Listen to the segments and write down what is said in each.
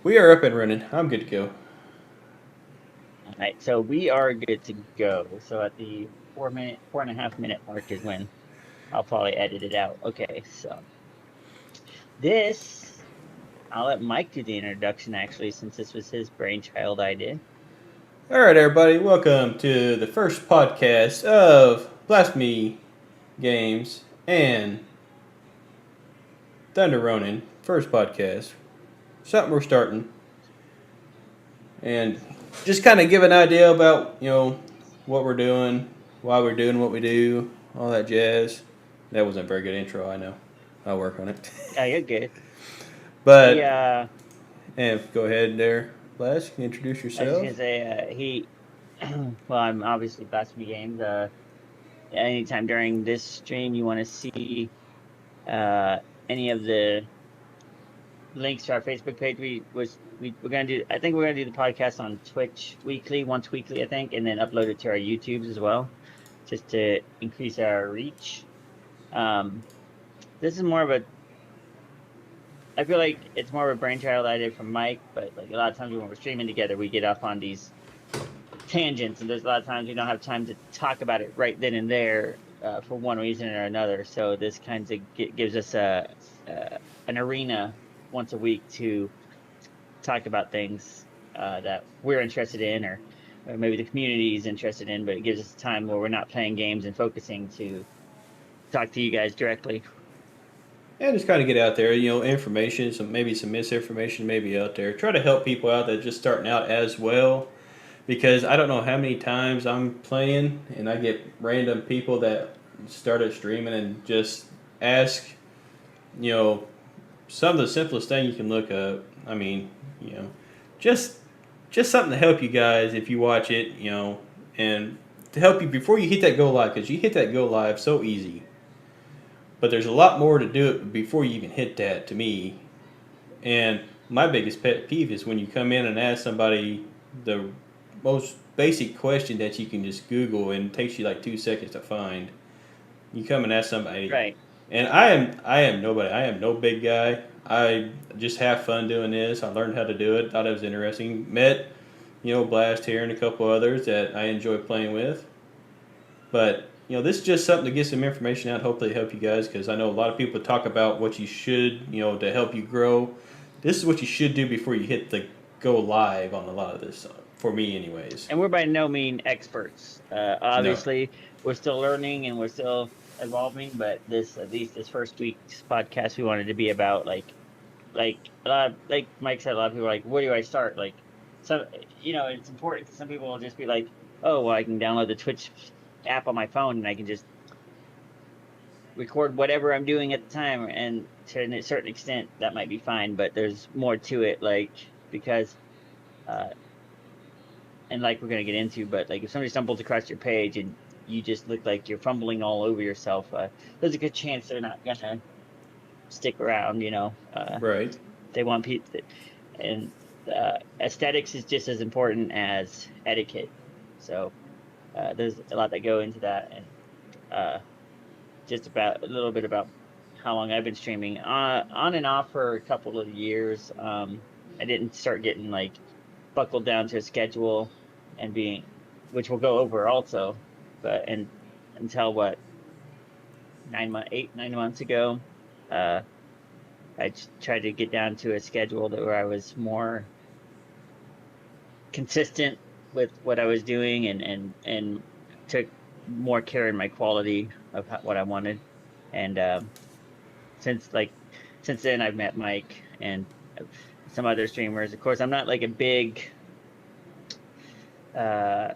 We are up and running. I'm good to go. All right, so we are good to go. So at the 4.5 minute mark is when I'll probably edit it out. Okay, so this I'll let Mike do the introduction actually, since this was his brainchild idea. All right, everybody. Welcome to the first podcast of Blasphemy Games and Thunder Ronin. First podcast. Something we're starting. And just kind of give an idea about, what we're doing, why we're doing what we do, all that jazz. That wasn't a very good intro, I know. I'll work on it. Yeah, you're good. He But, and go ahead there, Blas. Introduce I was just yourself. gonna say he well, I'm obviously Blasphemy Games. Anytime during this stream you want to see uh any of the links to our Facebook page. We're gonna do. I think we're gonna do the podcast on Twitch weekly, once weekly, I think, and then upload it to our YouTubes as well, just to increase our reach. Um, this is more of a. I feel like it's more of a brainchild idea from Mike, but like a lot of times when we're streaming together, we get off on these tangents, and there's a lot of times we don't have time to talk about it right then and there for one reason or another. So this kind of gives us an arena once a week to talk about things that we're interested in, or maybe the community is interested in, but it gives us time where we're not playing games and focusing to talk to you guys directly. Yeah, just kind of get out there, information, some misinformation maybe out there. Try to help people out that are just starting out as well, because I don't know how many times I'm playing and I get random people that started streaming and just ask, you know, some of the simplest thing you can look up. I mean, you know, just just something to help you guys if you watch it, and to help you before you hit that go live, because you hit that go live so easy. But there's a lot more to do it before you even hit that, to me. And my biggest pet peeve is when you come in and ask somebody the most basic question that you can just Google and it takes you like 2 seconds to find. You come and ask somebody, Right. and I am nobody. I am no big guy. I just have fun doing this. I learned how to do it. Thought it was interesting. Met, Blast here and a couple others that I enjoy playing with. But this is just something to get some information out. Hopefully, help you guys, because I know a lot of people talk about what you should, to help you grow. This is what you should do before you hit the go live on a lot of this. For me, anyways. And we're by no mean experts. No. Obviously, we're still learning and we're still evolving, but this, at least this first week's podcast, we wanted to be about like a lot of, like Mike said, a lot of people are like, where do I start? Like, so it's important because some people will just be like, oh, well, I can download the Twitch app on my phone and I can just record whatever I'm doing at the time, and to a certain extent that might be fine, but there's more to it, like because uh and like we're gonna get into, but like if somebody stumbles across your page and you just look like you're fumbling all over yourself, there's a good chance they're not gonna stick around. Right. They want people, and aesthetics is just as important as etiquette. So there's a lot that go into that, and uh just about a little bit about how long I've been streaming on and off for a couple of years. I didn't start getting like buckled down to a schedule and being, which we'll go over also, but and until what 9 months ago, uh, I tried to get down to a schedule that where I was more consistent with what I was doing, and took more care in my quality of what I wanted, and since like since then I've met Mike and some other streamers. Of course, I'm not like a big uh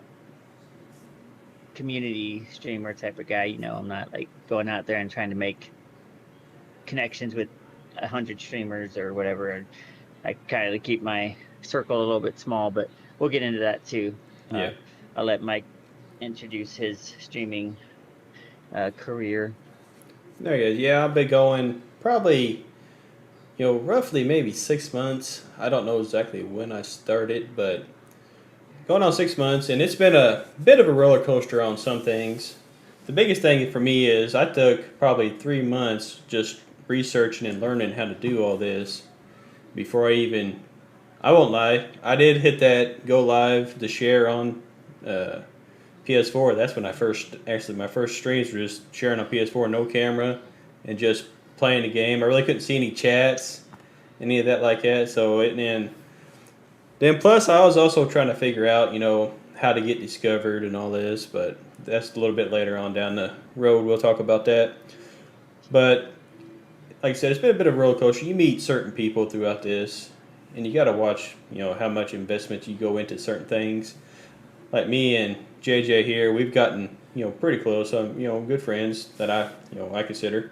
community streamer type of guy. I'm not like going out there and trying to make connections with 100 streamers or whatever. And I kind of keep my circle a little bit small, but we'll get into that too. Uh, Yeah. I'll let Mike introduce his streaming career. There you go. Yeah, I've been going probably, roughly maybe 6 months. I don't know exactly when I started, but going on 6 months, and it's been a bit of a roller coaster on some things. The biggest thing for me is I took probably 3 months just researching and learning how to do all this before I won't lie. I did hit that go live to share on uh, PS4. That's when I first actually my first streams were just sharing on PS4, no camera, and just playing the game. I really couldn't see any chats, any of that like that. So it then plus I was also trying to figure out how to get discovered and all this, but that's a little bit later on down the road. We'll talk about that. But like I said, it's been a bit of a roller coaster. You meet certain people throughout this, and you got to watch, how much investment you go into certain things. Like me and JJ here, we've gotten, pretty close. Good friends that I consider.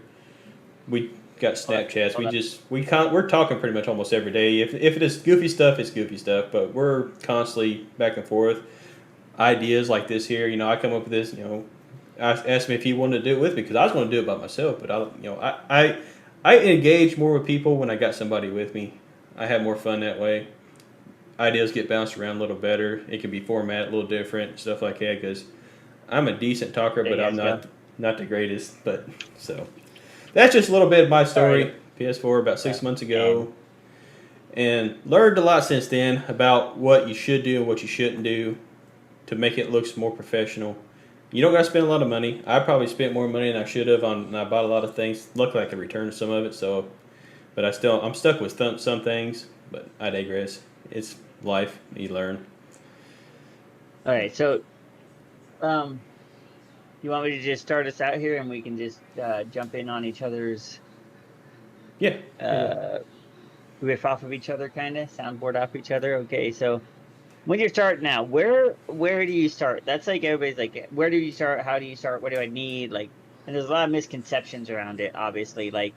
We got Snapchats. We're talking pretty much almost every day. If it is goofy stuff, it's goofy stuff. But we're constantly back and forth. Ideas like this here, I come up with this. I asked me if he wanted to do it with me because I was going to do it by myself. But I engage more with people when I got somebody with me. I have more fun that way. Ideas get bounced around a little better. It can be formatted a little different, stuff like that. Because I'm a decent talker, but I'm not the greatest. But so that's just a little bit of my story. Right. PS4 about 6 months ago, and learned a lot since then about what you should do and what you shouldn't do to make it look more professional. You don't got to spend a lot of money. I probably spent more money than I should have and I bought a lot of things. Luckily, I could return some of it. But I'm stuck with some things. But I digress. It's life. You learn. All right, so you want me to just start us out here, and we can just jump in on each other's riff off of each other, kind of soundboard off each other. Okay, so when you're starting out, where do you start? That's like everybody's like, where do you start? How do you start? What do I need? Like, and there's a lot of misconceptions around it. Obviously, like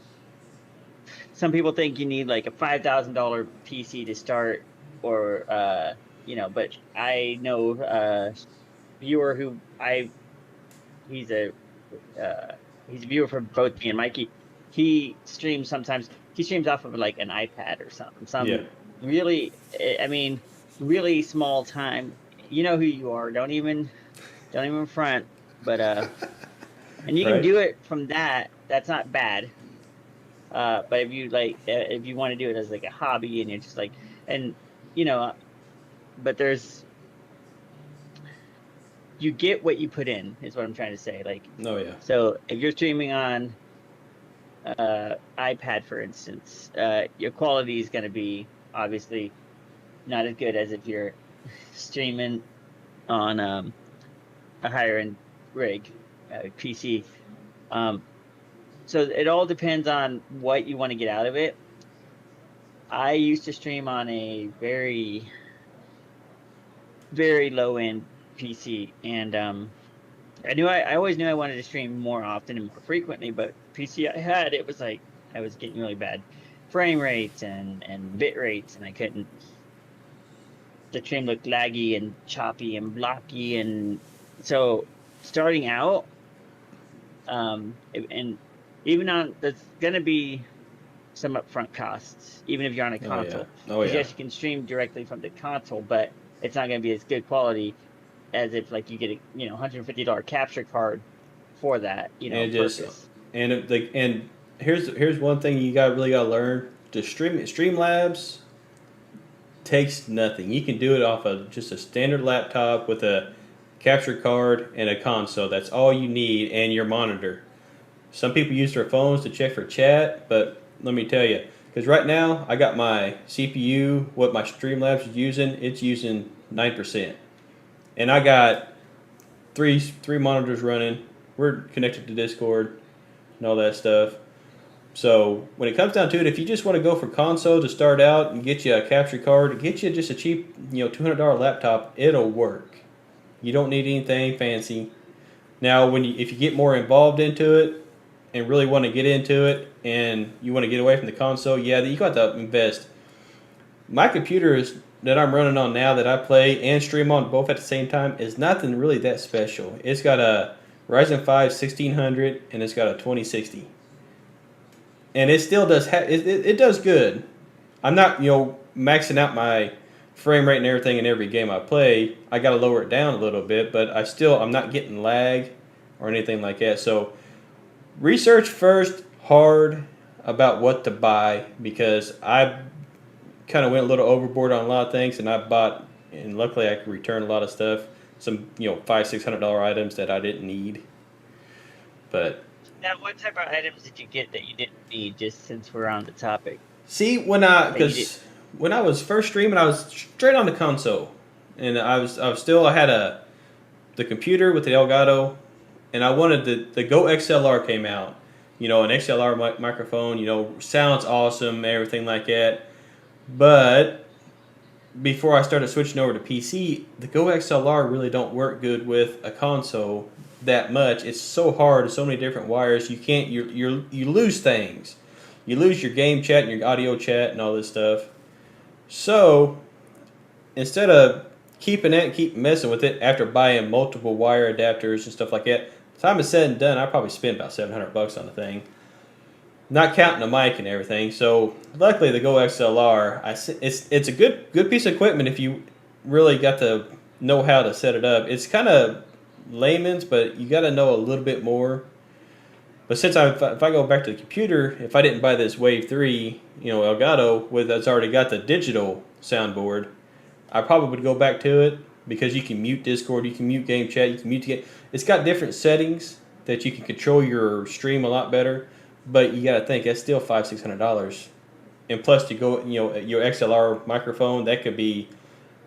some people think you need like a $5,000 PC to start, or but I know a viewer who he's a viewer for both me and Mikey. He streams sometimes. He streams off of like an iPad or something. Really, I mean, really small time. You know who you are. Don't even front. But and you can do it from that. That's not bad. But if you want to do it as like a hobby and you're just like, and but you get what you put in is what I'm trying to say. Like, so if you're streaming on iPad, for instance, your quality is going to be obviously not as good as if you're streaming on a higher end rig, PC. So it all depends on what you want to get out of it. I used to stream on a very, very low end PC, and I always knew I wanted to stream more often and more frequently, but PC I had, it was like I was getting really bad frame rates and bit rates, and I couldn't. The stream looked laggy and choppy and blocky, and so starting out, and even on there's gonna be some upfront costs, even if you're on a console. Yes, you can stream directly from the console, but it's not gonna be as good quality as if like you get a $150 capture card for that purpose. And here's one thing you really got to learn: the Streamlabs takes nothing. You can do it off of just a standard laptop with a capture card and a console. That's all you need, and your monitor. Some people use their phones to check for chat, but let me tell you, because right now I got my CPU, what my Streamlabs is using, it's using 9%. And I got three monitors running. We're connected to Discord and all that stuff. So when it comes down to it, if you just want to go for console to start out and get you a capture card, get you just a cheap, $200 laptop, it'll work. You don't need anything fancy. Now, if you get more involved into it and really want to get into it, and you want to get away from the console, you got to invest. My computer that I'm running on now that I play and stream on both at the same time is nothing really that special. It's got a Ryzen 5 1600 and it's got a 2060. And it still does it does good. I'm not, maxing out my frame rate and everything in every game I play. I got to lower it down a little bit, but I'm not getting lag or anything like that. So research first hard about what to buy, because kind of went a little overboard on a lot of things, and I bought, and luckily I could return a lot of stuff. Some $500-600 items that I didn't need. But Now, what type of items did you get that you didn't need? Just since we're on the topic, see, that you did. when I was first streaming, I was straight on the console, and I had the computer with the Elgato, and I wanted the Go XLR came out. An XLR microphone. Sounds awesome, everything like that. But before I started switching over to PC, the Go XLR really don't work good with a console that much. It's so hard, so many different wires. You can't you lose things. You lose your game chat and your audio chat and all this stuff. So instead of keeping it and keep messing with it after buying multiple wire adapters and stuff like that, time is said and done, I probably spent about $700 on the thing, not counting the mic and everything. So luckily, the Go XLR, it's a good piece of equipment if you really got to know how to set it up. It's kind of layman's, but you got to know a little bit more. But since if I go back to the computer, if I didn't buy this Wave 3, Elgato that's already got the digital soundboard, I probably would go back to it because you can mute Discord, you can mute game chat, you can mute. It's got different settings that you can control your stream a lot better. But you got to think that's still $500-600, and plus to go, your XLR microphone that could be,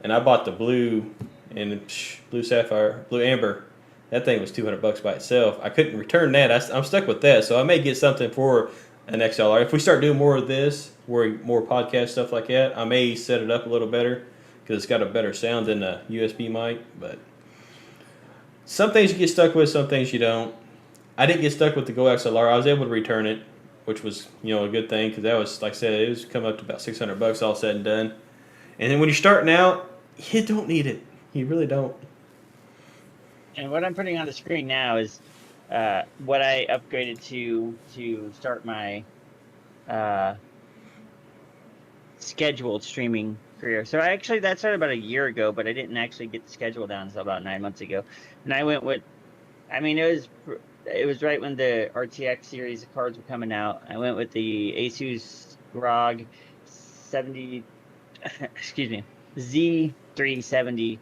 and I bought the blue and blue sapphire, blue amber. That thing was $200 by itself. I couldn't return that. I'm stuck with that, so I may get something for an XLR. If we start doing more of this, more podcast stuff like that, I may set it up a little better because it's got a better sound than a USB mic. But some things you get stuck with, some things you don't. I didn't get stuck with the Go XLR. I was able to return it, which was a good thing because that was, like I said, it was coming up to about $600 all said and done. And then when you're starting out, you don't need it. You really don't. And what I'm putting on the screen now is what I upgraded to start my scheduled streaming career. So that started about a year ago, but I didn't actually get the schedule down until about 9 months ago. And I went with, it was right when the RTX series of cards were coming out. I went with the Asus ROG 70, excuse me, Z370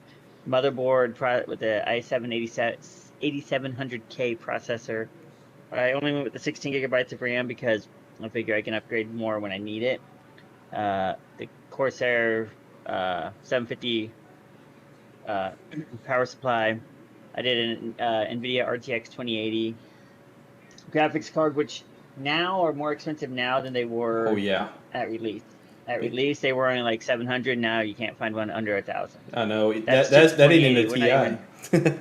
motherboard with the i7 8700K processor. I only went with the 16 gigabytes of RAM because I figure I can upgrade more when I need it. The Corsair 750 power supply. I did an NVIDIA RTX 2080 graphics card, which now are more expensive now than they were. Oh yeah. At release. At release, they were only like 700. Now you can't find one under 1,000. I know that ain't even a TI.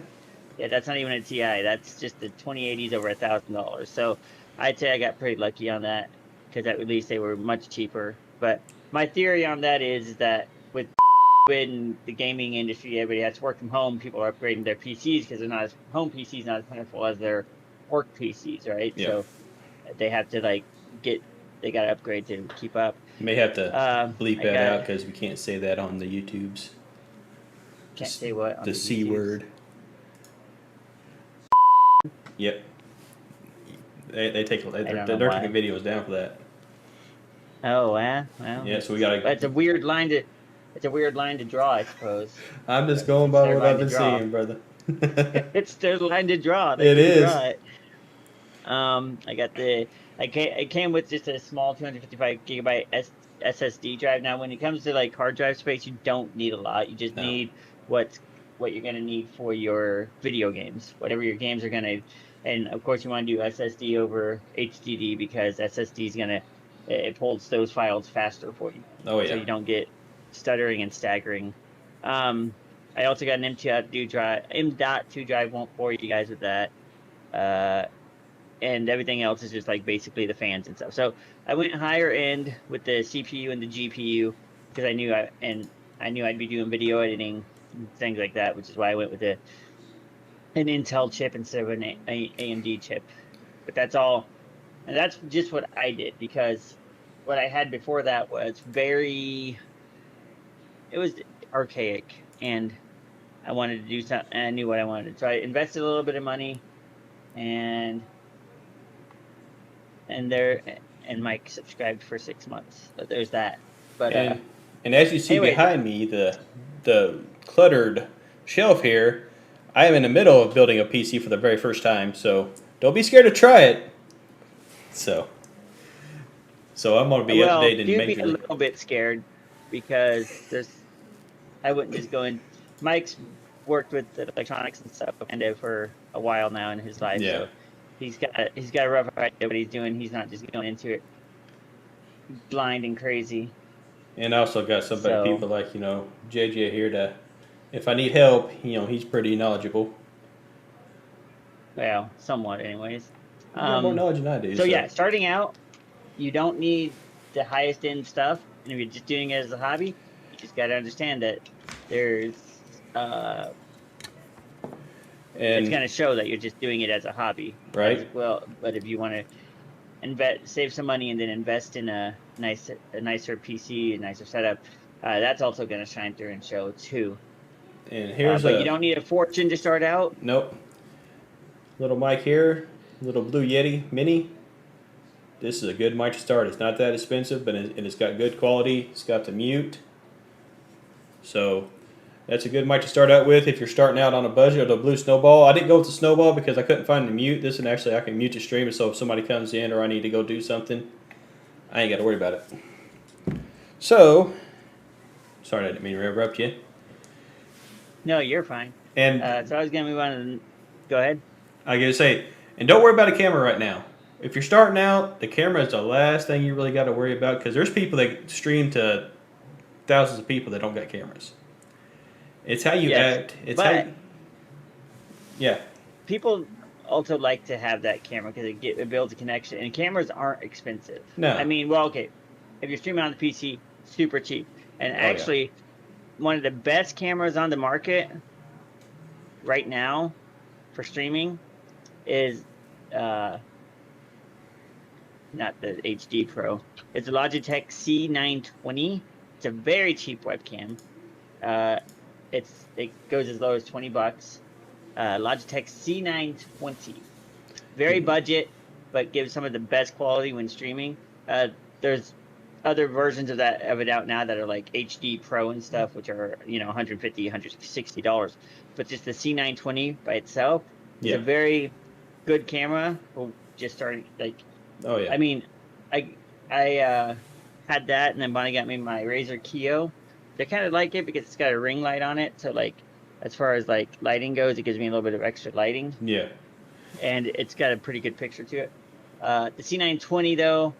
Yeah, that's not even a TI. That's just the 2080s over $1,000. So I'd say I got pretty lucky on that because at release they were much cheaper. But my theory on that is that with in the gaming industry, everybody has to work from home. People are upgrading their PCs because they're not as home PCs not as powerful as their work PCs, right? Yeah. So they have to they got to upgrade to keep up. You may have to bleep that out because we can't say that on the YouTubes. Can't say what? On the C word. Yep. They're taking videos down for that. Oh well. Yeah, so we gotta. It's a weird line to draw, I suppose. I'm just going by what I've been seeing, brother. It's their line to draw. It is. Draw it. I came with just a small 255 gigabyte SSD drive. Now, when it comes to like hard drive space, you don't need a lot. You just need what you're gonna need for your video games, whatever your games are gonna. And of course, you want to do SSD over HDD because SSD is it holds those files faster for you. Oh yeah. So you don't get stuttering and staggering. I also got an M.2 drive. Won't bore you guys with that. And everything else is just like basically the fans and stuff. So I went higher end with the CPU and the GPU because I knew I'd be doing video editing and things like that, which is why I went with an Intel chip instead of an AMD chip. But that's all, and that's just what I did because what I had before that was it was archaic, and I wanted to do something, and I knew what I wanted. So I invested a little bit of money, and Mike subscribed for 6 months. So there's that. But And as you see Anyway, behind me, the cluttered shelf here, I am in the middle of building a PC for the very first time. So don't be scared to try it. So I'm going to be well, updating do be a majorly. little bit scared because I wouldn't just go in. Mike's worked with electronics and stuff and for a while now in his life, Yeah. so he's got a rough idea what he's doing. He's not just going into it blind and crazy. And I also got somebody, So, people like, JJ here to, if I need help, he's pretty knowledgeable. well, somewhat, anyways. You got more Um, knowledge than I do, so so. yeah, starting out, you don't need the highest end stuff, and if you're just doing it as a hobby, you just got to understand that there's it's And, going to show that you're just doing it as a hobby as right? well. But if you want to invest, save some money, and then invest in a nicer PC, a nicer setup, that's also going to shine through and show too. And here's But you a, don't need a fortune to start out. nope, little mic here, little Blue Yeti Mini. This is a good mic to start. It's not that expensive, but it's got good quality. It's got the mute. So that's a good mic to start out with if you're starting out on a budget. Or the Blue Snowball. I didn't go with the Snowball because I couldn't find the mute. This one actually I can mute the stream, so if somebody comes in or I need to go do something, I ain't got to worry about it. So, sorry I didn't mean to interrupt you. No, you're fine. And So I was going to move on. Go ahead. I gotta say, and don't worry about a camera right now. If you're starting out, the camera is the last thing you really got to worry about because there's people that stream to thousands of people that don't got cameras. It's how you Yes, act. It's how but you, yeah. people also like to have that camera because it builds a connection, and cameras aren't expensive. I No. mean, well, okay, if you're streaming on the PC, super cheap. And Oh yeah. actually, one of the best cameras on the market right now for streaming is not the HD Pro. It's a Logitech C920. It's a very cheap webcam. Uh, it goes as low as $20. Logitech C920. Very budget, but gives some of the best quality when streaming. There's other versions of it out now that are like HD Pro and stuff, which are $150, $160. But just the C920 by itself is a Yeah. very good camera for just starting. Like, Oh yeah. I mean, I had that, and then Bonnie got me my Razer Keo. I kind of like it because it's got a ring light on it, so like as far as like lighting goes, it gives me a little bit of extra lighting, Yeah. and it's got a pretty good picture to it. The C920 though,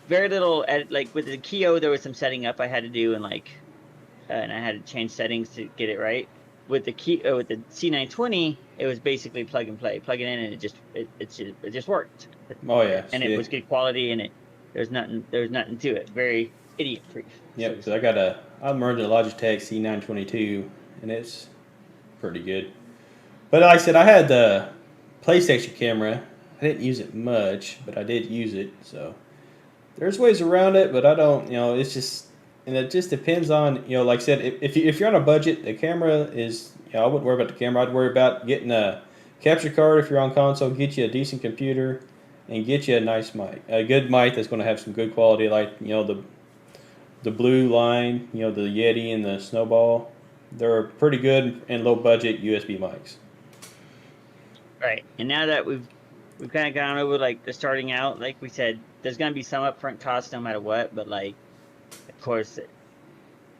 very little like with the Keo, there was some setting up I had to do, and and I had to change settings to get it right. With the with the C920, it was basically plug and play, plug it in, and it just worked. Oh yeah. And it See, was good quality, and there's nothing to it. Very idiot proof. yep. So to Because speak. I'm running a Logitech C922, and it's pretty good. But like I said, I had the PlayStation camera. I didn't use it much, but I did use it. So there's ways around it, but I don't. It's just, and it just depends on, like I said, if you're on a budget, the camera is. I wouldn't worry about the camera. I'd worry about getting a capture card if you're on console. Get you a decent computer, and get you a nice mic, a good mic that's going to have some good quality, like the Blue Line, the Yeti and the Snowball. They're pretty good and low budget USB mics. Right. And now that we've kind of gone over like the starting out, like we said, there's gonna be some upfront costs no matter what, but like of course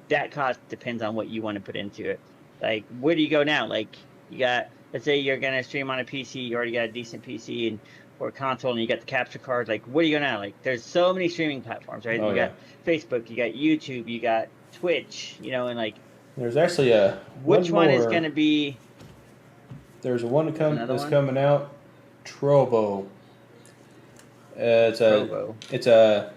that cost depends on what you want to put into it. Like, where do you go now? Like, you got, let's say you're gonna stream on a PC, you already got a decent PC and or a console, and you got the capture card. Like, where do you go now? Like, there's so many streaming platforms, right? Oh You yeah. got Facebook, you got YouTube, you got Twitch, and like, There's actually a one which one is more. gonna be There's one another that's one? coming out. Trovo. It's a Trovo. it's a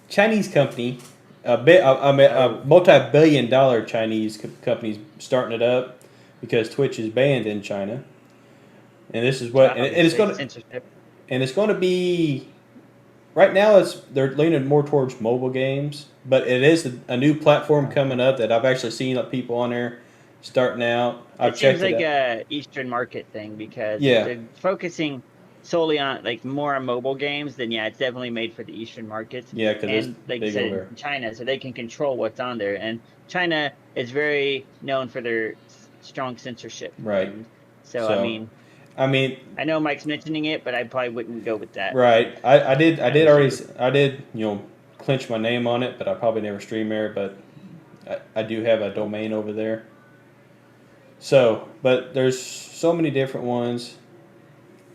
Chinese company, a Oh, multi-billion-dollar Chinese company's starting it up because Twitch is banned in China, and this is what and it's obviously going to censorship. be right now. They're leaning more towards mobile games, but it is a new platform coming up that I've actually seen people on there starting out. I've It seems checked it like out. a Eastern market thing because Yeah, they're focusing solely on like more on mobile games, then yeah, it's definitely made for the Eastern markets. Yeah, because it's And like you big over said, there. in China, so they can control what's on there. And China is very known for their strong censorship. Right. And so, So, I mean, I know Mike's mentioning it, but I probably wouldn't go with that right. I did already, issue. I did, clinch my name on it, but I probably never stream there. But I do have a domain over there. So, but there's so many different ones.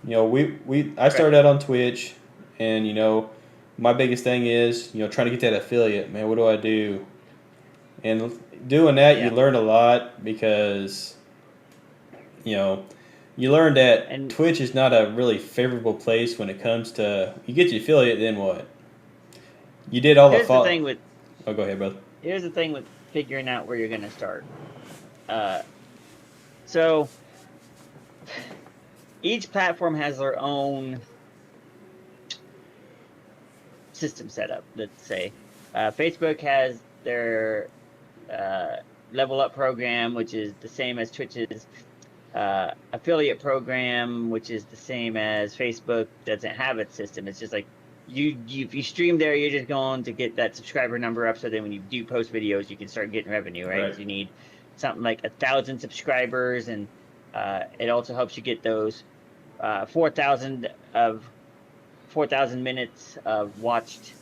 I Right. started out on Twitch, and my biggest thing is trying to get that affiliate. Man, what do I do? And doing that, you Yeah. learn a lot because you know you learn that And Twitch is not a really favorable place when it comes to you get your affiliate. Then what? You did all the here's the thing with Oh, go ahead, brother. here's the thing with figuring out where you're going to start. Uh, so each platform has their own system setup. Let's say Facebook has their uh, level up program, which is the same as Twitch's affiliate program, which is the same as Facebook doesn't have its system. It's just like if you stream there, you're just going to get that subscriber number up. So then when you do post videos, you can start getting revenue, right? Right. Because you need something like 1,000 subscribers, and it also helps you get those 4,000 minutes of watched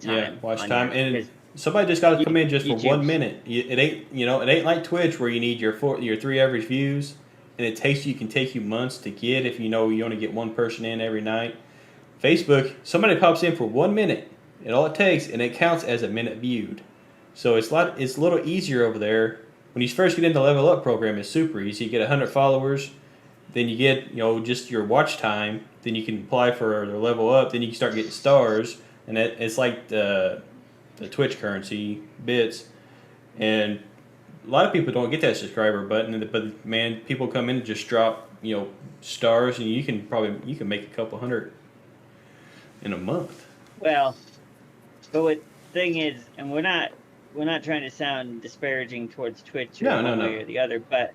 Yeah, time watch on time, your and because somebody just got to come in just for YouTube. 1 minute. It ain't it ain't like Twitch where you need your 3 average views, and can take you months to get if you only get one person in every night. Facebook, somebody pops in for 1 minute, and all it takes, and it counts as a minute viewed. So it's a little easier over there. When you first get into the level up program, it's super easy. You get 100 followers, then you get just your watch time. Then you can apply for the level up. Then you can start getting stars, and it's like the Twitch currency bits. And a lot of people don't get that subscriber button, but man, people come in and just drop stars, and you can make a couple hundred in a month. Well, but what thing is, and we're not trying to sound disparaging towards Twitch or No, no, one no. way or the other, but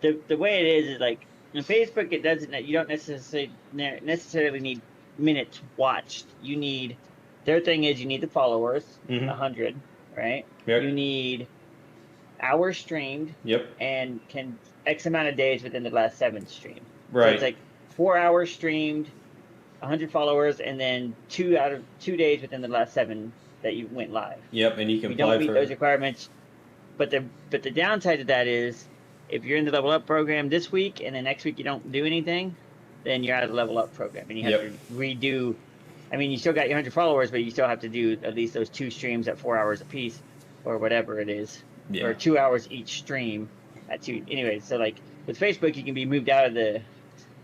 the way it is like in Facebook, it doesn't. You don't necessarily need minutes watched. You need their thing is you need the followers, Mm-hmm. 100, right? You Yep. need hours streamed Yep. and can X amount of days within the last 7 streamed. So it's Right. like 4 hours streamed, 100 followers, and then 2 days within the last 7 that you went live. Yep. And you can We don't apply meet for. those requirements, but the downside to that is if you're in the level up program this week and then next week you don't do anything, then you're out of the level up program and you have Yep. to redo. I mean, you still got your 100 followers, but you still have to do at least those 2 streams at 4 hours a piece or whatever it is, Yeah. or 2 hours each stream at two. Anyway, so like with Facebook, you can be moved out of the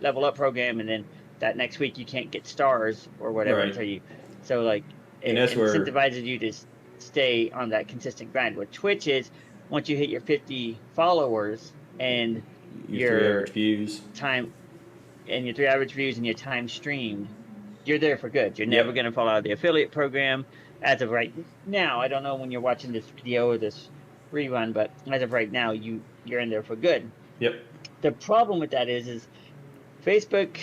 level up program and then that next week you can't get stars or whatever Right. until so like And it that's where incentivizes you to stay on that consistent grind. With Twitch is once you hit your 50 followers and your 3 average your views. time and your 3 average views and your time streamed, you're there for good. You're never Yep. going to fall out of the affiliate program as of right now. I don't know when you're watching this video or this rerun, but as of right now, you're in there for good. Yep. The problem with that is Facebook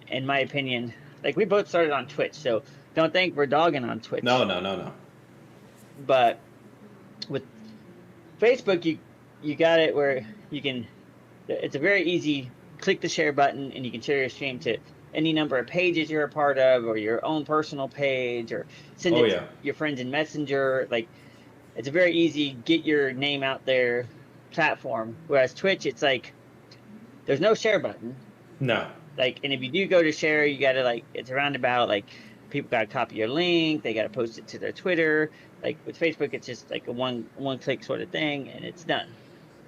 in my opinion, like we both started on Twitch, so don't think we're dogging on No, Twitch. no, no, no. But with Facebook, you got it where you can. It's a very easy click the share button, and you can share your stream to any number of pages you're a part of, or your own personal page, or send Oh it to yeah. your friends in Messenger. Like it's a very easy get your name out there platform. Whereas Twitch, it's like there's no share button. No. Like, and if you do go to share, you gotta like it's a roundabout. Like people gotta copy your link, they gotta post it to their Twitter. Like with Facebook, it's just like a one click sort of thing, and it's done.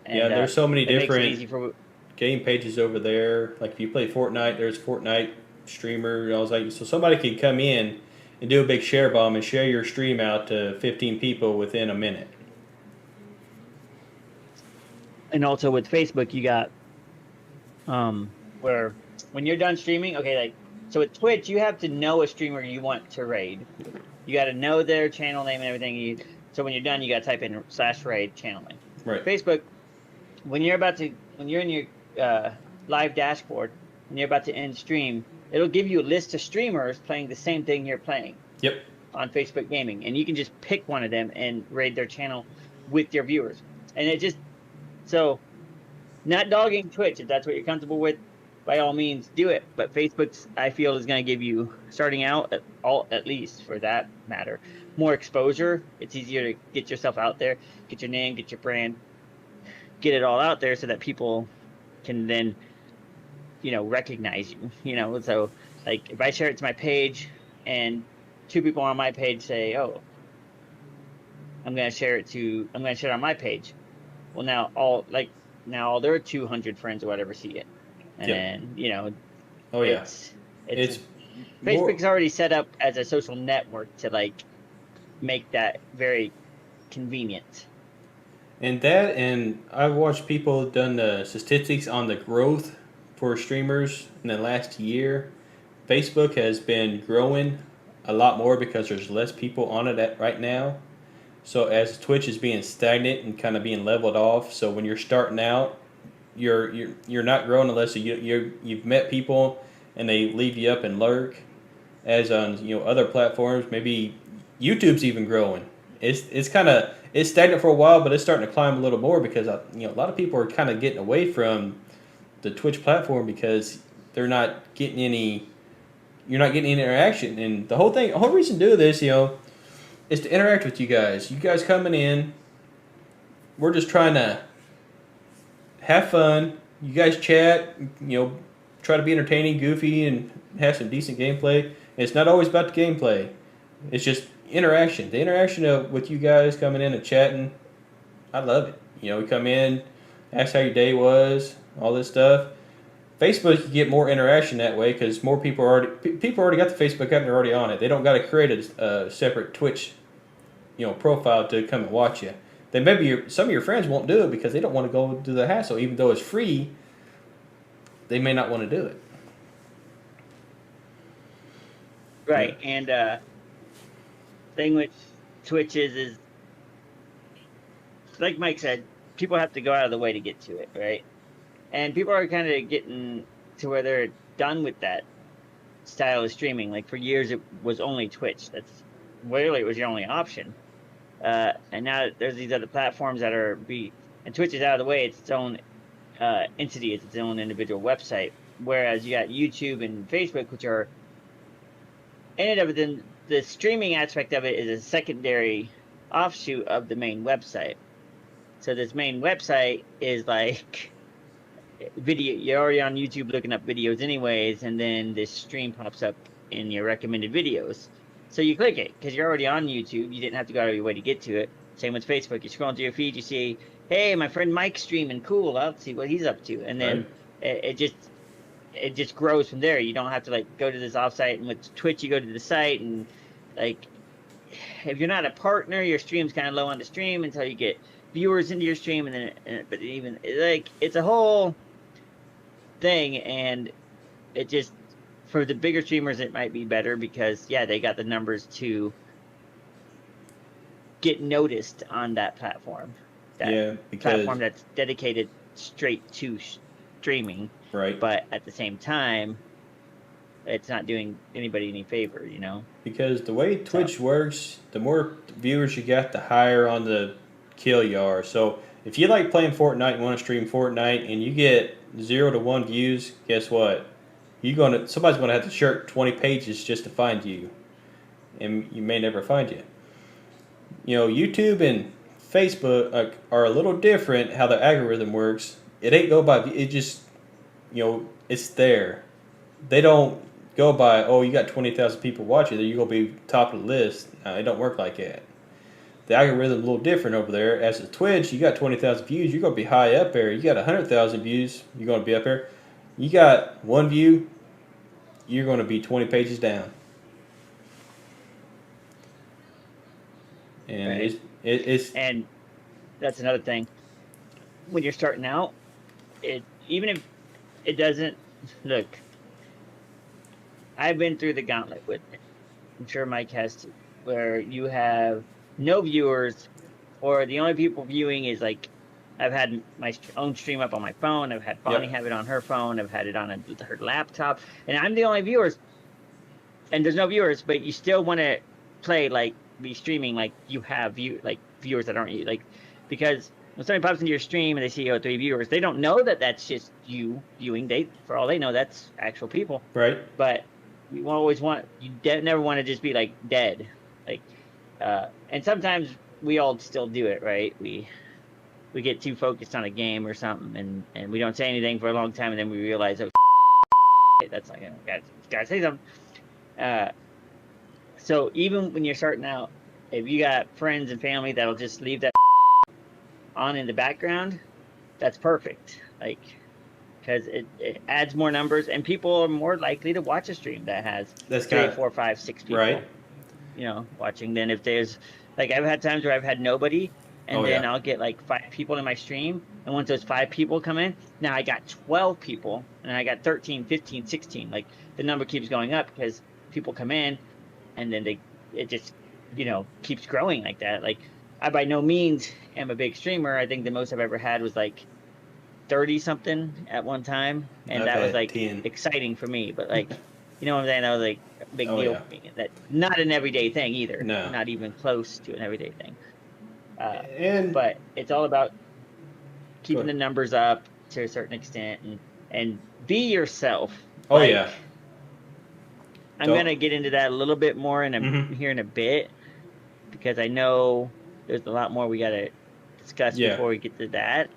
Yeah. And There's so many it makes it different easy for game pages over there. Like if you play Fortnite, there's Fortnite streamer. I was like, so somebody could come in and do a big share bomb and share your stream out to 15 people within a minute. and also with Facebook, you got where when you're done streaming, okay, like so with Twitch, you have to know a streamer you want to raid. You got to know their channel name and everything. So when you're done, you got to type in /raid channel name. Right. Facebook, when you're in your live dashboard, and you're about to end stream, it'll give you a list of streamers playing the same thing you're playing Yep. on Facebook Gaming, and you can just pick one of them and raid their channel with your viewers. And it just so not dogging Twitch, if that's what you're comfortable with, by all means do it. But Facebook's, I feel, is going to give you, starting out at least for that matter, more exposure. It's easier to get yourself out there, get your name, get your brand, get it all out there so that people can then, recognize you. So like if I share it to my page and two people on my page say, "Oh, I'm going to share it on my page." Well, now all their 200 friends or whatever see it. And Yep. then, Oh yeah. it's It's more. Facebook's already set up as a social network to like make that very convenient. And I've watched people done the statistics on the growth for streamers in the last year. Facebook has been growing a lot more because there's less people on it right now. So as Twitch is being stagnant and kind of being leveled off, so when you're starting out, you're not growing unless you've met people and they leave you up and lurk. As on other platforms, maybe YouTube's even growing. It's stagnant for a while, but it's starting to climb a little more because a lot of people are kind of getting away from the Twitch platform because they're not getting any. You're not getting any interaction, and the whole reason to do this, is to interact with you guys. You guys coming in, we're just trying to have fun. You guys chat, try to be entertaining, goofy, and have some decent gameplay. And it's not always about the gameplay. It's just interaction. The interaction with you guys coming in and chatting, I love it. We come in, ask how your day was, all this stuff. Facebook, you get more interaction that way because more people already got the Facebook app and they're already on it. They don't got to create a separate Twitch, profile to come and watch you. Then maybe some of your friends won't do it because they don't want to go do the hassle. Even though it's free, they may not want to do it. Right. And thing with Twitch is like Mike said, people have to go out of the way to get to it, right? And people are kind of getting to where they're done with that style of streaming. Like for years, it was only Twitch. That's literally it was your only option. And now there's these other platforms that and Twitch is out of the way. It's its own entity. It's its own individual website. Whereas you got YouTube and Facebook, which are in and of it, the streaming aspect of it is a secondary offshoot of the main website. So this main website is like video. You're already on YouTube looking up videos anyways, and then this stream pops up in your recommended videos. So you click it because you're already on YouTube. You didn't have to go out of your way to get to it. Same with Facebook. You scroll through your feed, you see, hey, my friend Mike's streaming. Cool. I'll see what he's up to. And then Right. it just grows from there. You don't have to like go to this offsite, and with Twitch you go to the site, and like if you're not a partner, your stream's kind of low on the stream until you get viewers into your stream, and then but even like it's a whole thing, and it just for the bigger streamers it might be better because they got the numbers to get noticed on that platform. Because platform that's dedicated straight to streaming. Right. But at the same time, it's not doing anybody any favor, Because the way Twitch works, the more viewers you got, the higher on the kill you are. So if you like playing Fortnite and want to stream Fortnite and you get 0 to 1 views, guess what? Somebody's gonna have to shirt 20 pages just to find you, and you may never find you. YouTube and Facebook are a little different. How the algorithm works, it ain't go by. It just it's there. They don't go by. Oh, you got 20,000 people watching, then you're gonna be top of the list. It don't work like that. The algorithm's a little different over there. As a Twitch, you got 20,000 views, you're gonna be high up there. You got 100,000 views, you're gonna be up there. You got 1 view, you're gonna be 20 pages down. And right. it's and that's another thing. When you're starting out, even if it doesn't look, I've been through the gauntlet with it. I'm sure Mike has too, where you have no viewers, or the only people viewing is like I've had my own stream up on my phone. I've had Bonnie Yep. have it on her phone. I've had it on her laptop, and I'm the only viewers. And there's no viewers, but you still want to play be streaming like you have viewers that aren't you because when somebody pops into your stream and they see 3 viewers, they don't know that that's just you viewing. They for all they know that's actual people. Right. But you always want never want to just be dead like and sometimes we all still do it, right? We get too focused on a game or something, and we don't say anything for a long time, and then we realize, oh, that's like, gotta say something. So even when you're starting out, if you got friends and family that'll just leave that on in the background, that's perfect. Because it adds more numbers, and people are more likely to watch a stream that has That's 3, 4, 5, 6 people. Right. Watching. Then if there's I've had times where I've had nobody, and then I'll get 5 people in my stream, and once those 5 people come in, now I got 12 people, and I got 13, 15, 16. The number keeps going up because people come in, and then it just keeps growing like that. I by no means am a big streamer. I think the most I've ever had was 30 something at one time, and that was 10. exciting for me. But you know what I'm saying? That was a big deal for me. That not an everyday thing either. No. Not even close to an everyday thing. And but it's all about keeping the numbers up to a certain extent and be yourself. Oh yeah. I'm gonna get into that a little bit more here in a bit, because I know there's a lot more we gotta discuss before we get to that.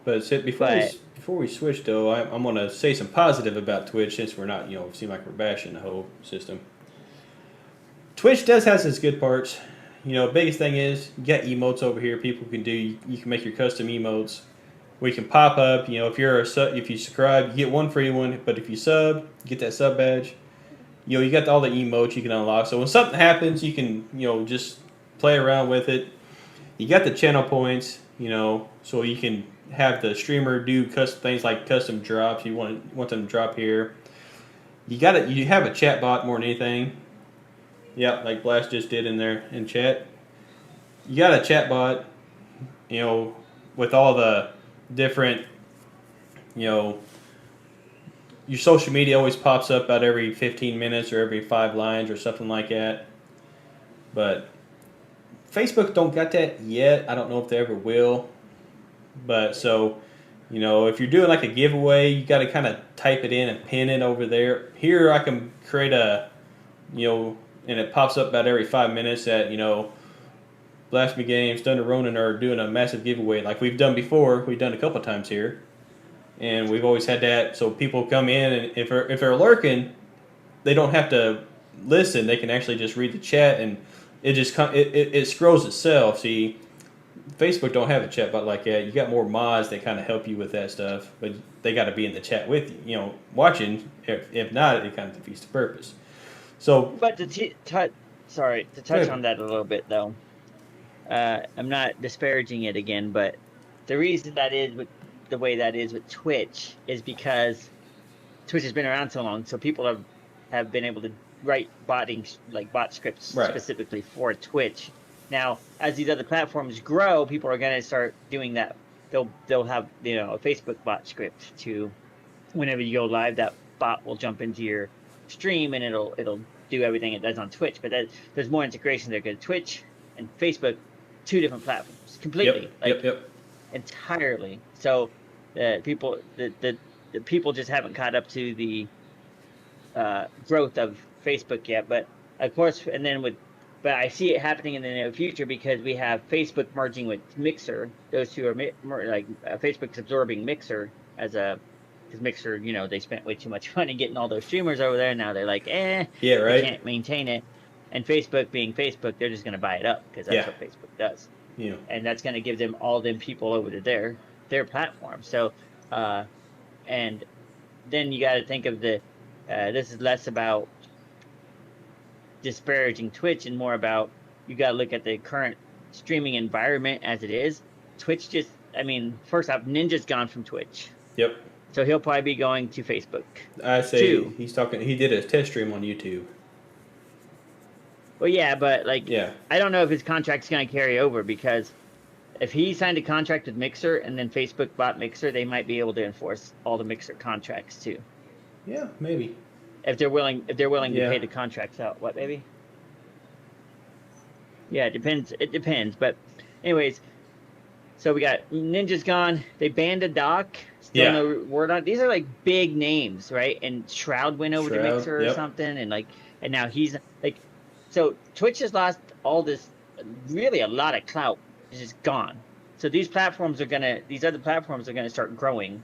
But before we switch though, I'm gonna say some positive about Twitch, since we're not seem like we're bashing the whole system. Twitch does have its good parts. Biggest thing is you got emotes over here. People can do. You can make your custom emotes. We can pop up. If you subscribe, you get one free one. But if you sub, you get that sub badge. You got all the emotes you can unlock. So when something happens, you can just play around with it. You got the channel points. So you can have the streamer do things like custom drops. You want them to drop here. You have a chat bot more than anything. Yep, like Blast just did in chat. You got a chat bot, with all the different, your social media always pops up about every 15 minutes or every 5 lines or something like that. But Facebook don't got that yet. I don't know if they ever will. But so, if you're doing a giveaway, you got to kind of type it in and pin it over there. Here I can create a, and it pops up about every 5 minutes that, Blasphemy Games, Thunder Ronin are doing a massive giveaway like we've done before. We've done a couple times here. And we've always had that, so people come in, and if they're lurking, they don't have to listen. They can actually just read the chat, and it scrolls itself. See, Facebook don't have a chat bot like that. You got more mods that kind of help you with that stuff, but they got to be in the chat with you, watching. If not, it kind of defeats the purpose. So, but to touch on that a little bit though, I'm not disparaging it again, but the reason that is the way that is with Twitch is because Twitch has been around so long, so people have been able to write bot scripts specifically for Twitch. Now, as these other platforms grow, people are going to start doing that. They'll have a Facebook bot script to whenever you go live, that bot will jump into your stream and it'll do everything it does on Twitch. But there's more integration there, because Twitch and Facebook, 2 different platforms completely, entirely. So the people just haven't caught up to the growth of Facebook yet. But of course, but I see it happening in the near future, because we have Facebook merging with Mixer. Those 2 are Facebook's absorbing Mixer because Mixer, they spent way too much money getting all those streamers over there. Now they're they can't maintain it. And Facebook being Facebook, they're just going to buy it up, because that's what Facebook does. Yeah. And that's going to give them all them people over to their platform. So, and then you got to think of this is less about disparaging Twitch and more about, you got to look at the current streaming environment as it is. Twitch first off, Ninja's gone from Twitch. Yep. So he'll probably be going to Facebook. I say he did a test stream on YouTube. Well, yeah, but I don't know if his contract's going to carry over, because If he signed a contract with Mixer and then Facebook bought Mixer, they might be able to enforce all the Mixer contracts too. Yeah, maybe. If they're willing to Yeah. pay the contracts out. What, maybe? Yeah, it depends. It depends. But anyways, so we got Ninja's gone. They banned a doc. Still Yeah. no word on. These are like big names, right? And Shroud went over to Shroud. Mixer or Yep. something, and now he's like, so Twitch has lost all this, really a lot of clout is just gone. So these other platforms are gonna start growing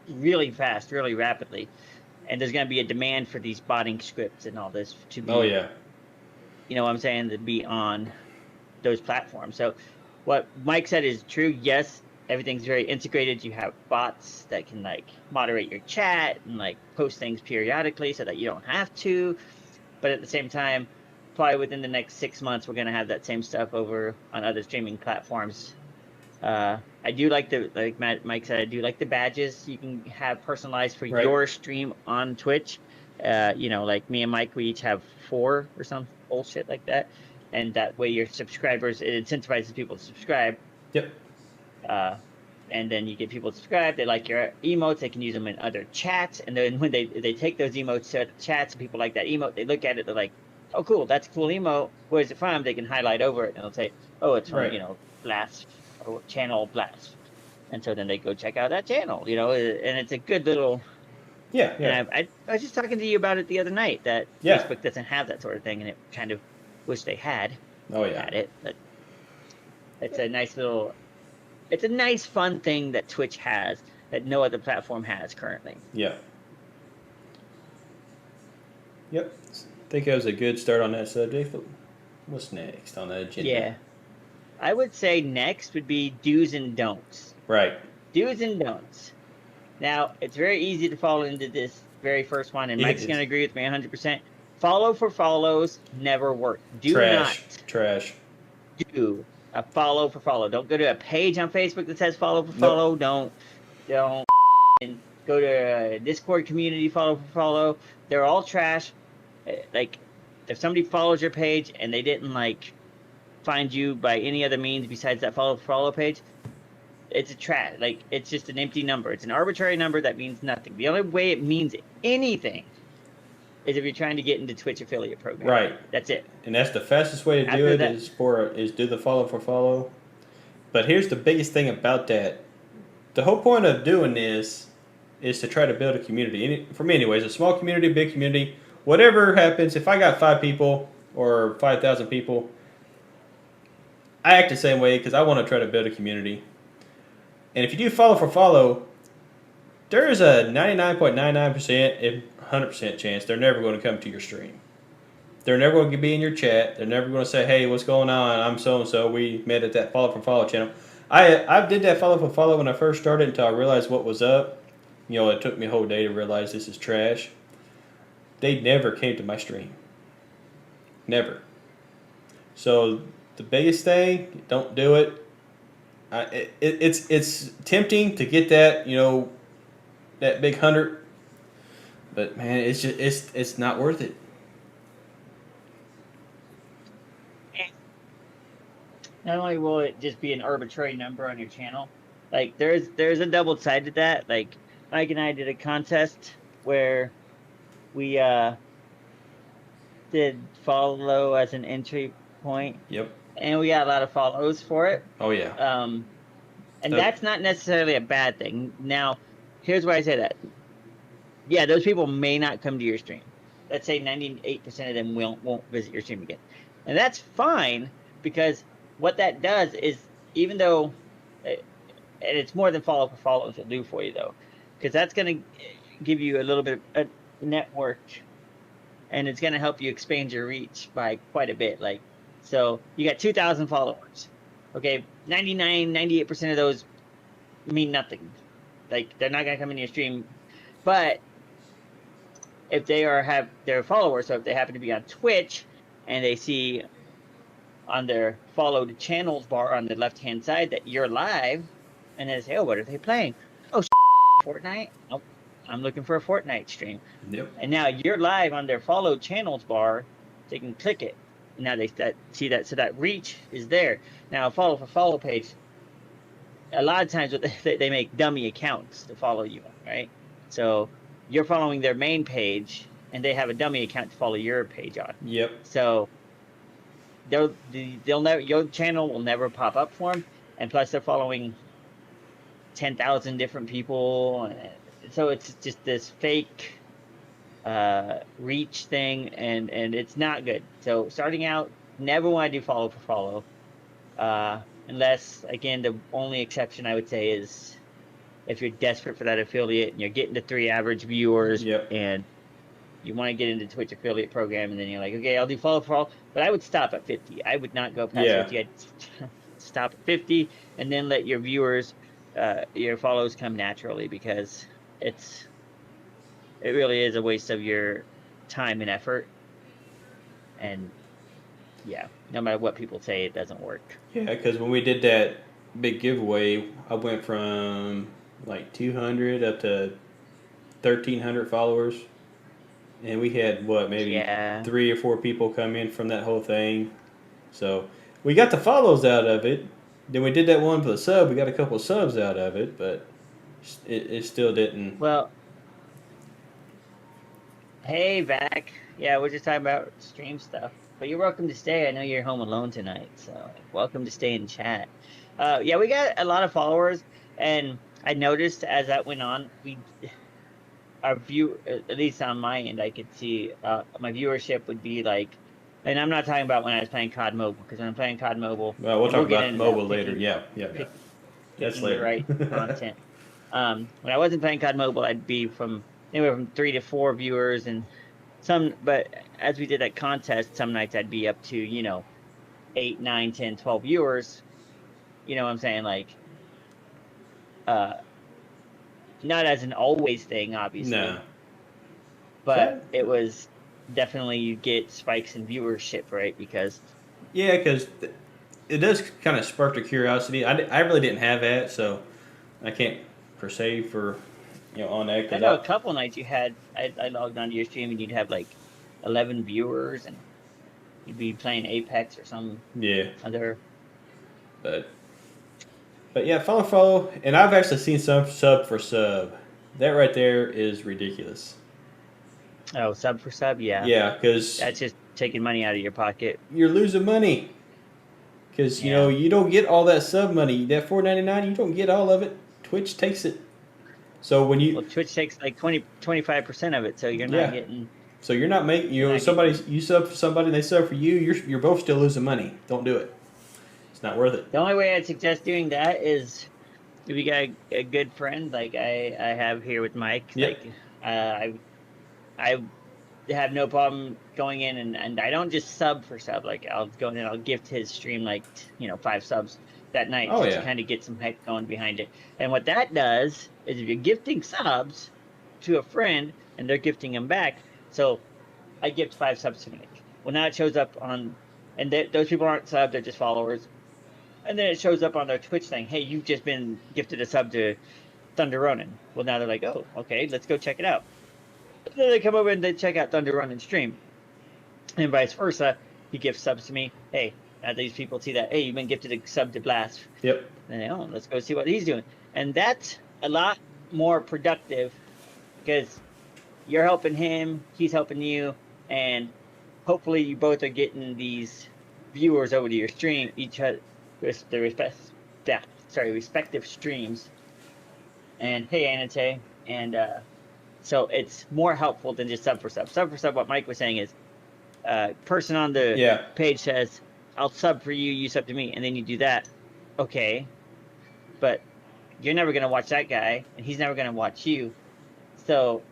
really fast, really rapidly, and there's gonna be a demand for these botting scripts and all this to be, Oh yeah. you know what I'm saying, to be on those platforms. So what Mike said is true. Yes, everything's very integrated. You have bots that can like moderate your chat and like post things periodically so that you don't have to. But at the same time, probably within the next 6 months, we're gonna have that same stuff over on other streaming platforms. I do like like Mike said, I do like the badges you can have personalized for Right. your stream on Twitch. You know, like me and Mike, we each have 4 or some bullshit like that, and that way your subscribers, it incentivizes people to subscribe. Yep. And then you get people to subscribe. They like your emotes. They can use them in other chats. And then when they take those emotes to chats and people like that emote, they look at it. They're like, "Oh, cool, that's a cool emote. Where's it from?" They can highlight over it and they'll say, "Oh, it's from Right. Blast or channel Blast." And so then they go check out that channel. And it's a good little. Yeah. Yeah. And I was just talking to you about it the other night that Yeah. Facebook doesn't have that sort of thing, and it kind of wish they had Oh yeah. had it. But it's a nice little. It's a nice, fun thing that Twitch has that no other platform has currently. Yeah. Yep. I think that was a good start on that subject. What's next on the agenda? Yeah. I would say next would be do's and don'ts. Right. Do's and don'ts. Now, it's very easy to fall into this very first one, and Mike's going to agree with me 100%. Follow for follows never work. Do not do a follow for follow. Don't go to a page on Facebook that says follow for follow. Don't go to a Discord community follow for follow. They're all trash. Like, if somebody follows your page and they didn't like find you by any other means besides that follow for follow page, it's a trash. Like, it's just an empty number. It's an arbitrary number that means nothing. The only way it means anything is if you're trying to get into Twitch affiliate program. Right. That's it. And that's the fastest way to do it is do the follow for follow. But here's the biggest thing about that. The whole point of doing this is to try to build a community. For me anyways, a small community, big community, whatever happens, if I got 5 people or 5,000 people, I act the same way because I want to try to build a community. And if you do follow for follow, there is a 99.99%, if 100% chance they're never going to come to your stream. They're never going to be in your chat. They're never going to say, "Hey, what's going on? I'm so and so. We met at that follow for follow channel." I did that follow for follow when I first started until I realized what was up. It took me a whole day to realize this is trash. They never came to my stream. Never. So the biggest thing, don't do it. It's tempting to get that that big 100, but man, it's not worth it. Not only will it just be an arbitrary number on your channel, like there's a double side to that. Like Mike and I did a contest where we did follow as an entry point. Yep. And we got a lot of follows for it. Oh yeah. And that's not necessarily a bad thing. Now, here's why I say that. Yeah, those people may not come to your stream. Let's say 98% of them won't visit your stream again. And that's fine, because what that does is, even though, and it's more than follow for follows will do for you though, because that's going to give you a little bit of a network, and it's going to help you expand your reach by quite a bit. Like, so you got 2,000 followers. Okay, 98% of those mean nothing. Like, they're not going to come into your stream. But if they have their followers, so if they happen to be on Twitch and they see on their followed channels bar on the left-hand side that you're live, and they say, "Oh, what are they playing? Oh, Fortnite? Nope, I'm looking for a Fortnite stream." Yep. And now you're live on their followed channels bar. They can click it. Now they see that, so that reach is there. Now, a follow for follow page, a lot of times they make dummy accounts to follow you on, right? So you're following their main page, and they have a dummy account to follow your page on. Yep. So they'll never, your channel will never pop up for them, and plus they're following 10,000 different people, so it's just this fake reach thing, and it's not good. So starting out, never want to do follow for follow, unless, again, the only exception I would say is if you're desperate for that affiliate and you're getting to 3 average viewers. Yep. And you want to get into Twitch affiliate program, and then you're like, okay, I'll do follow for all, but I would stop at 50. I would not go past 50. I'd stop at 50 and then let your viewers, your follows come naturally, because it really is a waste of your time and effort. And yeah, no matter what people say, it doesn't work. Yeah, because when we did that big giveaway, I went from like 200 up to 1,300 followers. And we had, maybe 3 or 4 people come in from that whole thing. So we got the follows out of it. Then we did that one for the sub. We got a couple of subs out of it, but it still didn't. Well, hey, Vac. Yeah, we're just talking about stream stuff. But you're welcome to stay. I know you're home alone tonight, so welcome to stay in chat. Yeah, we got a lot of followers, and I noticed as that went on, our view, at least on my end, I could see my viewership would be like, and I'm not talking about when I was playing COD Mobile, because when I'm playing COD Mobile, well, we'll talk about mobile later. Yeah. That's later. The right content. When I wasn't playing COD Mobile, I'd be from anywhere from 3 to 4 viewers, and but as we did that contest, some nights I'd be up to 8, 9, 10, 12 viewers. You know what I'm saying? Like, not as an always thing, obviously. No. But it was definitely, you get spikes in viewership, right? Because because it does kind of spark the curiosity. I really didn't have that, so I can't per se for on that. I know a couple nights you had, I logged onto your stream and you'd have like 11 viewers, and you'd be playing Apex or some other. But yeah, follow, and I've actually seen some sub for sub. That right there is ridiculous. Oh, sub for sub, yeah. Yeah, because that's just taking money out of your pocket. You're losing money. Because you don't get all that sub money. That $4.99, you don't get all of it. Twitch takes it. So when Twitch takes like 25% of it, so you're not getting. So you're not making you sub for somebody and they sub for you. You're both still losing money. Don't do it. It's not worth it. The only way I'd suggest doing that is if you got a good friend like I have here with Mike. Yep. Like I have no problem going in and I don't just sub for sub. Like I'll go in and I'll gift his stream 5 subs that night to kind of get some hype going behind it. And what that does is if you're gifting subs to a friend and they're gifting them back, so I gift 5 subs to Nick. Well, now it shows up on, and those people aren't subs, they're just followers. And then it shows up on their Twitch saying, hey, you've just been gifted a sub to Thunder Ronin. Well, now they're like, oh, okay, let's go check it out. And then they come over and they check out Thunder Ronin stream. And vice versa, he gifts subs to me. Hey, now these people see that, hey, you've been gifted a sub to Blast. Yep. And they, oh, let's go see what he's doing. And that's a lot more productive because you're helping him, he's helping you, and hopefully you both are getting these viewers over to your stream, each other, their respective streams. And hey, Anate, and so it's more helpful than just sub for sub. Sub for sub, what Mike was saying is, person on the page says, I'll sub for you, you sub to me, and then you do that. Okay, but you're never going to watch that guy, and he's never going to watch you. So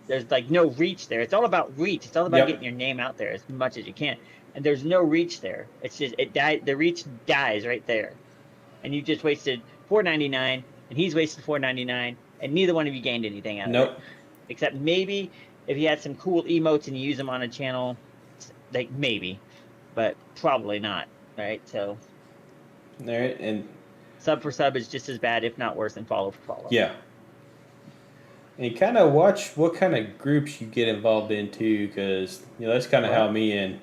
there's like no reach there. It's all about reach. It's all about getting your name out there as much as you can. And there's no reach there. It's just the reach dies right there. And you just wasted $4.99, and he's wasted $4.99, and neither one of you gained anything out of it. Except maybe if you had some cool emotes and you use them on a channel, like maybe, but probably not. Right? So. All right, and sub for sub is just as bad, if not worse, than follow for follow. Yeah. And kind of watch what kind of groups you get involved in too, because that's kind of how me and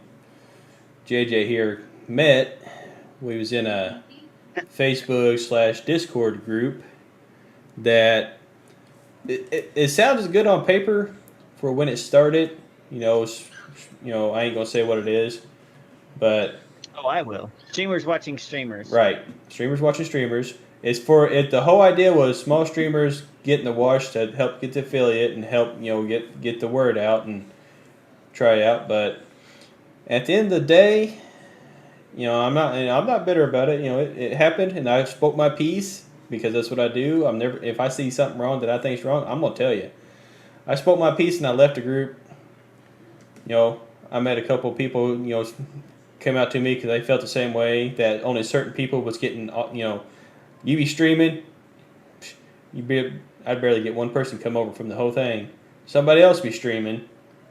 JJ here met, we was in a Facebook/Discord group that it sounds good on paper for when it started. I ain't gonna say what it is, but Oh, I will. Streamers watching streamers. right, streamers watching streamers. It's for it. The whole idea was small streamers getting the wash to help get the affiliate and help get the word out and try it out. But at the end of the day, I'm not bitter about it. It happened, and I spoke my piece because that's what I do. I'm never if I see something wrong that I think's wrong, I'm gonna tell you. I spoke my piece and I left the group. I met a couple of people. Came out to me because they felt the same way that only certain people was getting. You be streaming, I'd barely get one person come over from the whole thing. Somebody else be streaming,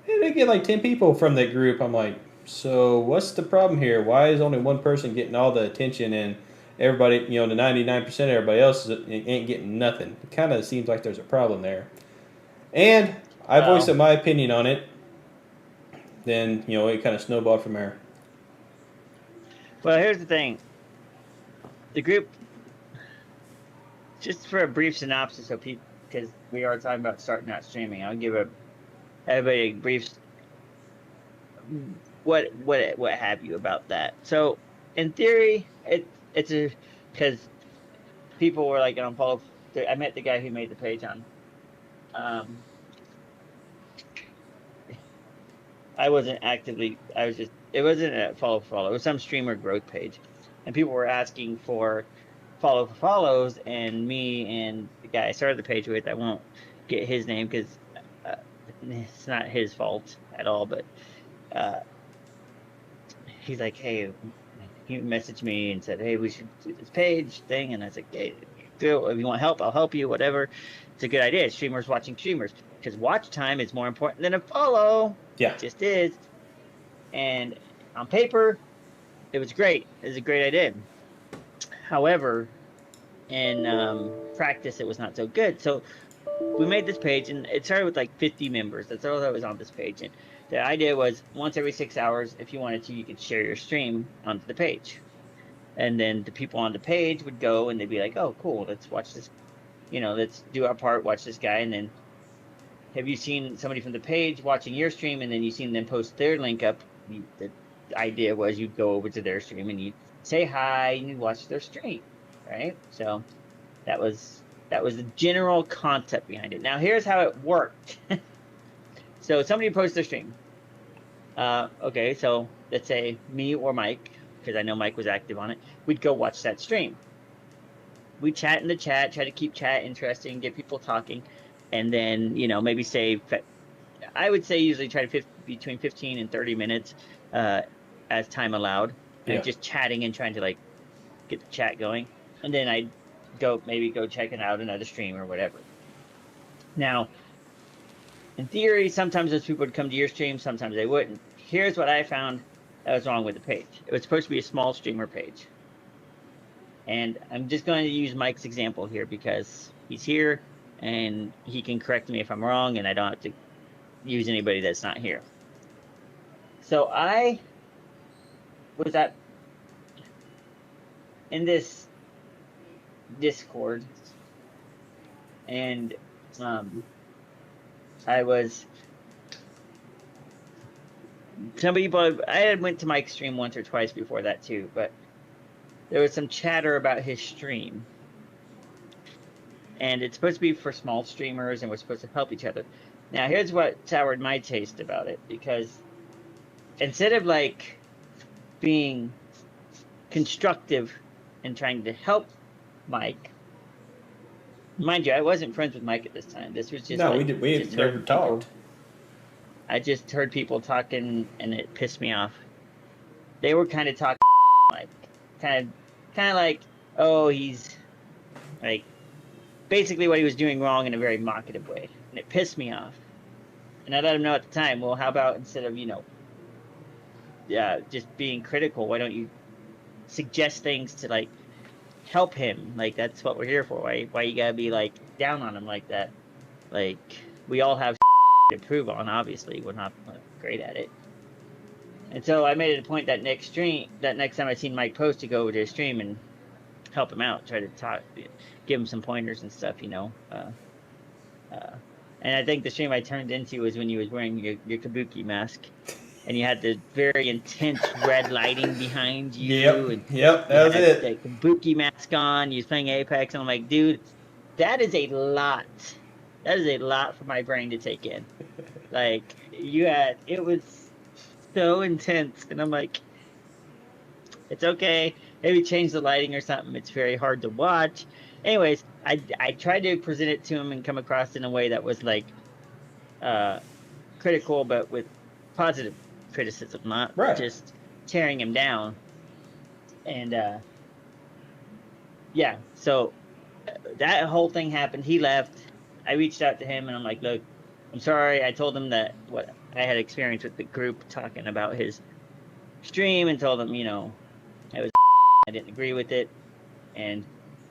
and they get like 10 people from that group. I'm like, so what's the problem here? Why is only one person getting all the attention and everybody, the 99% of everybody else ain't getting nothing? It kind of seems like there's a problem there. And I voiced Well, my opinion on it. Then it kind of snowballed from there. well, here's the thing. The group, just for a brief synopsis, so people, because we are talking about starting out streaming, I'll give everybody a brief what have you about that. So in theory, it's a because people were like on follow. I met the guy who made the page on. Um, I wasn't actively. I was just. It wasn't a follow for follow. It was some streamer growth page, and people were asking for follow for follows, and me and the guy I started the page with. I won't get his name because uh, it's not his fault at all. But uh, he's like, hey, he messaged me and said, hey, we should do this page thing. And I was like, hey, if you want help, I'll help you, whatever. It's a good idea. Streamers watching streamers, because watch time is more important than a follow. Yeah. It just is. And on paper, it was great. It was a great idea. However, in practice, it was not so good. So we made this page, and it started with like 50 members. That's all that was on this page. And the idea was once every 6 hours, if you wanted to, you could share your stream onto the page. And then the people on the page would go and they'd be like, oh, cool, let's watch this, let's do our part, watch this guy. And then have you seen somebody from the page watching your stream and then you seen them post their link up? The idea was you'd go over to their stream and you'd say hi and you'd watch their stream, right? So that was the general concept behind it. Now here's how it worked. So somebody posts their stream. Okay, so let's say me or Mike, because I know Mike was active on it, we'd go watch that stream. We chat in the chat, try to keep chat interesting, get people talking, and then, maybe say, I would say usually try to between 15 and 30 minutes as time allowed, Yeah. just chatting and trying to like get the chat going. And then I'd go checking out another stream or whatever. Now, in theory, sometimes those people would come to your stream, sometimes they wouldn't. Here's what I found that was wrong with the page. It was supposed to be a small streamer page. And I'm just going to use Mike's example here because he's here and he can correct me if I'm wrong and I don't have to use anybody that's not here. So I was in this Discord and I was I had went to Mike's stream once or twice before that too, but there was some chatter about his stream. And it's supposed to be for small streamers and we're supposed to help each other. Now, here's what soured my taste about it, because instead of like being constructive and trying to help Mike, mind you, I wasn't friends with Mike at this time. This was just We never talked. I just heard people talking and it pissed me off. They were kind of talking like kind of like, oh, he's like basically what he was doing wrong in a very mockable way, and it pissed me off. And I let him know at the time, well, how about instead of just being critical, why don't you suggest things to like help him? Like that's what we're here for. Why you gotta be like down on him like that? Like we all have to improve on. Obviously, we're not great at it. And so I made it a point that next time I seen Mike post, to go over to his stream and help him out, try to talk, give him some pointers and stuff, Uh, and I think the stream I turned into was when you was wearing your kabuki mask, and you had the very intense red lighting behind you, Yep, and yep, you that was had it. the kabuki mask on. You was playing Apex, and I'm like, dude, that is a lot. That is a lot for my brain to take in. Like it was so intense, and I'm like, it's okay. Maybe change the lighting or something. It's very hard to watch. Anyways, I tried to present it to him and come across in a way that was like uh critical, but with positive criticism, not Right. just tearing him down. And yeah, so that whole thing happened. He left. I reached out to him and I'm like, look, I'm sorry. I told him that what I had experienced with the group talking about his stream, and told him, I was I didn't agree with it. And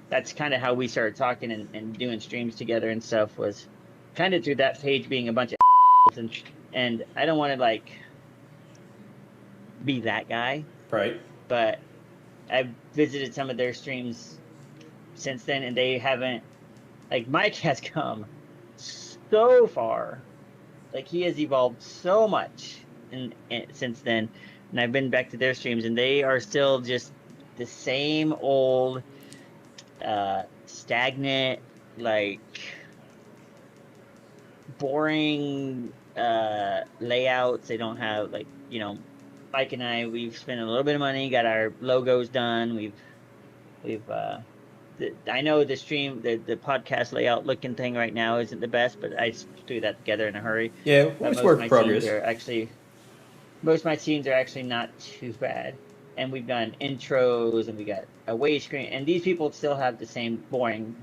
that's kind of how we started talking and doing streams together and stuff, was kind of through that page being a bunch of and I don't want to like be that guy, Right. but I've visited some of their streams since then, and they haven't, like, Mike has come so far. Like, he has evolved so much since then. And I've been back to their streams, and they are still just the same old, stagnant, like, boring layouts. They don't have, like, Mike and we've spent a little bit of money, got our logos done. We've I know the podcast layout looking thing right now isn't the best, but I just threw that together in a hurry. Yeah, well, But it's work in progress. most of my scenes are actually not too bad. And we've done intros, and we got a way screen, and these people still have the same boring.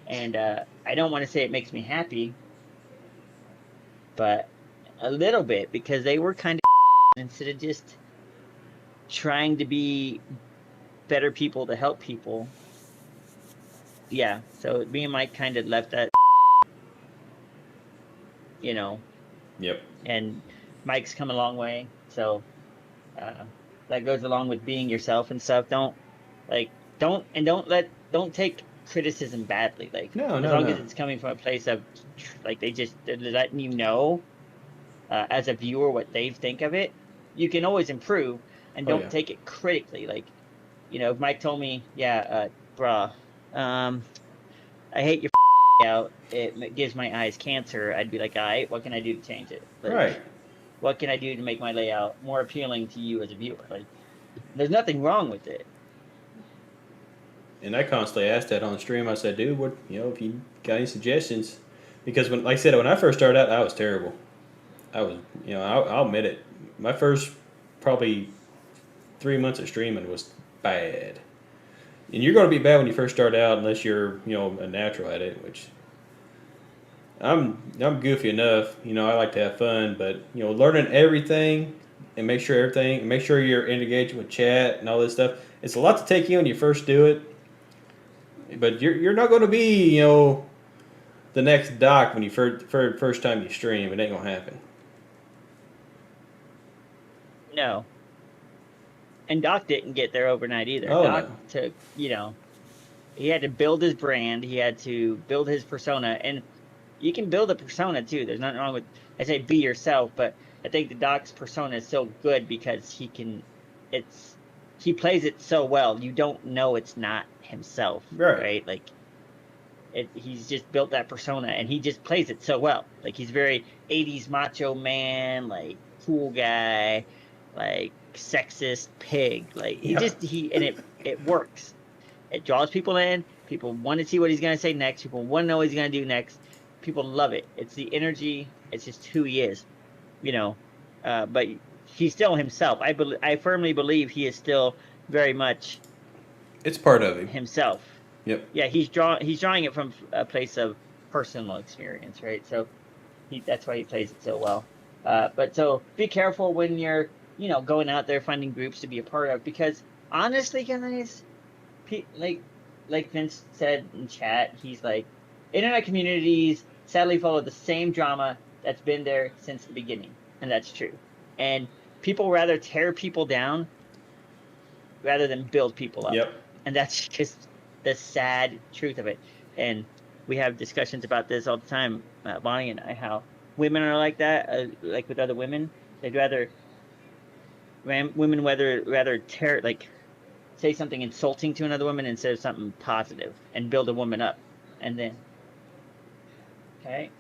And I don't want to say it makes me happy, but a little bit, because they were kind of instead of just trying to be better people to help people. Yeah, so me and Mike kind of left that, you know, Yep. and Mike's come a long way. So uh, that goes along with being yourself and stuff. Don't take criticism badly. Like, No, as no, long as no. it's coming from a place of like they're letting you know, as a viewer, what they think of it, you can always improve, and Oh don't yeah. take it critically. Like, if Mike told me, yeah, bruh, I hate your out. It gives my eyes cancer. I'd be like, all right, what can I do to change it? Right. Like, what can I do to make my layout more appealing to you as a viewer? Like, there's nothing wrong with it. And I constantly asked that on stream. I said, dude, what if you got any suggestions? Because like I said, when I first started out, I was terrible. I was, I'll admit it. My first probably 3 months of streaming was bad. And you're going to be bad when you first start out unless you're, a natural at it, which I'm goofy enough. I like to have fun, but learning everything and make sure you're engaging with chat and all this stuff. It's a lot to take in when you first do it, but you're not going to be the next doc when you first time you stream. It ain't gonna happen. No. And Doc didn't get there overnight either. Oh Doc no. took, he had to build his brand, he had to build his persona, and you can build a persona too. There's nothing wrong with, I say, be yourself, but I think the Doc's persona is so good because he plays it so well. You don't know it's not himself, Right. right? Like, he's just built that persona, and he just plays it so well. Like, he's very 80s macho man, like, cool guy, like, sexist pig. Like, Yeah. and it works. It draws people in. People want to see what he's going to say next. People want to know what he's going to do next. People love it. It's the energy. It's just who he is, but he's still himself. I firmly believe he is still very much It's part of him. himself. Yep. Yeah, he's drawing it from a place of personal experience, right? So that's why he plays it so well. But so be careful when you're, going out there finding groups to be a part of, because honestly, guys, like Vince said in chat, he's like, internet communities sadly follow the same drama that's been there since the beginning, and that's true. and people rather tear people down rather than build people up. Yep. And that's just the sad truth of it. And we have discussions about this all the time, Bonnie and I, how women are like that, like with other women. They'd women rather tear, like, say something insulting to another woman instead of something positive and build a woman up. And then, okay,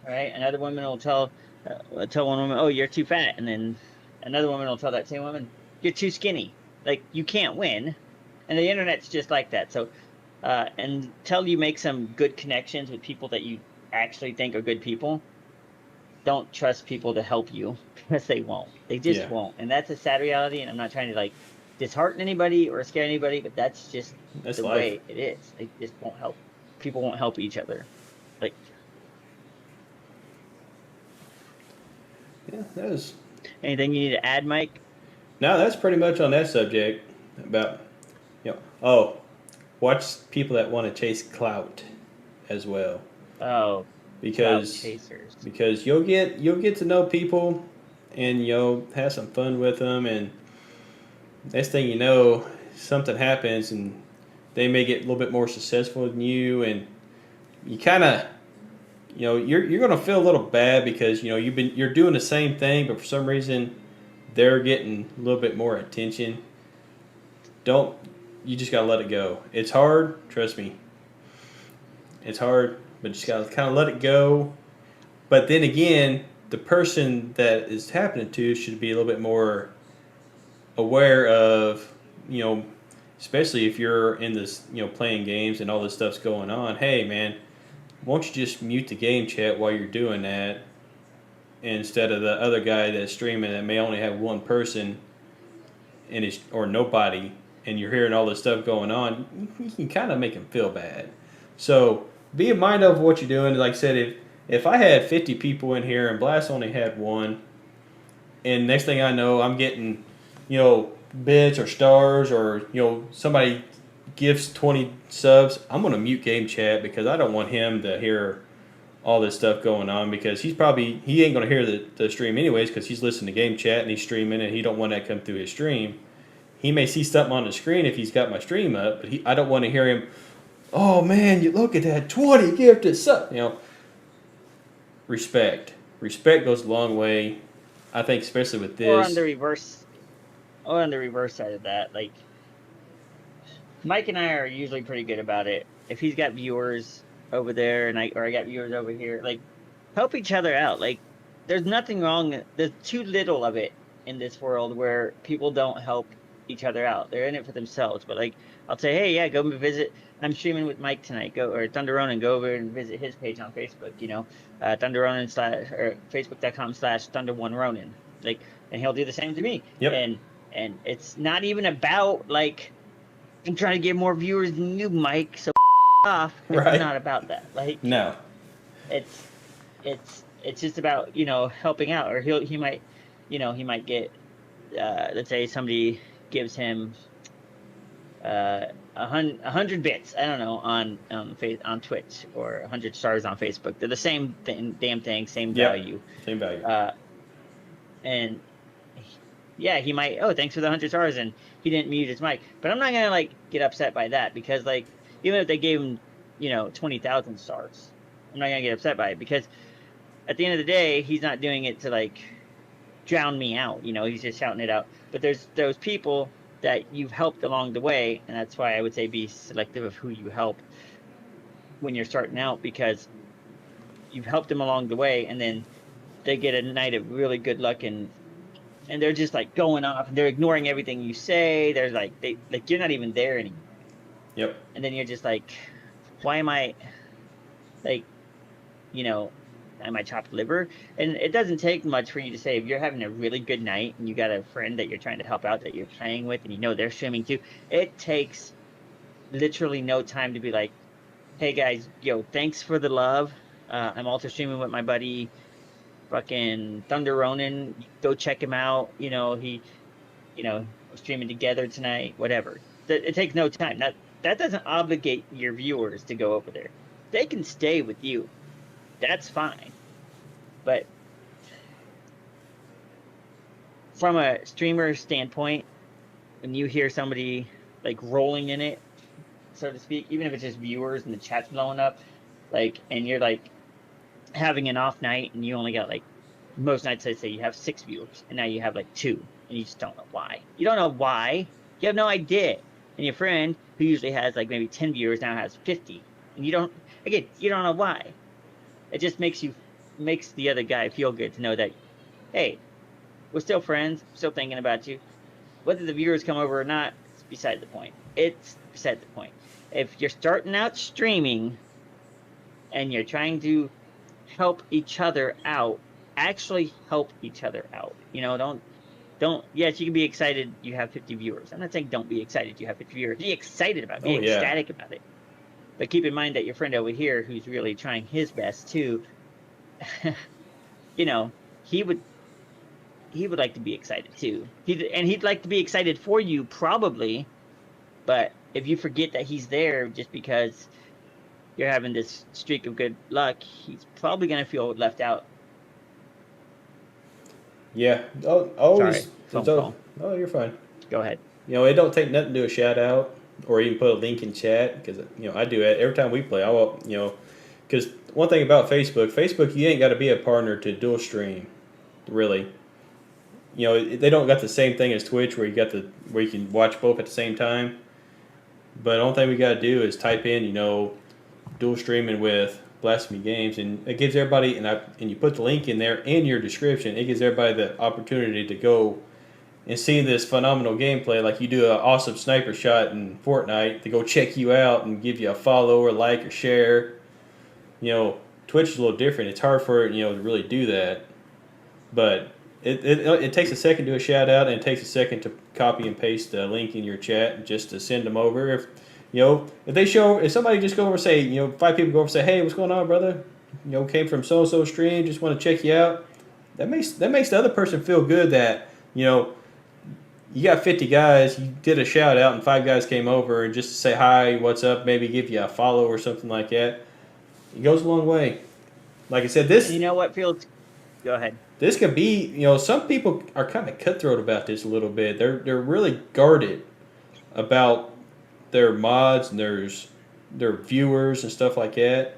all right, another woman will tell one woman, "Oh, you're too fat," and then another woman will tell that same woman, "You're too skinny." Like, you can't win, and the internet's just like that. So, until you make some good connections with people that you actually think are good people, don't trust people to help you because they won't. They just Yeah. won't, and that's a sad reality. And I'm not trying to like dishearten anybody or scare anybody, but that's just That's the life. way it is. They just won't help. People won't help each other. Like, Yeah, that was. anything you need to add, Mike? No, that's pretty much on that subject about, oh, watch people that want to chase clout as well, Oh, clout because chasers. you'll get to know people, and you'll have some fun with them, and next thing you know, something happens, and they may get a little bit more successful than you, and you kind of, you're gonna feel a little bad because you're doing the same thing, but for some reason they're getting a little bit more attention. Don't You just gotta let it go. It's hard, trust me. It's hard, but you just gotta kind of let it go. But then again, the person that is happening to should be a little bit more aware of, you know, especially if you're in this, playing games and all this stuff's going on. Hey, man, won't you just mute the game chat while you're doing that, instead of the other guy that's streaming that may only have one person and it's or nobody, and you're hearing all this stuff going on. You can kind of make him feel bad. So be in mind of what you're doing. Like I said, if I had 50 people in here and Blast only had one, and next thing I know, I'm getting, bits or stars, or somebody gives 20 subs, I'm gonna mute game chat because I don't want him to hear all this stuff going on, because he ain't gonna hear the stream anyways, because he's listening to game chat and he's streaming, and he don't want that to come through his stream. He may see something on the screen if he's got my stream up, but I don't want to hear him. Oh man, you look at that 20 gifted sub. Respect goes a long way. I think especially with Or on the this. reverse, or on the reverse side of that, like, Mike and I are usually pretty good about it. If he's got viewers over there and I got viewers over here, like, help each other out. Like, there's nothing wrong. There's too little of it in this world where people don't help each other out. They're in it for themselves. But like, I'll say, hey, yeah, go visit. I'm streaming with Mike tonight. Go, or Thunder Ronin, go over and visit his page on Facebook. Thunder Ronin slash or Facebook.com/Thunder One Ronin. Like, and he'll do the same to me. Yep. And it's not even about like, I'm trying to get more viewers than you, Mike. So off. It's Right. not about that. Like, No. it's it's just about helping out. Or he might get, let's say somebody gives him 100 bits. I don't know, on Twitch, or 100 stars on Facebook. They're the same damn thing, same Yep. value. Same value. And yeah, he might. Oh, thanks for the 100 stars, and he didn't mute his mic. But I'm not gonna like get upset by that, because like, even if they gave him 20,000 stars, I'm not gonna get upset by it, because at the end of the day, he's not doing it to like drown me out. He's just shouting it out. But there's those people that you've helped along the way, and that's why I would say be selective of who you help when you're starting out, because you've helped them along the way, and then they get a night of really good luck, and they're just like going off, and they're ignoring everything you say. There's like, you're not even there anymore. Yep. And then you're just like, why am I like, am I chopped liver? And it doesn't take much for you to say, if you're having a really good night and you got a friend that you're trying to help out, that you're playing with, and they're streaming too. It takes literally no time to be like, hey guys, thanks for the love. I'm also streaming with my buddy fucking Thunder Ronin. Go check him out. We're streaming together tonight, whatever. It takes no time. That doesn't obligate your viewers to go over there. They can stay with you. That's fine. But from a streamer standpoint, when you hear somebody like rolling in it, so to speak, even if it's just viewers and the chat's blowing up, like, and you're like having an off night and you only got like most nights I say you have 6 viewers and now you have like 2 and you just don't know why. You don't know why. You have no idea. And your friend who usually has like maybe 10 viewers now has 50. And you don't know why. It just makes the other guy feel good to know that, hey, we're still friends, still thinking about you. Whether the viewers come over or not, it's beside the point. It's beside the point. If you're starting out streaming and you're trying to help each other out, actually help each other out. Don't yes, you can be excited you have 50 viewers. I'm not saying don't be excited you have 50 viewers. Be excited about it, be Oh yeah. ecstatic about it. But keep in mind that your friend over here who's really trying his best too, he would like to be excited too. He'd like to be excited for you probably, but if you forget that he's there just because you're having this streak of good luck, he's probably going to feel left out. Yeah. Oh, always. Sorry, phone call. Oh, you're fine. Go ahead. It don't take nothing to do a shout out or even put a link in chat because I do it every time we play. I will, because one thing about Facebook, you ain't got to be a partner to dual stream, really. They don't got the same thing as Twitch where you can watch both at the same time. But the only thing we got to do is type in, dual streaming with Blasphemy Games, and it gives everybody, and you put the link in there in your description. It gives everybody the opportunity to go and see this phenomenal gameplay. Like you do an awesome sniper shot in Fortnite, to go check you out and give you a follow or like or share. Twitch is a little different. It's hard for it, to really do that, but it takes a second to do a shout out, and it takes a second to copy and paste the link in your chat just to send them over. If somebody just go over and say, 5 people go over and say, hey, what's going on, brother? Came from so and so stream, just want to check you out. That makes the other person feel good that you got 50 guys, you did a shout out, and 5 guys came over and just to say hi, what's up, maybe give you a follow or something like that. It goes a long way. Like I said, this. You know what feels? Go ahead. This could be, some people are kind of cutthroat about this a little bit. They're really guarded about their mods and their viewers and stuff like that.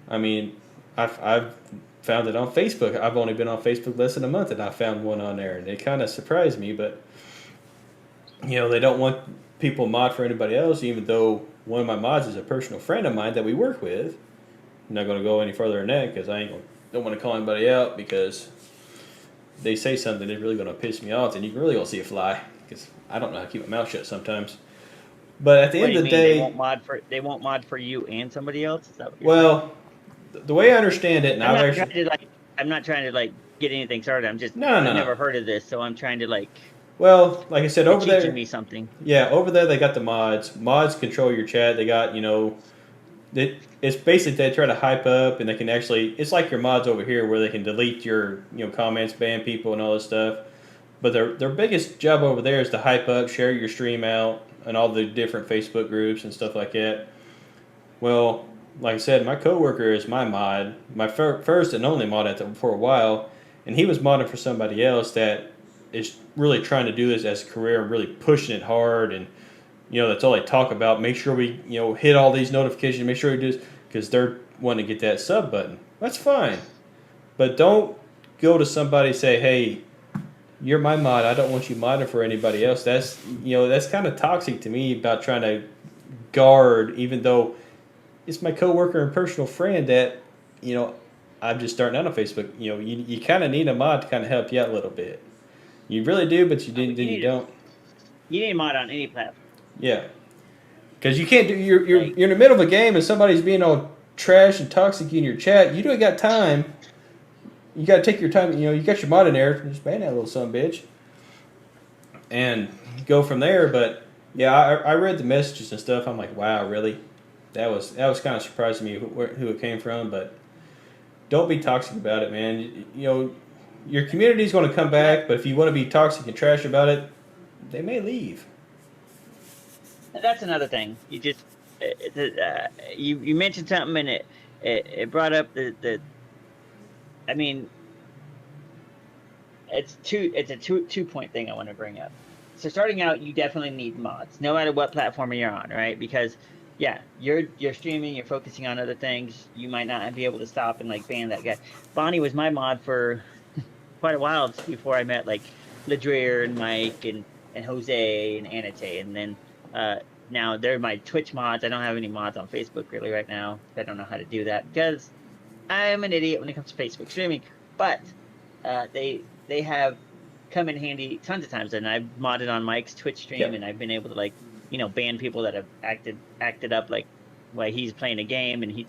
I mean, I've found it on Facebook. I've only been on Facebook less than a month, and I found one on there, and it kind of surprised me. But they don't want people mod for anybody else, even though one of my mods is a personal friend of mine that we work with. I'm not going to go any further than that because don't want to call anybody out because they say something that's really going to piss me off, and you really don't see a fly because I don't know how to keep my mouth shut sometimes. But at the end of the day, they won't mod for you and somebody else. Is that what you're saying? The way I understand it, and I'm not trying to get anything started. I'm just I've never heard of this, so I'm trying to Well, like I said, over there, teaching me something. Yeah, over there they got the mods. Mods control your chat. They got it's basically they try to hype up, and they can actually. It's like your mods over here where they can delete your comments, ban people, and all this stuff. But their biggest job over there is to hype up, share your stream out, and all the different Facebook groups and stuff like that. Well, like I said, my coworker is my mod, my first and only mod for a while, and he was modding for somebody else that is really trying to do this as a career and really pushing it hard, and that's all they talk about. Make sure we hit all these notifications. Make sure we do this because they're wanting to get that sub button. That's fine, but don't go to somebody and say, hey, you're my mod. I don't want you modding for anybody else. That's that's kind of toxic to me about trying to guard, even though it's my coworker and personal friend that I'm just starting out on Facebook. You kind of need a mod to kind of help you out a little bit. You really do, but you don't. You need a mod on any platform. Yeah, because you can't do. You're in the middle of a game and somebody's being all trash and toxic in your chat. You don't got time. You got to take your time. You got your mod in there. Just ban that little son of a bitch, and go from there. But yeah, I read the messages and stuff. I'm like, wow, really? That was kind of surprising me who it came from. But don't be toxic about it, man. Your community's going to come back, but if you want to be toxic and trash about it, they may leave. That's another thing. You just you mentioned something, and it brought up the. I mean, it's a two point thing I want to bring up. So starting out, you definitely need mods, no matter what platform you're on, right? Because yeah, you're streaming, you're focusing on other things. You might not be able to stop and like ban that guy. Bonnie was my mod for quite a while before I met like Ladreer and Mike and Jose and Anate, and then uh now they're my Twitch mods. I don't have any mods on Facebook really right now. I don't know how to do that because I'm an idiot when it comes to Facebook streaming. But they have come in handy tons of times, and I've modded on Mike's Twitch stream, Yep. and I've been able to like ban people that have acted up like while he's playing a game, and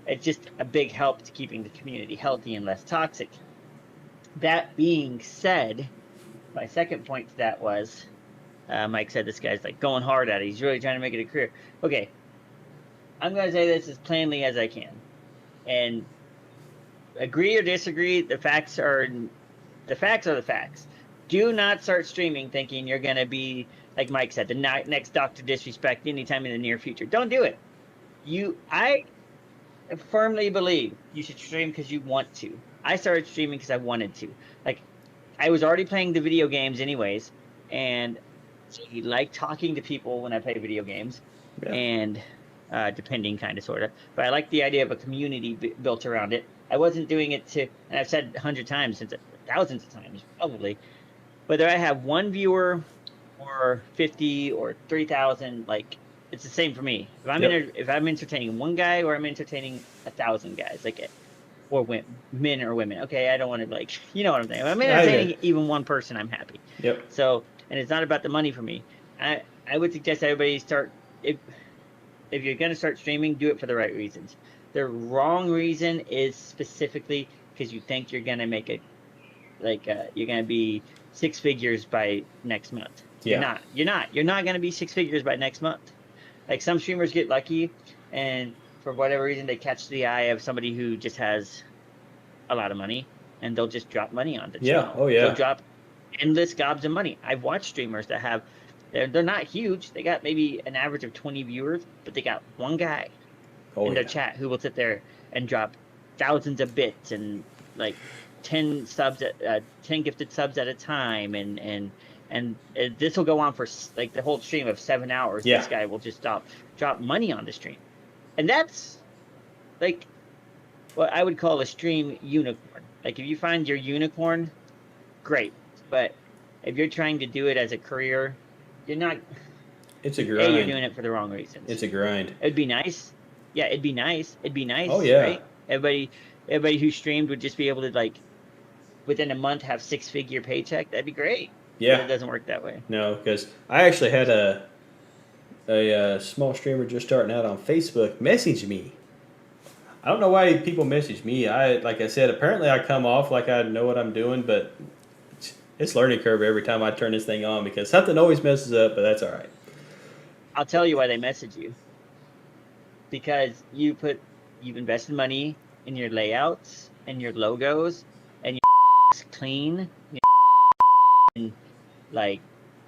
it's just a big help to keeping the community healthy and less toxic. That being said, my second point to that was Mike said this guy's like going hard at it. He's really trying to make it a career. Okay, I'm going to say this as plainly as I can. And agree or disagree, the facts are the facts. Do not start streaming thinking you're going to be, like Mike said, the next Dr. Disrespect anytime in the near future. Don't do it. I firmly believe you should stream because you want to. I started streaming because I wanted to. Like, I was already playing the video games anyways, and I like talking to people when I play video games, Yeah. and depending kind of sort of. But I like the idea of a community built around it. I wasn't doing it to, and I've said 100 times, since thousands of times probably, whether I have one viewer or 50 or 3,000, like it's the same for me. If I'm entertaining one guy or I'm entertaining 1,000 guys, like or men or women. Okay, I don't want to like you know what I'm saying. If I'm entertaining even one person, I'm happy. Yep. So, and it's not about the money for me. I would suggest everybody start if you're going to start streaming, do it for the right reasons. The wrong reason is specifically because you think you're going to make it you're going to be six figures by next month. Yeah. You're not going to be six figures by next month. Like some streamers get lucky and for whatever reason they catch the eye of somebody who just has a lot of money and they'll just drop money on the channel. Oh yeah. They'll drop endless gobs of money. I've watched streamers that have they're not huge. They got maybe an average of 20 viewers, but they got one guy in their chat who will sit there and drop thousands of bits and like 10 gifted subs at a time, and this will go on for like the whole stream of 7 hours. Yeah. This guy will just drop money on the stream, and that's like what I would call a stream unicorn. Like if you find your unicorn, great, but if you're trying to do it as a career, you're not. It's a grind. You're doing it for the wrong reasons. It's a grind. It'd be nice. Yeah, it'd be nice. Oh yeah. Right? Everybody who streamed would just be able to like within a month have 6-figure paycheck. That'd be great. Yeah. But it doesn't work that way. No, because I actually had a small streamer just starting out on Facebook message me. I don't know why people message me. Like I said, apparently I come off like I know what I'm doing, but it's learning curve every time I turn this thing on because something always messes up, but that's all right. I'll tell you why they message you. Because you've invested money in your layouts and your logos and your clean, and like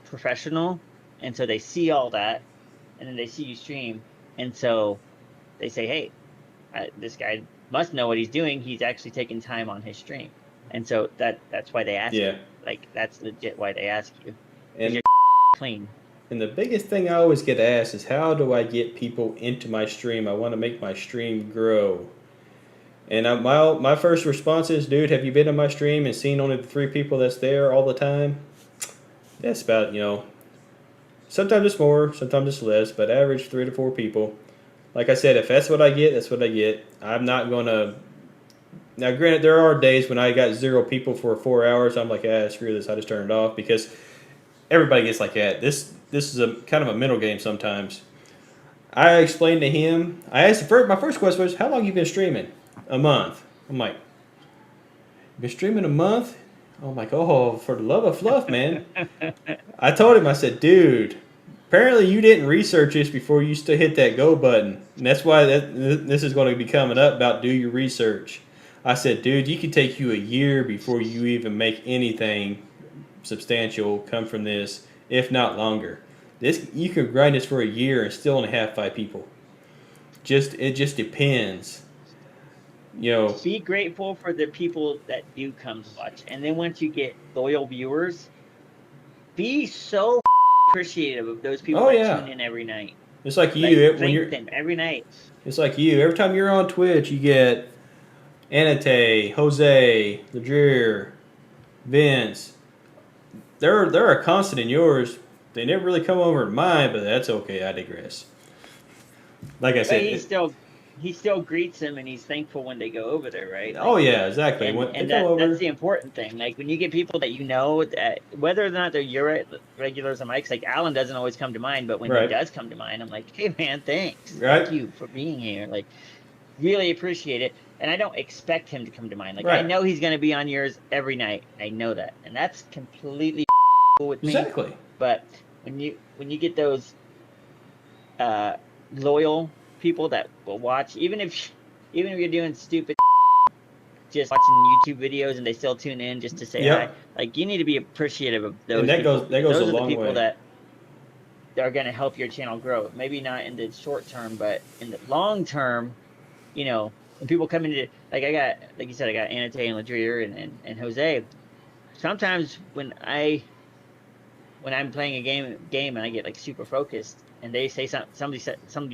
professional, and so they see all that, and then they see you stream, and so they say, "Hey, this guy must know what he's doing. He's actually taking time on his stream," and so that's why they ask you. Like that's legit why they ask you. And you're clean. And the biggest thing I always get asked is how do I get people into my stream? I want to make my stream grow. And my first response is, dude, have you been in my stream and seen only the 3 people that's there all the time? That's about, sometimes it's more, sometimes it's less, but average 3 to 4 people. Like I said, if that's what I get, that's what I get. I'm not going to... Now, granted, there are days when I got 0 people for 4 hours. I'm like, screw this. I just turn it off because everybody gets like that. This is a kind of a mental game sometimes. I explained to him. I asked my first question was, "How long you been streaming?" "A month." I'm like, "Been streaming a month?" I'm like, "Oh, for the love of fluff, man." I told him. I said, "Dude, apparently you didn't research this before you hit that go button, and that's why this is going to be coming up about do your research." I said, "Dude, you could take you a year before you even make anything substantial come from this, if not longer. You could grind this for a year and still only have 5 people. It just depends." You know, be grateful for the people that do come to watch. And then once you get loyal viewers, be so appreciative of those people oh that yeah, tune in every night. it's like Like you when thank you're. them every night. It's like you. Every time you're on Twitch, you get Anate, Jose, Ledrier, Vince. They're a constant in yours. They never really come over to mine, but that's okay. I digress. Like I But said, he still greets them and he's thankful when they go over there, right? oh Like yeah, exactly. and When they and come that's over, the important thing. Like when you get people that you know that whether or not they're your regulars or Mike's, like Alan doesn't always come to mind, but when he right, does come to mind, I'm like, hey man, thanks. Thank right, you for being here. Like really appreciate it. And I don't expect him to come to mind. Like I right, know he's gonna be on yours every night. I know that. And that's completely cool with me. exactly. But when you get those uh loyal people that will watch, even if you're doing stupid just watching YouTube videos and they still tune in just to say hi, Yep, like you need to be appreciative of and those people that because goes a those are the long people way. that are going to help your channel grow. Maybe not in the short term, but in the long term, when people come into like I got like you said, I got Anate and Ladrier and Jose. Sometimes when I'm playing a game and I get like super focused and they say somebody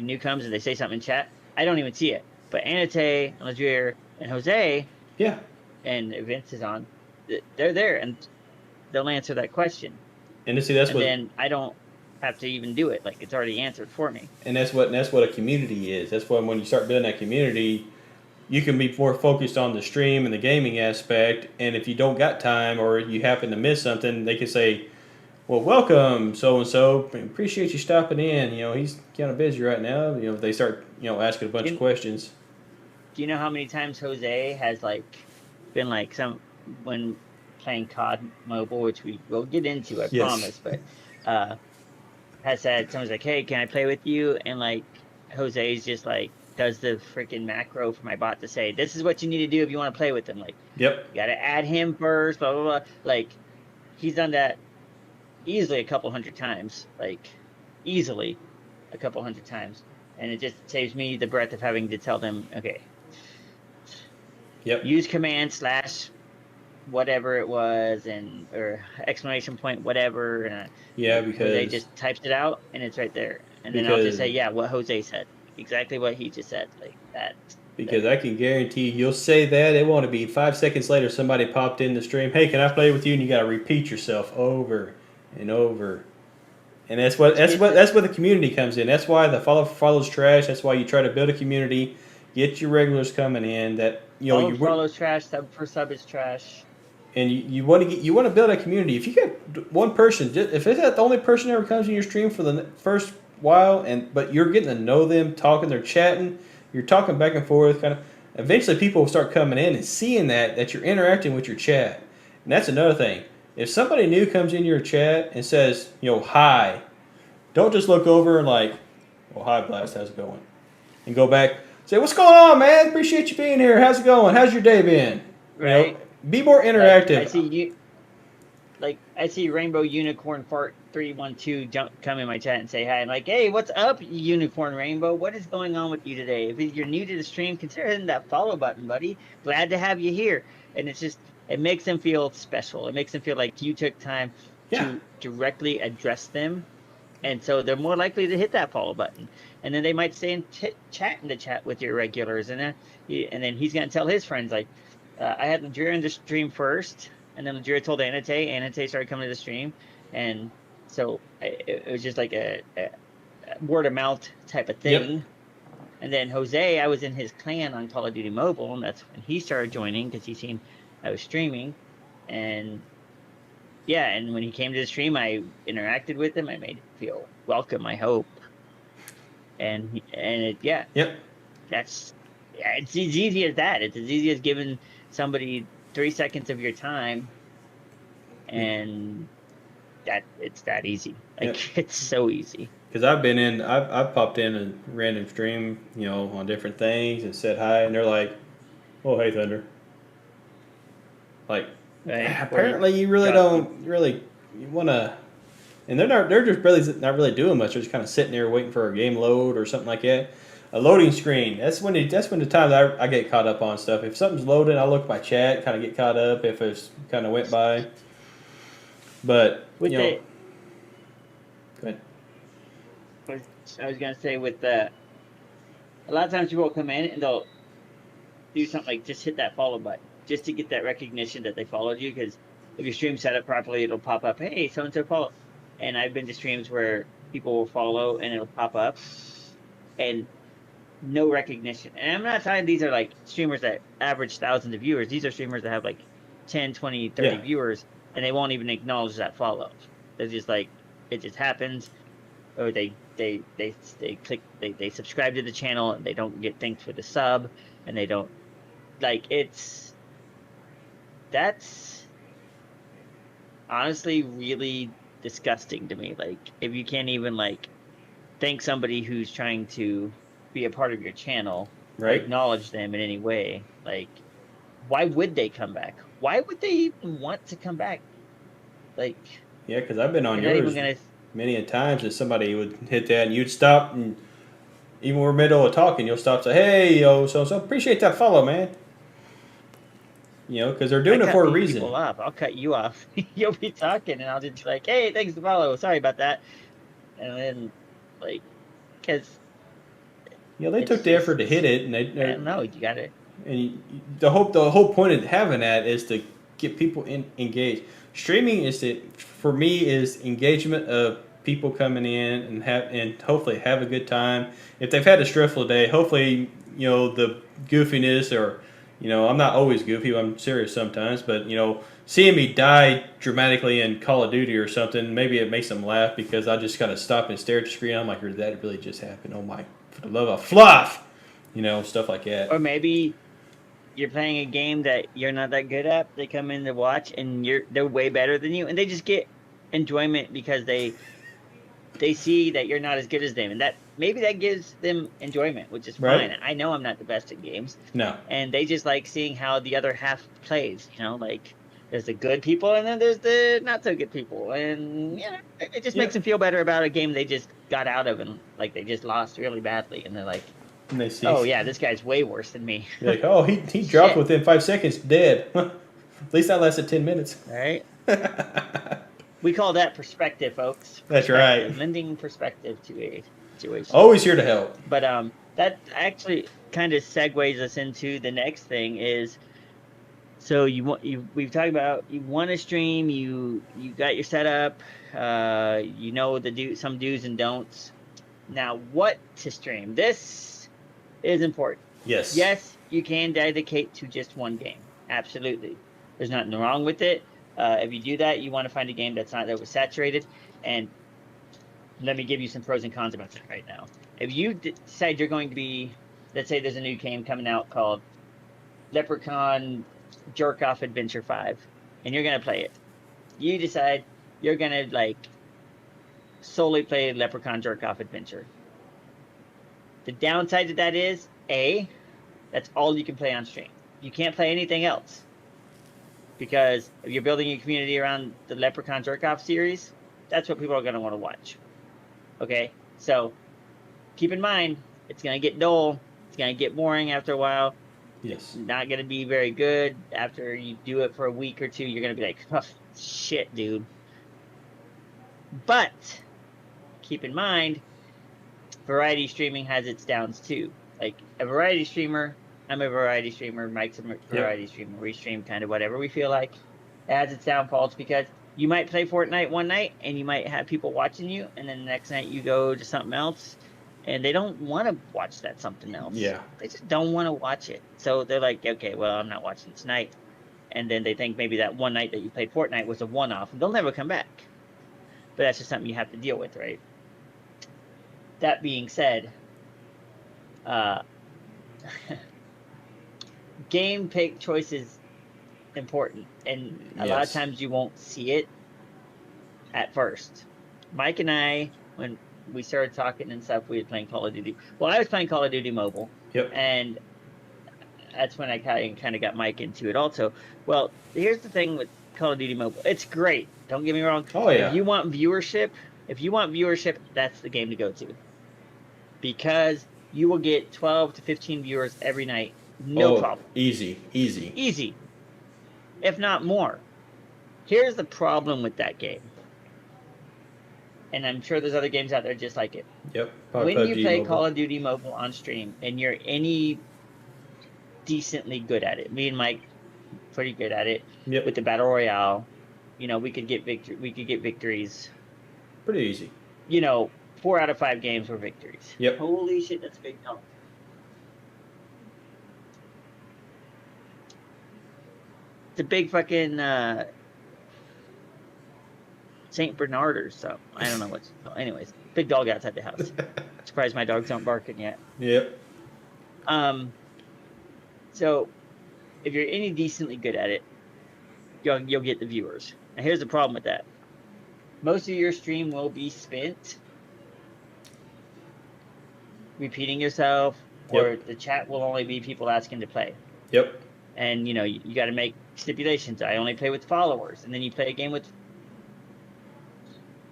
new comes and they say something in chat, I don't even see it. But Anate and Ladrier and Jose Yeah, and Vince is on, they're there and they'll answer that question. and to see that's And what then I don't have to even do it. Like it's already answered for me. that's what a community is. That's why when you start building that community, you can be more focused on the stream and the gaming aspect. And if you don't got time or you happen to miss something, they can say, "Well, welcome, so and so. Appreciate you stopping in. You know, he's kind of busy right now." You know, they start asking a bunch of Do questions. do you know how many times Jose has like been like some when playing COD Mobile, which we will get into, I Yes. promise, but uh has said someone's like, "Hey, can I play with you?" And like Jose's just like does the freaking macro for my bot to say, "This is what you need to do if you want to play with him." Like Yep. you got to add him first, blah blah blah. Like he's done that easily a couple hundred times, like easily a couple hundred times, and it just saves me the breath of having to tell them, "Okay, Yep. use command slash whatever it was and or exclamation point whatever," and Yeah, like Jose just types it out and it's right there, and then I'll just because say, "Yeah, what Jose said, exactly what he just said." Like that. because I can guarantee you'll say that it won't be 5 seconds later somebody popped in the stream. Hey, can I play with you? And you got to repeat yourself over and over. And It's that's where the community comes in. That's why the follows trash. That's why you try to build a community, get your regulars coming in. That follow follows trash. Sub for sub is trash. and you want to build a community. If you get one person, if it's that the only person that ever comes in your stream for the first while, but you're getting to know them, talking, they're chatting, you're talking back and forth, kind of. Eventually, people will start coming in and seeing that you're interacting with your chat, and that's another thing. If somebody new comes in your chat and says, hi, don't just look over and like, well, hi, Blast, how's it going? And go back, say, what's going on, man? Appreciate you being here. How's it going? How's your day been? You know, Right? be more Like I interactive. see you. Like I see Rainbow Unicorn Fart 312 jump come in my chat and say hi. I'm like, "Hey, what's up, Unicorn Rainbow? What is going on with you today? If you're new to the stream, consider hitting that follow button, buddy. Glad to have you here." And it makes them feel special. It makes them feel like you took time Yeah, to directly address them, and so they're more likely to hit that follow button. And then they might stay in chat in the chat with your regulars, and then he's gonna tell his friends like, "I had Ladria in the stream first, and then Ladria told Anate. Anate started coming to the stream, and so it was just like a word of mouth type of yep, thing." And then Jose, I was in his clan on Call of Duty Mobile, and that's when he started joining because he seen I was streaming, and yeah, and when he came to the stream, I interacted with him. I made him feel welcome, I hope, yeah, yep. that's yeah, it's as easy as that. It's as easy as giving somebody 3 seconds of your time, and that it's that easy. Yep. Like it's so easy. Because I've popped in a random stream, on different things and said hi, and they're like, "Oh, hey, Thunder." Like, Right? Or apparently you really drop don't really you want to, and they're just really not really doing much. They're just kind of sitting there waiting for a game load or something like that. a loading screen. That's when the time that I get caught up on stuff. If something's loading, I look at my chat, kind of get caught up if it's kind of went by. But With the, go ahead. I was gonna say with the, a lot of times people will come in and they'll do something like just hit that follow button just to get that recognition that they followed you. Because if your stream set up properly, it'll pop up, hey, so and so follow. And I've been to streams where people will follow and it'll pop up and no recognition. And I'm not talking these are like streamers that average thousands of viewers. These are streamers that have like 10, 20, 30 viewers, and they won't even acknowledge that follow. They're just like, it just happens. Or they click, they subscribe to the channel and they don't get thanked for the sub, and they don't, like, that's honestly really disgusting to me. Like, if you can't even like thank somebody who's trying to be a part of your channel, Right. or acknowledge them in any way, like, why would they come back? Why would they even want to come back? Like, yeah, because I've been on yours many a times that somebody would hit that and you'd stop, and even we're middle of talking, you'll stop and say, hey, yo, so appreciate that follow, man. You know, because they're doing it for a reason. I'll cut you off. You'll be talking, and I'll just be like, hey, thanks for follow. Sorry about that. And then, like, because they took the effort to hit it, and they no, you got it. And the whole point of having that is to get people engaged. Streaming for me is engagement of people coming in and hopefully have a good time. If they've had a stressful day, hopefully the goofiness, or I'm not always goofy. I'm serious sometimes, but seeing me die dramatically in Call of Duty or something, maybe it makes them laugh because I just kind of stop and stare at the screen. I'm like, did that really just happen? Oh my, for the love of fluff, stuff like that. Or maybe you're playing a game that you're not that good at. They come in to watch, and they're way better than you, and they just get enjoyment because they see that you're not as good as them, and that maybe that gives them enjoyment, which is fine. Right. I know I'm not the best at games. No. And they just like seeing how the other half plays. Like there's the good people and then there's the not so good people, and it just makes them feel better about a game they just got out of, and like they just lost really badly, and they're like, and they see, oh yeah, this guy's way worse than me. You're like, oh, he dropped within 5 seconds, dead. At least that lasted 10 minutes. All right. We call that perspective, folks. That's right. Lending perspective to a situation. Always here to help. But that actually kind of segues us into the next thing is, so we've talked about you want to stream, you got your setup, some do's and don'ts. Now, what to stream? This is important. Yes. Yes, you can dedicate to just one game. Absolutely. There's nothing wrong with it. If you do that, you want to find a game that's not oversaturated. And let me give you some pros and cons about that right now. If you decide you're going to be, let's say there's a new game coming out called Leprechaun Jerk Off Adventure 5, and you're going to play it. You decide you're going to like solely play Leprechaun Jerk Off Adventure. The downside to that is, that's all you can play on stream. You can't play anything else. Because if you're building a community around the Leprechaun Jerk Off series, that's what people are going to want to watch. Okay? So, keep in mind, it's going to get dull. It's going to get boring after a while. Yes. Not going to be very good. After you do it for a week or two, you're going to be like, oh, shit, dude. But, keep in mind, variety streaming has its downs too. Like, a variety streamer, I'm a variety streamer, Mike's a variety streamer. We stream kind of whatever we feel like. It has its downfalls because you might play Fortnite one night and you might have people watching you, and then the next night you go to something else and they don't want to watch that something else. Yeah. They just don't want to watch it. So they're like, okay, well, I'm not watching tonight. And then they think maybe that one night that you played Fortnite was a one-off, and they'll never come back. But that's just something you have to deal with, right? That being said, game pick choice is important, and a lot of times you won't see it at first. Mike and I, when we started talking and stuff, we were playing Call of Duty. Well, I was playing Call of Duty Mobile, and that's when I kind of got Mike into it also. Well, here's the thing with Call of Duty Mobile. It's great. Don't get me wrong. Oh, yeah. If you want viewership, that's the game to go to. Because you will get 12 to 15 viewers every night. No Oh, problem. easy. Easy, if not more. Here's the problem with that game. And I'm sure there's other games out there just like it. Yep. Probably When you PUBG play Mobile. Call of Duty Mobile on stream and you're any decently good at it, me and Mike pretty good at it Yep. with the battle royale. We could get victories. Pretty easy. 4 out of 5 games were victories. Yep. Holy shit, that's a big dog. It's a big fucking Saint Bernard or so. I don't know what's. Anyways, big dog outside the house. Surprised my dogs aren't barking yet. Yep. So if you're any decently good at it, you'll get the viewers. Now here's the problem with that. Most of your stream will be spent repeating yourself, or the chat will only be people asking to play. Yep. And you got to make stipulations. I only play with followers, and then you play a game with.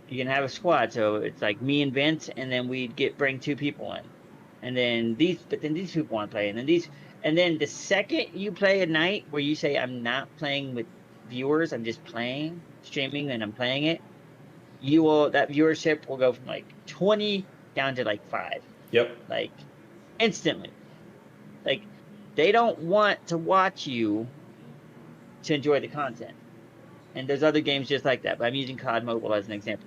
You can have a squad, so it's like me and Vince, and then we'd bring 2 people in, and then these people want to play, and then the second you play a night where you say I'm not playing with viewers, I'm just streaming, and I'm playing it, that viewership will go from like 20 down to like 5. Yep. Like instantly. Like they don't want to watch you to enjoy the content. And there's other games just like that, but I'm using COD Mobile as an example.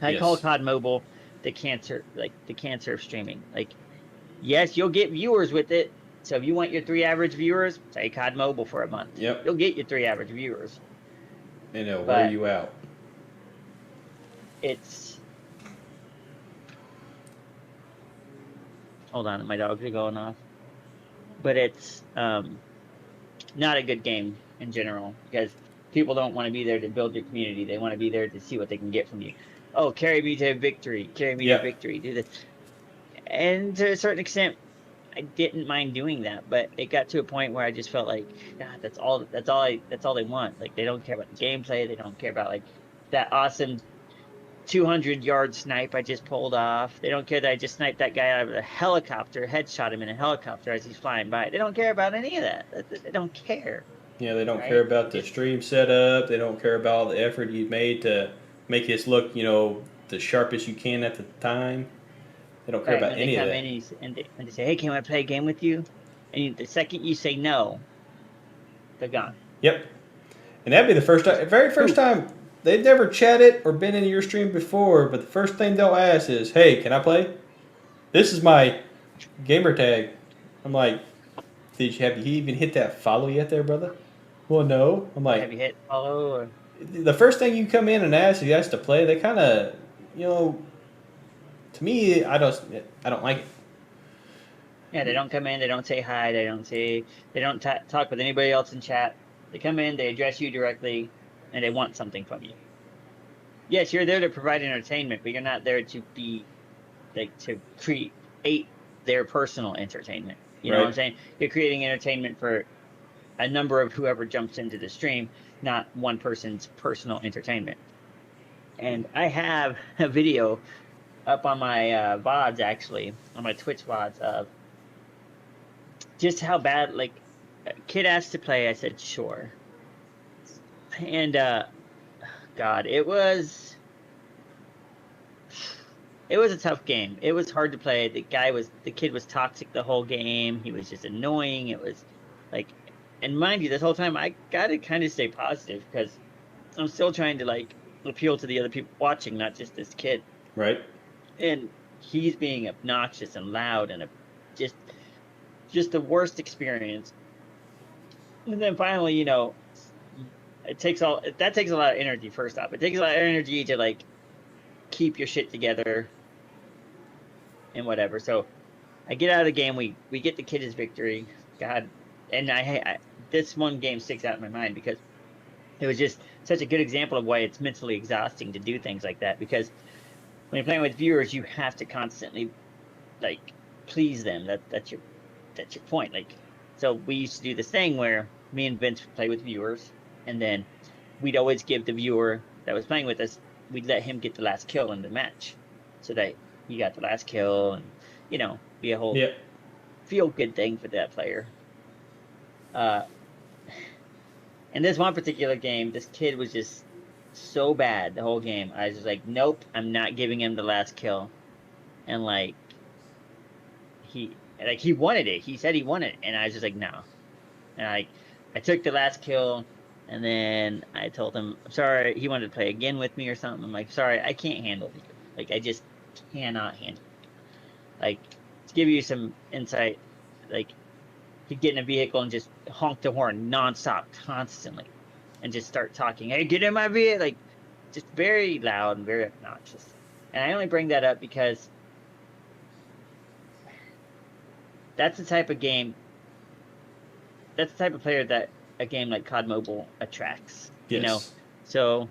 I call COD Mobile the cancer of streaming. Like, yes, you'll get viewers with it. So if you want your 3 average viewers, say COD Mobile for a month. Yep. You'll get your 3 average viewers. And it'll wear you out. Hold on, my dogs are going off. But it's not a good game in general, because people don't want to be there to build your community. They want to be there to see what they can get from you. Oh, carry me to victory. Do this. And to a certain extent, I didn't mind doing that, but it got to a point where I just felt like, God, that's all they want. Like, they don't care about the gameplay. They don't care about like that awesome 200-yard snipe I just pulled off. They don't care that I just sniped that guy out of a helicopter, headshot him in a helicopter as he's flying by. They don't care about any of that. They don't care. Yeah, they don't care about the stream setup. They don't care about all the effort you've made to make this look, the sharpest you can at the time. They don't care about any of that. And they say, hey, can I play a game with you? And the second you say no, they're gone. Yep. And that'd be the very first time. They've never chatted or been in your stream before, but the first thing they'll ask is, hey, can I play? This is my gamer tag. I'm like, have you even hit that follow yet there, brother? Well, no. I'm like, have you hit follow? Or? The first thing you come in and ask if you ask to play, they kind of, to me, I don't like it. Yeah, they don't come in, they don't say hi, they don't talk with anybody else in chat. They come in, they address you directly, and they want something from you. Yes, you're there to provide entertainment, but you're not there to be to create their personal entertainment. You know what I'm saying? You're creating entertainment for a number of whoever jumps into the stream, not one person's personal entertainment. And I have a video up on my VODs, actually, on my Twitch VODs, of just how bad, like, a kid asked to play, I said, sure. And, God, it was a tough game. It was hard to play. The kid was toxic the whole game. He was just annoying. It was like, and mind you, this whole time I gotta kind of stay positive, because I'm still trying to like appeal to the other people watching, not just this kid. Right. And he's being obnoxious and loud, and just the worst experience. And then finally, that takes a lot of energy. First off, it takes a lot of energy to like keep your shit together and whatever. So I get out of the game. We get the kid his victory. God, and I this one game sticks out in my mind because it was just such a good example of why it's mentally exhausting to do things like that. Because when you're playing with viewers, you have to constantly like please them. That's your point. Like, so we used to do this thing where me and Vince would play with viewers, and then we'd always give the viewer that was playing with us, we'd let him get the last kill in the match, so that he got the last kill, and be a whole Yeah. feel good thing for that player. Uh, in this one particular game, this kid was just so bad the whole game. I was just like, nope, I'm not giving him the last kill. And he wanted it. He said he wanted it, and I was just like, no. And I took the last kill, and then I told him, I'm sorry. He wanted to play again with me or something. I'm like, sorry, I can't handle you. Like, I just cannot handle you. Like, to give you some insight, like, he'd get in a vehicle and just honk the horn nonstop, constantly, and just start talking. Hey, get in my vehicle! Like, just very loud and very obnoxious. And I only bring that up because that's the type of game, that's the type of player that a game like COD Mobile attracts. Yes. So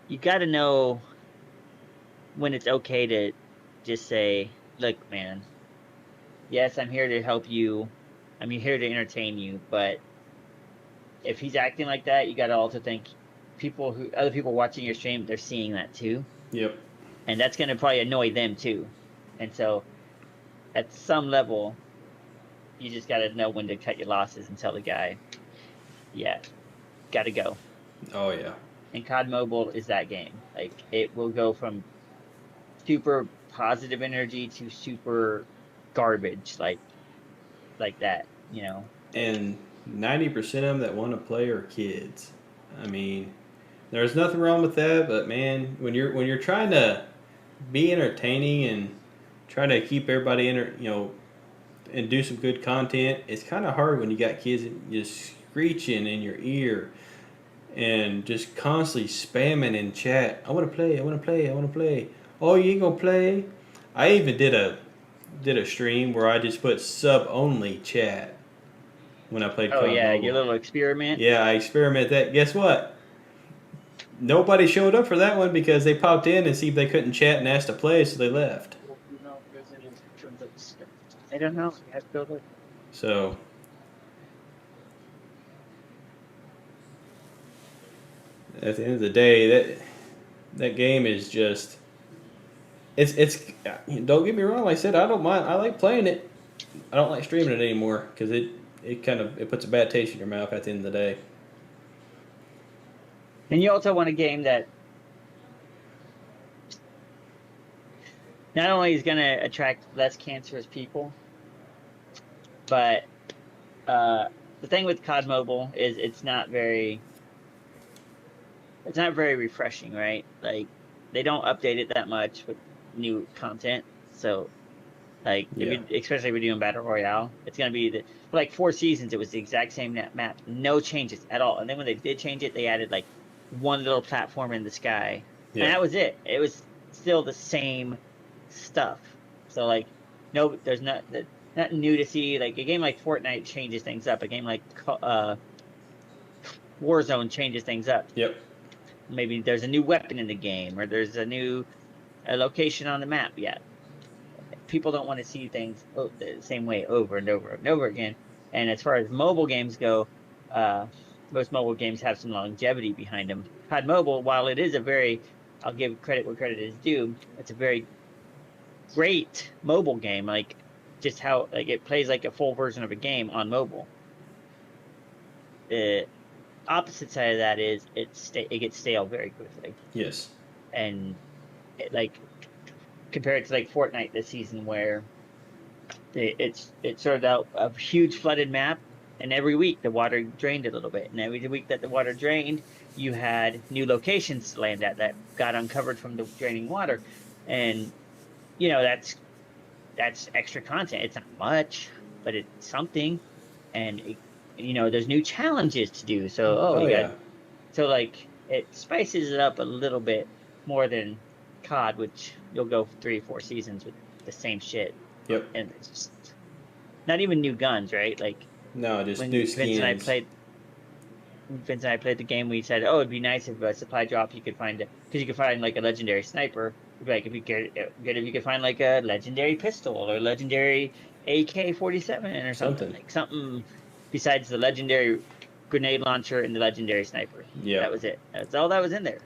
you got to know when it's okay to just say, look, man, yes, I'm here to help you. I'm here to entertain you. But if he's acting like that, you got to also think other people watching your stream, they're seeing that too. Yep. And that's going to probably annoy them too. And so at some level, you just got to know when to cut your losses and tell the guy, yeah, got to go. Oh yeah. And COD Mobile is that game. Like, it will go from super positive energy to super garbage, like that. And 90% of them that want to play are kids. I mean, there's nothing wrong with that, but man, when you're trying to be entertaining and try to keep everybody and do some good content, it's kind of hard when you got kids just screeching in your ear and just constantly spamming in chat. I want to play. I want to play. I want to play. Oh, you ain't gonna play? I even did a stream where I just put sub only chat when I played Oh COD yeah, your Mobile. little experiment. Yeah, I experimented that. Guess what? Nobody showed up for that one because they popped in and see if they couldn't chat and ask to play, so they left. I don't know. You have to go look. So at the end of the day, that game is just it's. Don't get me wrong. Like I said, I don't mind. I like playing it. I don't like streaming it anymore because it puts a bad taste in your mouth at the end of the day. And you also want a game that not only is going to attract less cancerous people, but the thing with COD Mobile is it's not very refreshing, right? Like, they don't update it that much with new content. So, like, Yeah. especially if you're doing battle royale, it's gonna be for like 4 seasons. It was the exact same map, no changes at all. And then when they did change it, they added like one little platform in the sky, and Yeah. that was it. It was still the same stuff. So, like, no, there's not new to see. Like, a game like Fortnite changes things up. A game like Warzone changes things up. Yep. Maybe there's a new weapon in the game, or there's a location on the map. Yeah, people don't want to see things the same way over and over and over again. And as far as mobile games go, uh, most mobile games have some longevity behind them. COD Mobile, while it is I'll give credit where credit is due. It's a very great mobile game. Like, just how, like, it plays like a full version of a game on mobile. The opposite side of that is it gets stale very quickly, Yes. and like, compared to like Fortnite this season, where it started out a huge flooded map, and every week the water drained a little bit, and every week that the water drained, you had new locations to land at that got uncovered from the draining water. And that's extra content. It's not much, but it's something. And there's new challenges to do. So, Oh you got, yeah. so, like, it spices it up a little bit more than COD, which you'll go 3 or 4 seasons with the same shit. Yep. And it's just not even new guns, right? Like, No, just when new skins. Vince and I played the game, we said, "Oh, it'd be nice if a supply drop you could find it, because you could find like a legendary sniper. It'd be like, it'd be good if you could find like a legendary pistol or legendary AK-47 or something, Something. like something besides the legendary grenade launcher and the legendary sniper. Yeah. That was it. That's all that was in there,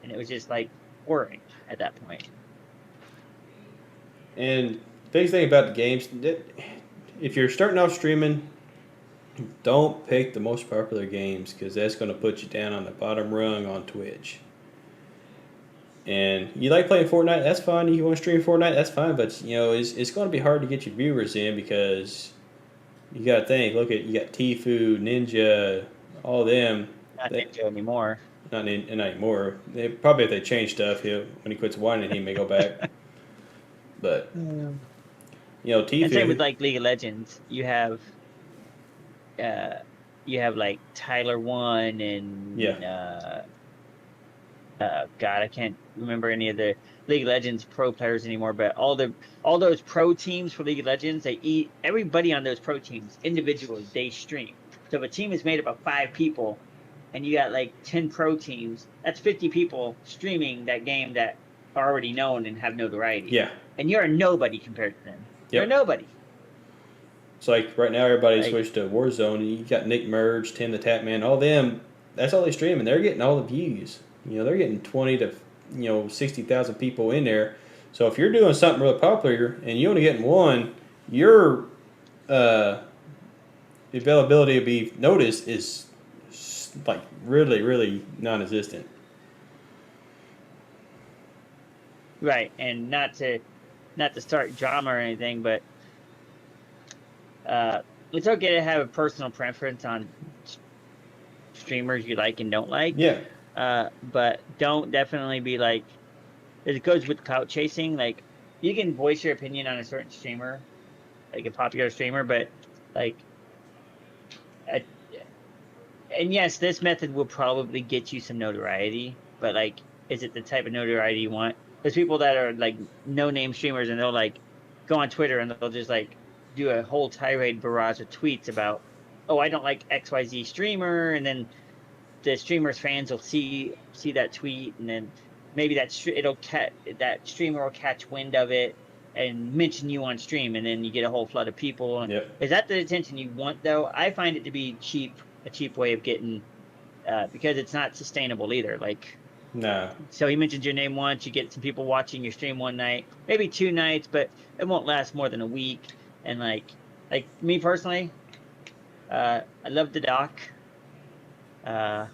and it was just like boring at that point. And biggest thing about the games, if you're starting off streaming, don't pick the most popular games because that's going to put you down on the bottom rung on Twitch. And you like playing Fortnite, that's fine. You want to stream Fortnite, that's fine. But it's going to be hard to get your viewers in because you got to think. Look at you got Tfue, Ninja, all them. Not They, Ninja anymore. not anymore. They probably if they change stuff, when he quits whining, he may go back. But And same with Tfue. like League of Legends. Uh, you have like Tyler One Yeah, and God, I can't remember any of the League of Legends pro players anymore. But all those pro teams for League of Legends, everybody on those pro teams individually they stream. So if a team is made up of 5 people, and you got like 10 pro teams, that's 50 people streaming that game that are already known and have notoriety. yeah, And you're a nobody compared to them. You're a yep. nobody. It's like right now everybody Like switched to Warzone. You got Nick Merge, Tim the Tapman, all them. That's all they stream, and they're getting all the views. They're getting 20 to 60,000 people in there. So if you're doing something really popular and you only getting one, your availability to be noticed is like really, really non-existent. right, and not to start drama or anything, but uh, it's okay to have a personal preference on streamers you like and don't like. Yeah, But don't definitely be like it goes with clout chasing. Like you can voice your opinion on a certain streamer, like a popular streamer, but like uh, and yes, this method will probably get you some notoriety, but like is it the type of notoriety you want? There's people that are like no name streamers and they'll like go on Twitter and they'll just like do a whole tirade barrage of tweets about, oh, I don't like XYZ streamer, and then the streamer's fans will see that tweet, and then maybe that streamer will catch wind of it and mention you on stream, and then you get a whole flood of people. yep, Is that the attention you want, though? I find it to be a cheap way of getting, because it's not sustainable either. Like, nah, so he mentions your name once, you get some people watching your stream one night, maybe 2 nights, but it won't last more than a week. And like me personally, I love the doc. Uh,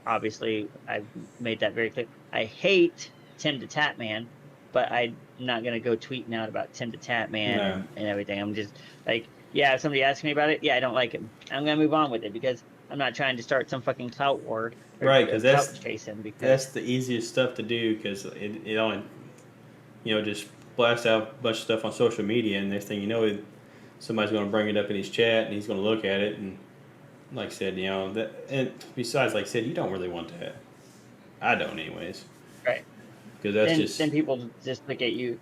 Obviously, I've made that very clear. I hate Tim the Tatman, but I'm not gonna go tweeting out about Tim the Tatman nah. and everything. I'm just like, yeah, if somebody asks me about it, yeah, I don't like him. I'm gonna move on with it because I'm not trying to start some fucking clout war or Right, because clout chasing. that's Because the easiest stuff to do because it only just blast out a bunch of stuff on social media, and next thing you know, somebody's going to bring it up in his chat, and he's going to look at it, and like I said, that, and besides, like I said, you don't really want that. I don't, anyways, right, because that's then people just look at you.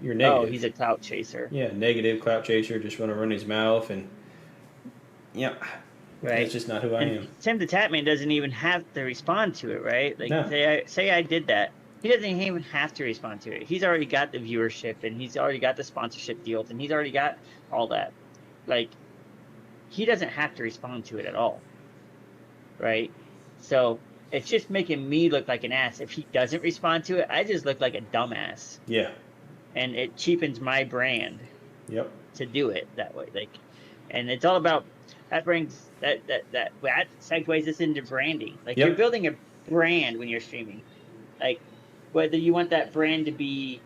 you're Oh, negative. he's a clout chaser, Yeah, negative clout chaser, just want to run his mouth, and that's right? just not who I And am. Tim the Tatman doesn't even have to respond to it, right? Like No, say I did that. He doesn't even have to respond to it. He's already got the viewership and he's already got the sponsorship deals and he's already got all that. Like he doesn't have to respond to it at all. Right? So it's just making me look like an ass. If he doesn't respond to it, I just look like a dumbass. yeah, And it cheapens my brand yep, to do it that way. Like, and it's all about that brings that segues us into branding. Like you're yep, building a brand when you're streaming. Like whether you want that brand to be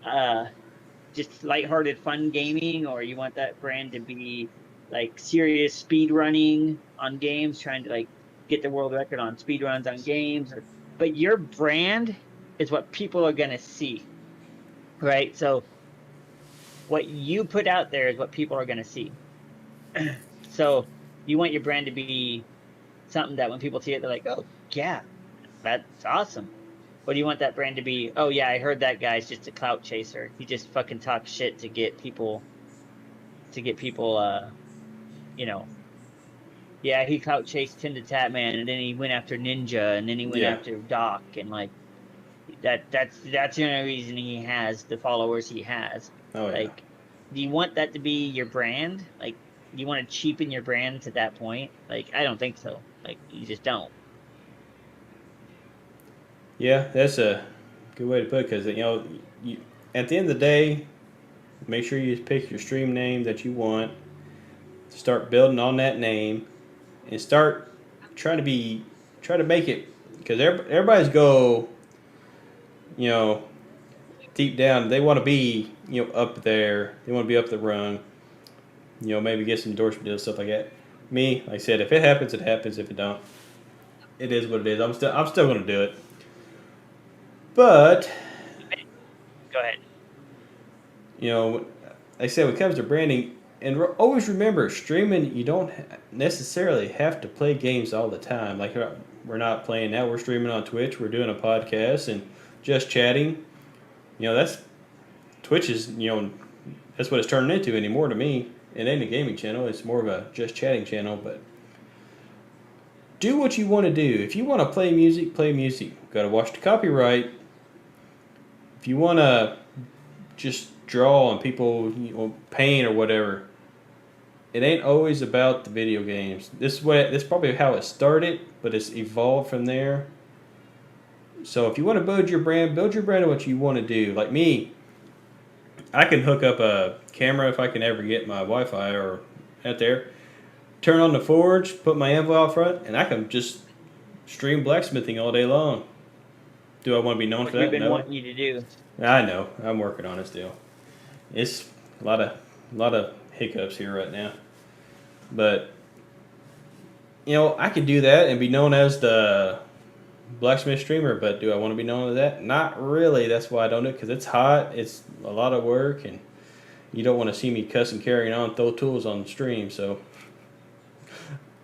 uh just lighthearted fun gaming, or you want that brand to be like serious speed running on games, trying to like get the world record on speed runs on games, but your brand is what people are gonna see. Right? So what you put out there is what people are gonna see. So you want your brand to be something that when people see it, they're like, "Oh, yeah, that's awesome." What do you want that brand to be? Oh yeah, I heard that guy's just a clout chaser. He just fucking talks shit to get people you know. Yeah, he clout chased Tim the Tatman, and then he went after Ninja, and then he went yeah, after Doc, and like that's the only reason he has the followers he has. oh yeah, Like, do you want that to be your brand? Like, you want to cheapen your brand to that point? Like, I don't think so. Like, you just don't. yeah. That's a good way to put it because at the end of the day, make sure you pick your stream name that you want. Start building on that name, and start trying to be try to make it because everybody's go, you know, deep down they want to be up there. They want to be up the rung. Maybe get some endorsement deals, stuff like that. Me, like I said, if it happens, it happens. If it don't, it is what it is. I'm still going to do it. But Go ahead. like I said, when it comes to branding, and always remember, streaming, you don't necessarily have to play games all the time. Like we're not playing now. We're streaming on Twitch. We're doing a podcast and just chatting. That's Twitch is that's what it's turning into anymore to me. It ain't a gaming channel. It's more of a just chatting channel. But do what you want to do. If you want to play music, play music. Got to watch the copyright. If you want to just draw and people paint or whatever, it ain't always about the video games. This is probably how it started, but it's evolved from there. So if you want to build your brand of what you want to do. Like me, I can hook up a camera if I can ever get my Wi-Fi or out there. Turn on the forge, put my anvil out front, and I can just stream blacksmithing all day long. Do I want to be known Which for that? we've been No. wanting you to do. I know. I'm working on it still. It's a lot of hiccups here right now. But I could do that and be known as the blacksmith streamer, but do I want to be known as that? Not really. That's why I don't do it, because it's hot. It's a lot of work, and you don't want to see me cussing, carrying on, throw tools on the stream. So,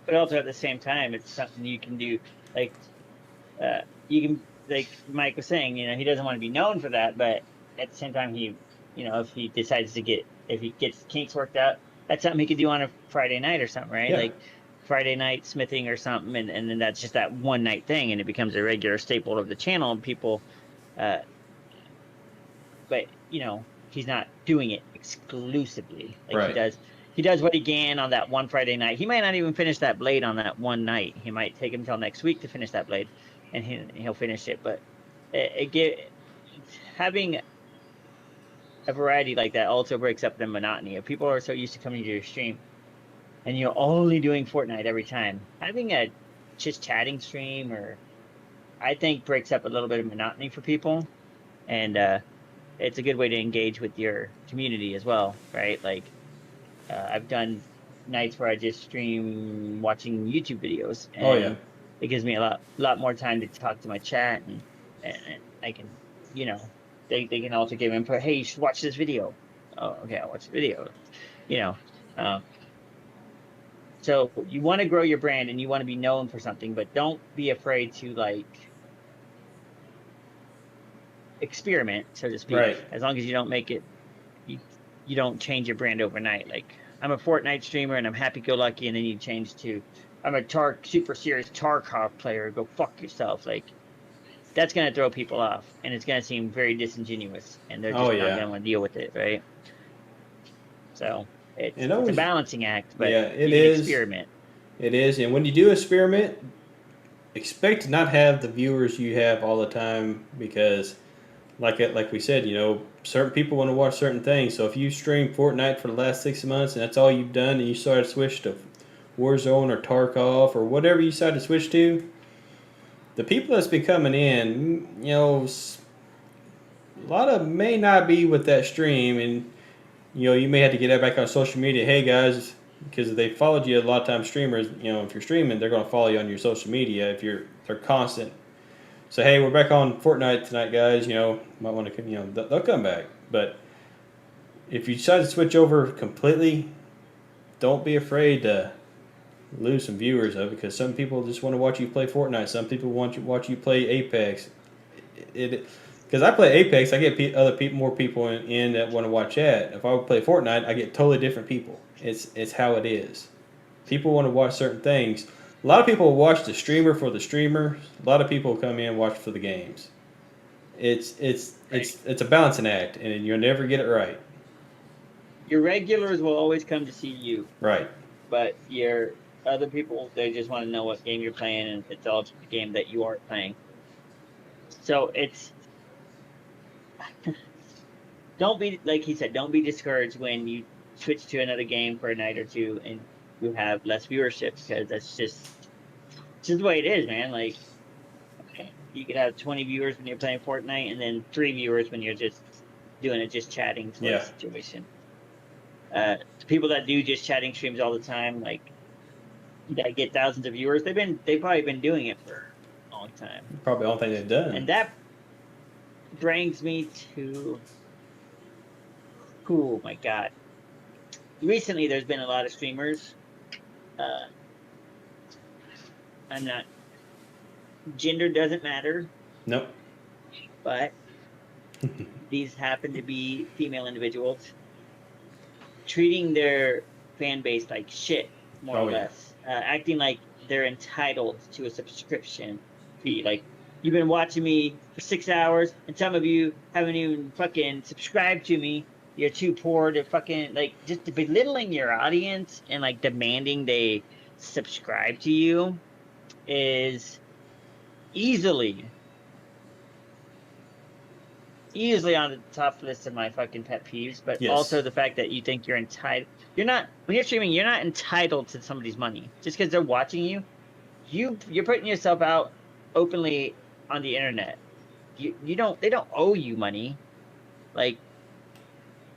But also at the same time, it's something you can do. Like, you can, like Mike was saying, he doesn't want to be known for that, but at the same time, if he decides if he gets kinks worked out, that's something he could do on a Friday night or something, right? yeah, Like Friday night smithing or something, and then that's just that one night thing, and it becomes a regular staple of the channel, and people, uh, but he's not doing it exclusively. Like right. he does what he can on that one Friday night. He might not even finish that blade on that one night. He might take him till next week to finish that blade, and he'll finish it. But having a variety like that also breaks up the monotony. If people are so used to coming to your stream and you're only doing Fortnite every time, having a just chatting stream I think breaks up a little bit of monotony for people, and it's a good way to engage with your community as well, right? Like I've done nights where I just stream watching YouTube videos, Oh yeah, and it gives me a lot more time to talk to my chat, and I can, they can also give input. Hey, you should watch this video. Oh, okay, I'll watch the video. You know, um, so you want to grow your brand and you want to be known for something, but don't be afraid to experiment, so to speak. right. As long as you don't make it, you don't change your brand overnight. Like I'm a Fortnite streamer and I'm happy-go-lucky, and then you change to I'm a super serious Tarkov player. Go fuck yourself. Like that's gonna throw people off, and it's gonna seem very disingenuous, and they're Oh just not yeah, gonna want to deal with it, right? So it it's a always balancing act, but yeah it you can is. experiment. It is, and when you do experiment, expect to not have the viewers you have all the time because, like we said, certain people want to watch certain things. So if you stream Fortnite for the last 6 months and that's all you've done, and you started to switch to Warzone or Tarkov or whatever you decide to switch to, the people that's been coming in, a lot of them may not be with that stream, and you may have to get that back on social media. Hey guys, because they followed you a lot of times. Streamers, if you're streaming, they're going to follow you on your social media if they're constant. So hey, we're back on Fortnite tonight, guys. Might want to, they'll come back. But if you decide to switch over completely, don't be afraid to lose some viewers though, because some people just want to watch you play Fortnite. Some people want to watch you play Apex. Because I play Apex, I get more people in that want to watch that. If I would play Fortnite, I get totally different people. It's how it is. People want to watch certain things. A lot of people watch the streamer for the streamer. A lot of people come in and watch for the games. It's a balancing act, and you'll never get it right. Your regulars will always come to see you, Right. but your other people, they just want to know what game you're playing, and it's all the game that you are playing. So don't be like he said. Don't be discouraged when you switch to another game for a night or two and you have less viewership because that's just the way it is, man. Like, okay, you could have 20 viewers when you're playing Fortnite, and then 3 viewers when you're just doing a just chatting sort of Yeah, situation. The people that do just chatting streams all the time, like that get thousands of viewers, they've probably been doing it for a long time. probably the only thing they've done. And that brings me to, oh my god, recently there's been a lot of streamers. Uh, I'm not, gender doesn't matter, Nope. but these happen to be female individuals treating their fan base like shit, more or Oh yeah. less, acting like they're entitled to a subscription fee. Like, you've been watching me for 6 hours, and some of you haven't even fucking subscribed to me. You're too poor to fucking, like, just belittling your audience and like demanding they subscribe to you is easily on the top list of my fucking pet peeves, but also Yes. the fact that you think you're entitled. You're not, when you're streaming, you're not entitled to somebody's money just because they're watching you. You're putting yourself out openly on the internet. You don't, they don't owe you money. Like,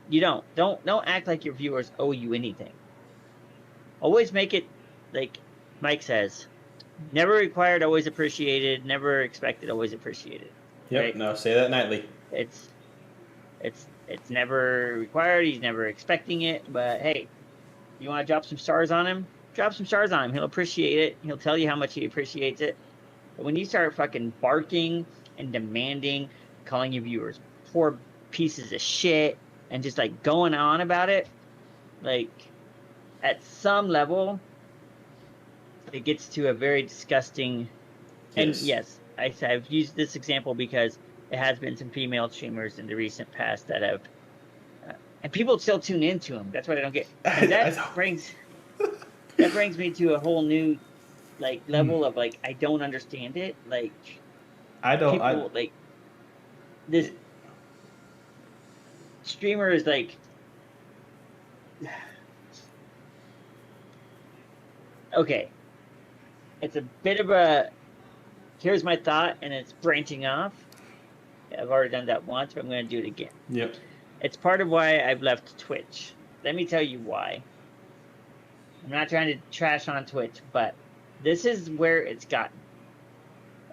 you don't act like your viewers owe you anything. Always make it like Mike says, never required, always appreciated, never expected, always appreciated. Yep. Right? No, say that nightly. It's it's never required. He's never expecting it. But hey, you want to drop some stars on him? Drop some stars on him. He'll appreciate it. He'll tell you how much he appreciates it. But when you start fucking barking and demanding, calling your viewers poor pieces of shit, and just like going on about it, like at some level, it gets to a very disgusting. And Yes. yes, I've used this example because it has been some female streamers in the recent past that have, and people still tune into them. That's what I don't get, and I know. that brings me to a whole new like level of like I don't understand it. Like, I don't. I. people like this streamer is like, okay, it's a bit of a, here's my thought, and it's branching off. I've already done that once, but I'm going to do it again. Yep. It's part of why I've left Twitch. Let me tell you why. I'm not trying to trash on Twitch, but this is where it's gotten.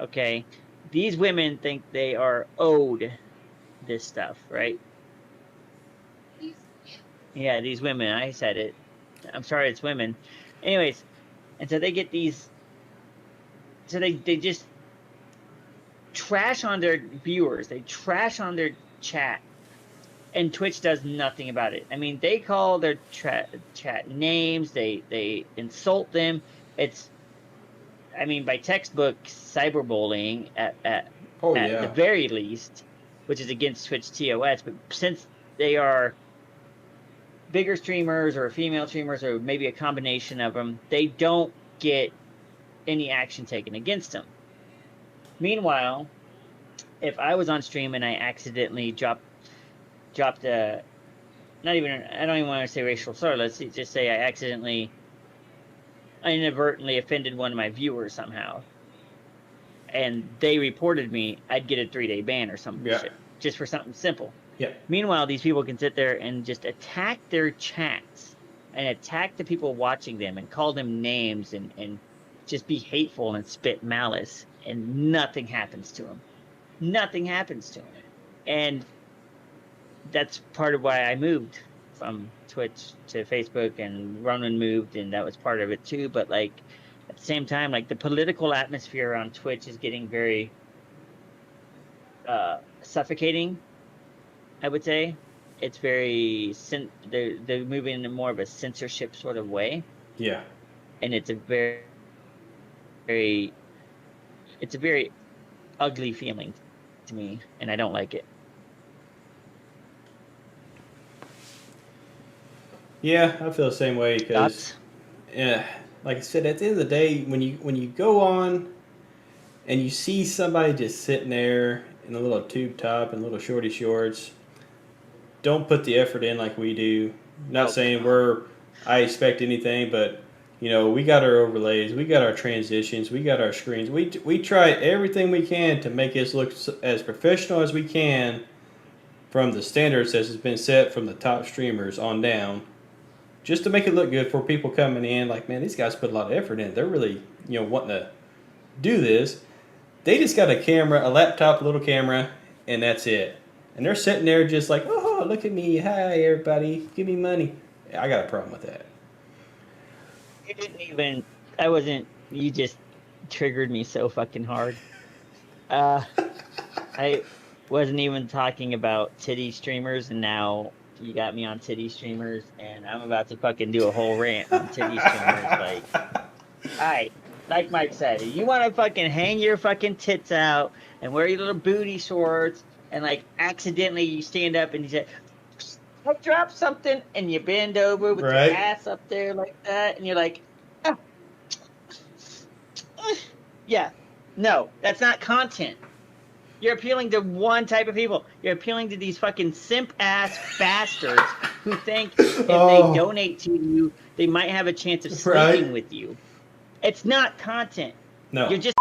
Okay? These women think they are owed this stuff, right? Yeah, these women. I said it. I'm sorry, it's women. Anyways, and so they get these. So they just trash on their viewers. They trash on their chat. And Twitch does nothing about it. I mean, they call their chat names. They insult them. It's, I mean, by textbook cyberbullying at the very least, which is against Twitch TOS. But since they are bigger streamers or female streamers or maybe a combination of them, they don't get any action taken against them. Meanwhile, if I was on stream and I accidentally dropped a, not even, I don't even want to say racial slur, let's just say I accidentally inadvertently offended one of my viewers somehow, and they reported me, I'd get a 3-day ban or some shit, just for something simple. Yeah. Meanwhile, these people can sit there and just attack their chats and attack the people watching them and call them names and just be hateful and spit malice, and nothing happens to them. Nothing happens to them. And that's part of why I moved from Twitch to Facebook, and Ronan moved, and that was part of it too. But like at the same time, like the political atmosphere on Twitch is getting very suffocating, I would say. It's very they're moving in more of a censorship sort of way. Yeah. And it's a very ugly feeling to me, and I don't like it. Yeah, I feel the same way because, yeah, like I said, at the end of the day, when you go on and you see somebody just sitting there in a little tube top and little shorty shorts, don't put the effort in like we do. Not Nope. saying I expect anything, but we got our overlays, we got our transitions, we got our screens. We try everything we can to make this look as professional as we can from the standards that has been set from the top streamers on down, just to make it look good for people coming in. Like, man, these guys put a lot of effort in. They're really wanting to do this. They just got a camera, a laptop, a little camera, and that's it. And they're sitting there just like, oh, look at me. Hi, everybody. Give me money. I got a problem with that. You didn't even. I wasn't. You just triggered me so fucking hard. I wasn't even talking about titty streamers, and now you got me on titty streamers, and I'm about to fucking do a whole rant on titty streamers. Like, alright, like Mike said, you want to fucking hang your fucking tits out and wear your little booty shorts, and like accidentally you stand up and you say, I drop something, and you bend over with Right. your ass up there like that, and you're like, ah. Yeah, no, that's not content. You're appealing to one type of people. You're appealing to these fucking simp ass bastards who think if they donate to you, they might have a chance of sleeping with you. It's not content. No. You're just.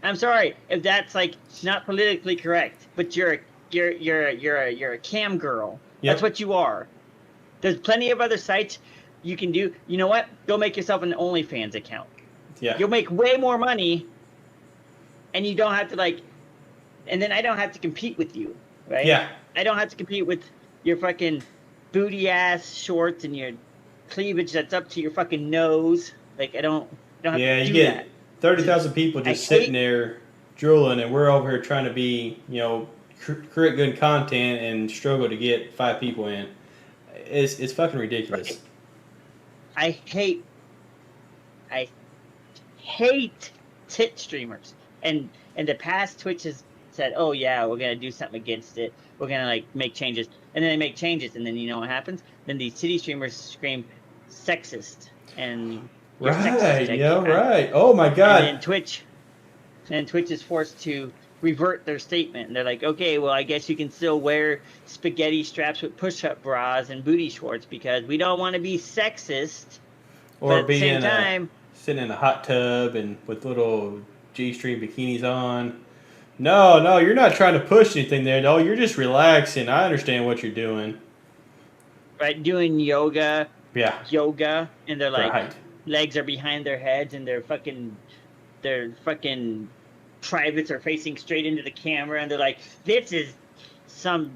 I'm sorry if that's like not politically correct, but you're a cam girl. Yep. That's what you are. There's plenty of other sites you can do. You know what? Go make yourself an OnlyFans account. Yeah. You'll make way more money, and you don't have to like. And then I don't have to compete with you, right? Yeah. I don't have to compete with your fucking booty ass shorts and your cleavage that's up to your fucking nose. Like I don't have to do that. Yeah, you get 30,000 people just sitting there drooling, and we're over here trying to be, create good content and struggle to get 5 people in. It's fucking ridiculous. Right. I hate tit streamers, and the past Twitch has said, oh yeah, we're gonna do something against it. We're gonna like make changes, and then they make changes, and then you know what happens? Then these titty streamers scream sexist, and right, right. Oh my god. And then Twitch is forced to revert their statement, and they're like, okay, well I guess you can still wear spaghetti straps with push-up bras and booty shorts because we don't want to be sexist. Or be sitting in a hot tub and with little G-string bikinis on. No, you're not trying to push anything there. No, you're just relaxing. I understand what you're doing. Right, doing yoga. Yeah. Yoga, and they're like, legs are behind their heads, and their fucking privates are facing straight into the camera, and they're like, this is some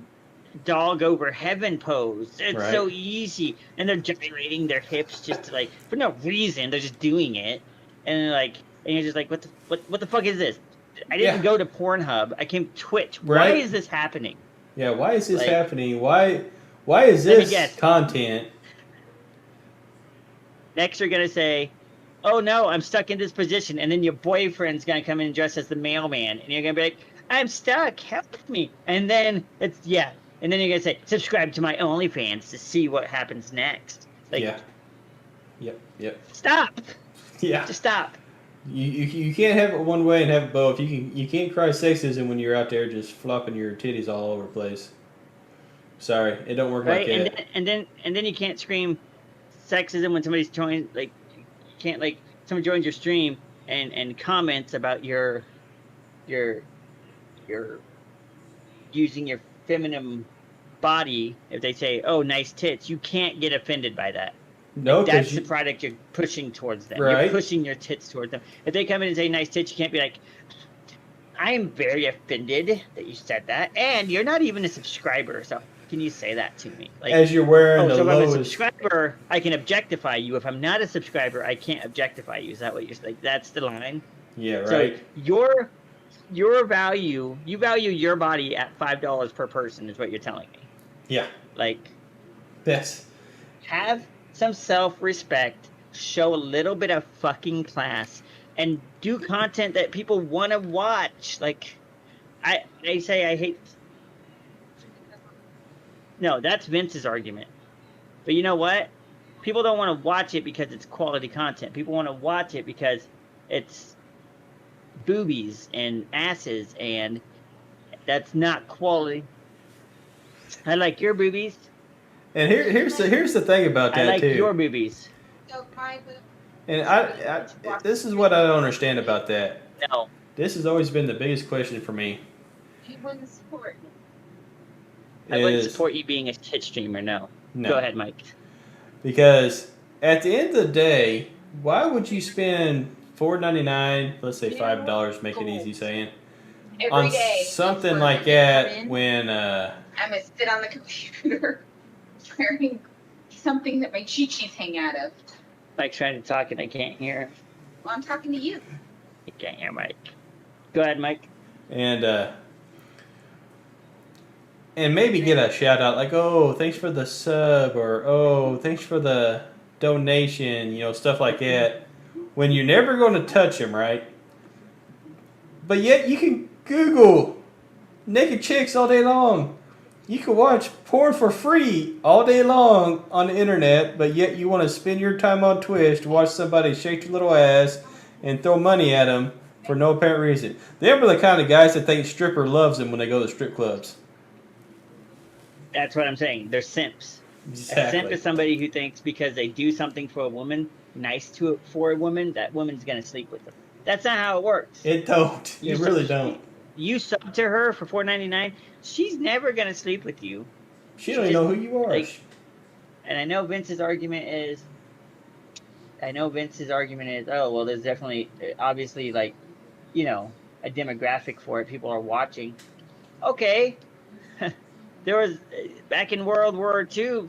dog over heaven pose. It's so easy, and they're gyrating their hips just to like for no reason. They're just doing it, and and you're just like, what the fuck is this? I didn't go to Pornhub. I came to Twitch. Why is this happening? Yeah, why is this happening? Why is this content? Next, you're gonna say, "Oh no, I'm stuck in this position," and then your boyfriend's gonna come in and dress as the mailman, and you're gonna be like, "I'm stuck. Help me!" And then and then you're gonna say, "Subscribe to my OnlyFans to see what happens next." Like, Yep. Stop. Yeah. Just stop. You can't have it one way and have it both. You can't cry sexism when you're out there just flopping your titties all over the place. Sorry, it don't work like that. And then you can't scream sexism when somebody's joined. Like you can't like someone joins your stream and comments about your using your feminine body. If they say, "Oh, nice tits," you can't get offended by that. No, like, that's the product you're pushing towards them. Right. You're pushing your tits towards them. If they come in and say nice tits, you can't be like, I am very offended that you said that, and you're not even a subscriber, so can you say that to me? Like, as you're wearing so if I'm a subscriber, I can objectify you. If I'm not a subscriber, I can't objectify you. Is that what you're like? That's the line. Yeah, right. So your value, you value your body at $5 per person, is what you're telling me. Yeah. Like, yes. Have some self-respect, show a little bit of fucking class, and do content that people want to watch. Like, they say I hate. No, that's Vince's argument. But you know what? People don't want to watch it because it's quality content. People want to watch it because it's boobies and asses, and that's not quality. I like your boobies. And here's the thing about I that like your too. boobies. And this is what I don't understand about that. No, This has always been the biggest question for me. I wouldn't Is support you being a Twitch streamer. No. Go no, ahead, Mike. because at the end of the day, why would you spend $4.99, let's say $5, make it easy saying, on something like that when I'm gonna sit on the computer wearing something that my chi-chis hang out of. Mike's trying to talk and I can't hear him. Well, I'm talking to you. You can't hear Mike. Go ahead, Mike. and maybe get a shout out like, oh, thanks for the sub, or oh, thanks for the donation, stuff like that, when you're never going to touch them, right? But yet you can Google naked chicks all day long. You can watch porn for free all day long on the internet, but yet you want to spend your time on Twitch to watch somebody shake their little ass and throw money at them for no apparent reason. They're the kind of guys that think stripper loves them when they go to strip clubs. That's what I'm saying. They're simps. Exactly. A simp is somebody who thinks because they do something for a woman, for a woman, that woman's gonna sleep with them. That's not how it works. It don't. It really don't. You sub to her for $4.99. She's never gonna sleep with you. She don't even know who you are. And I know Vince's argument is, oh well, there's definitely, obviously, like, a demographic for it. People are watching. Okay. There was, back in World War II,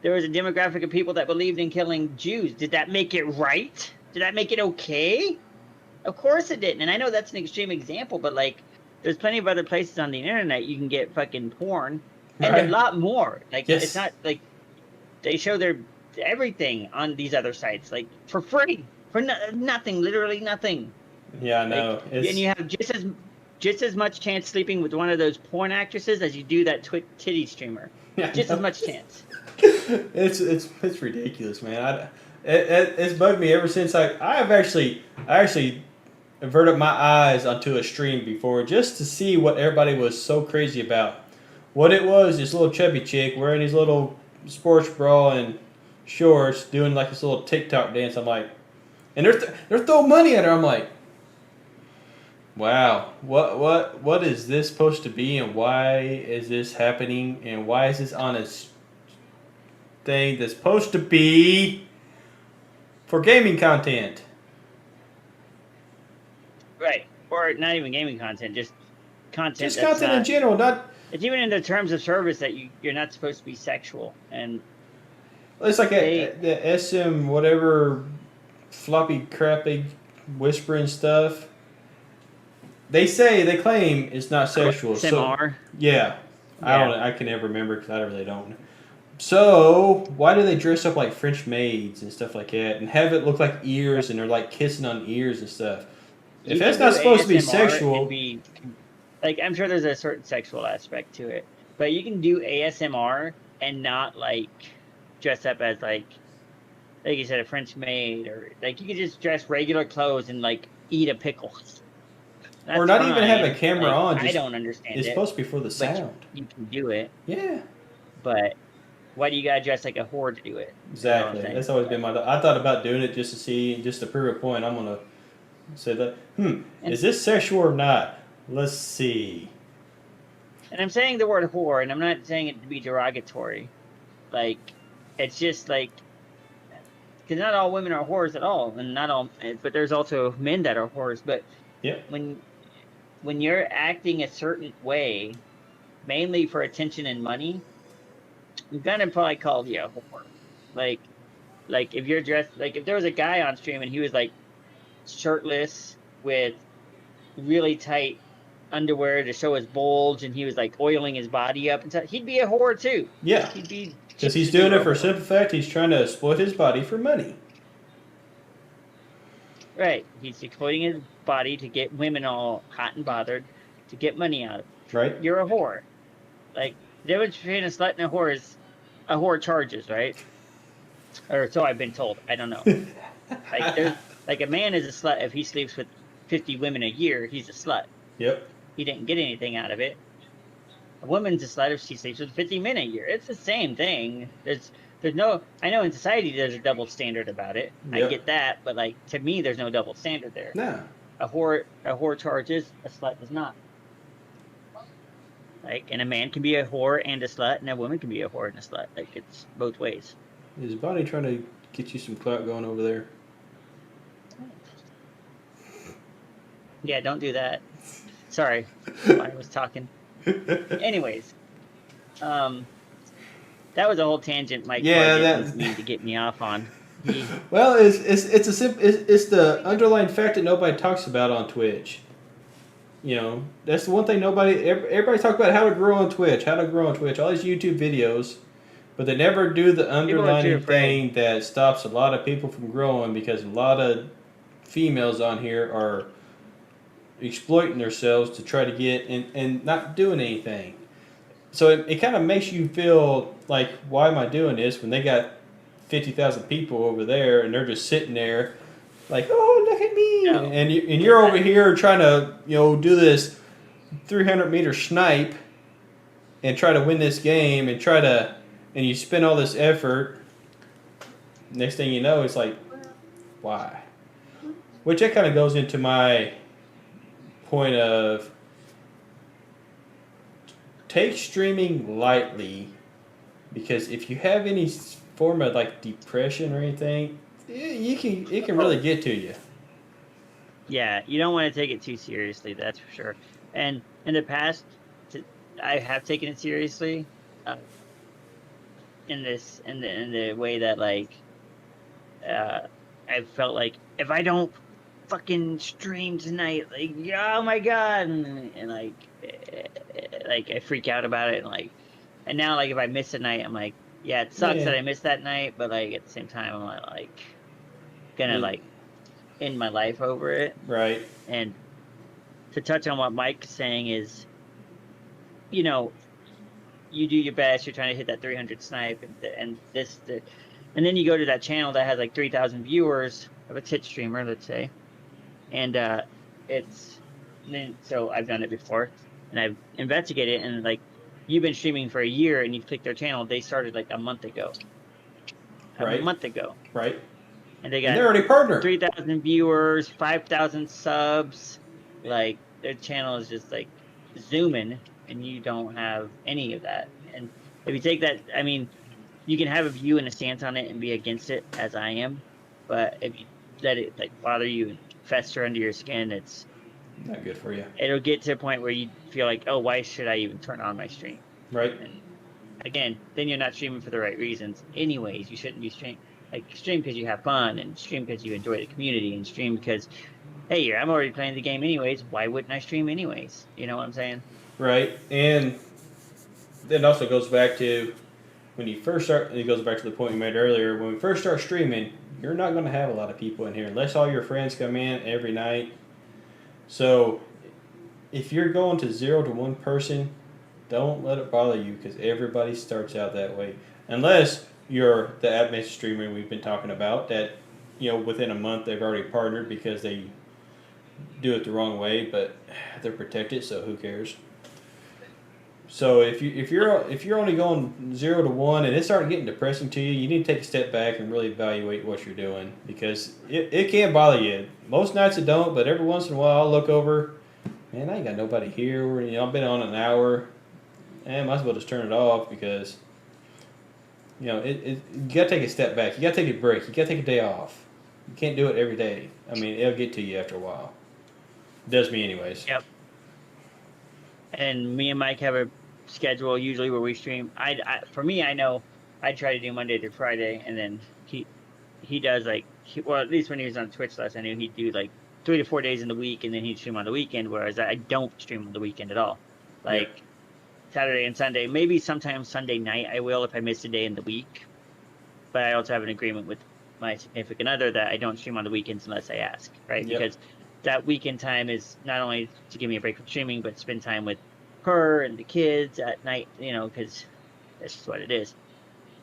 there was a demographic of people that believed in killing Jews. Did that make it right? Did that make it okay? Of course it didn't. And I know that's an extreme example, but there's plenty of other places on the internet you can get fucking porn, and a lot more. Yes. It's not like they show their everything on these other sites, for free, for nothing, literally nothing. Yeah, I know. And you have just as much chance sleeping with one of those porn actresses as you do that titty streamer. Yeah, just as much chance. It's ridiculous, man. It's bugged me ever since I actually averted my eyes onto a stream before just to see what everybody was so crazy about. What it was, this little chubby chick wearing these little sports bra and shorts doing this little TikTok dance. I'm like, and they're throwing money at her. I'm like, wow, what is this supposed to be, and why is this happening, and why is this on a thing that's supposed to be for gaming content? Right. Or not even gaming content, just content. Just content in general, not. It's even in the terms of service that you're not supposed to be sexual, and it's like the SM whatever floppy crappy whispering stuff. They claim it's not sexual. SMR. So, yeah. I can never remember because I really don't. So why do they dress up like French maids and stuff like that, and have it look like ears, and they're kissing on ears and stuff? If that's not supposed to be sexual, I'm sure there's a certain sexual aspect to it, but you can do ASMR and not dress up as like you said, a French maid, or you could just dress regular clothes and eat a pickle. That's or not fine. even have a camera on. I don't understand. It's supposed to be for the sound. You can do it. Yeah. But why do you gotta dress like a whore to do it? Exactly. That's always been my. I thought about doing it just to see, just to prove a point. I'm gonna say that. Is this sexual or not? Let's see. And I'm saying the word whore, and I'm not saying it to be derogatory. It's just because not all women are whores at all, and not all, but there's also men that are whores. But when you're acting a certain way, mainly for attention and money, I'm gonna probably call you a whore. If you're dressed, if there was a guy on stream and he was shirtless with really tight underwear to show his bulge, and he was oiling his body up and stuff, he'd be a whore too. Yeah. He'd be, because he's doing it for simple fact he's trying to exploit his body for money. Right. He's exploiting his body to get women all hot and bothered, to get money out of it. Right. You're a whore. The difference between a slut and a whore is a whore charges, right? Or so I've been told. I don't know. A man is a slut if he sleeps with 50 women a year. He's a slut. Yep. He didn't get anything out of it. A woman's a slut if she sleeps with a 50-man a year. It's the same thing. There's no. I know in society there's a double standard about it. I Yep. get that, but like to me, there's no double standard there. No. A whore charges, a slut does not. Like, and a man can be a whore and a slut, and a woman can be a whore and a slut. Like, it's both ways. Is Bonnie trying to get you some clout going over there? Yeah, don't do that. Sorry, I was talking. Anyways, that was a whole tangent Mike wanted me to get me off on. Well, it's the underlying fact that nobody talks about on Twitch. You know, that's the one thing everybody talks about how to grow on Twitch, all these YouTube videos, but they never do the underlying thing that stops a lot of people from growing, because a lot of females on here are exploiting themselves to try to get and not doing anything. So it kind of makes you feel like, why am I doing this when they got 50,000 people over there and they're just sitting there like, oh, look at me. No. And you're over here trying to, do this 300-meter snipe and try to win this game and you spend all this effort. Next thing you know, it's like, why? Which that kind of goes into my point of, take streaming lightly, because if you have any form of like depression or anything, it can really get to you. Yeah, you don't want to take it too seriously, that's for sure. And in the past, I have taken it seriously, in the way that like, I felt like if I don't fucking stream tonight, like, oh my god, and like I freak out about it, and now like if I miss a night, I'm like, yeah, it sucks that I missed that night, but like at the same time, I'm like gonna like end my life over it, right? And to touch on what Mike's saying is, you do your best, you're trying to hit that 300 snipe, and then you go to that channel that has like 3,000 viewers of a Twitch streamer, let's say, and so I've done it before, and I've investigated it, and like, you've been streaming for a year and you've clicked their channel, they started like a month ago. Right. And they're already partnered. 3,000 viewers, 5,000 subs. Like, their channel is just like zooming, and you don't have any of that. And if you take that, I mean, you can have a view and a stance on it and be against it, as I am. But if you let it like bother you and fester under your skin, it's not good for you. It'll get to a point where you feel like, oh, why should I even turn on my stream? Right. And again, then you're not streaming for the right reasons. Anyways, you shouldn't be streaming. Like, stream because you have fun, and stream because you enjoy the community, and stream because, hey, I'm already playing the game anyways. Why wouldn't I stream anyways? You know what I'm saying? Right. And then it also goes back to when you first start, it goes back to the point you made earlier. When we first start streaming, you're not going to have a lot of people in here unless all your friends come in every night. So if you're going to 0 to 1 person, don't let it bother you, because everybody starts out that way. Unless you're the admin streamer we've been talking about that, within a month they've already partnered because they do it the wrong way, but they're protected, so who cares? So if you're only going 0 to 1 and it's starting getting depressing to you, you need to take a step back and really evaluate what you're doing, because it can bother you. Most nights it don't, but every once in a while I'll look over, man, I ain't got nobody here. I've been on an hour, and might as well just turn it off, because you gotta take a step back. You gotta take a break. You gotta take a day off. You can't do it every day. I mean, it'll get to you after a while. It does me anyways. Yep. And me and Mike have a schedule usually where we stream. For me, I know I try to do Monday through Friday, and then he does like, well, at least when he was on Twitch last, I knew he'd do like 3 to 4 days in the week, and then he'd stream on the weekend, whereas I don't stream on the weekend at all. Like, Saturday and Sunday, maybe sometimes Sunday night I will if I miss a day in the week. But I also have an agreement with my significant other that I don't stream on the weekends unless I ask, right? Yep. Because that weekend time is not only to give me a break from streaming, but spend time with her and the kids at night, because that's just what it is.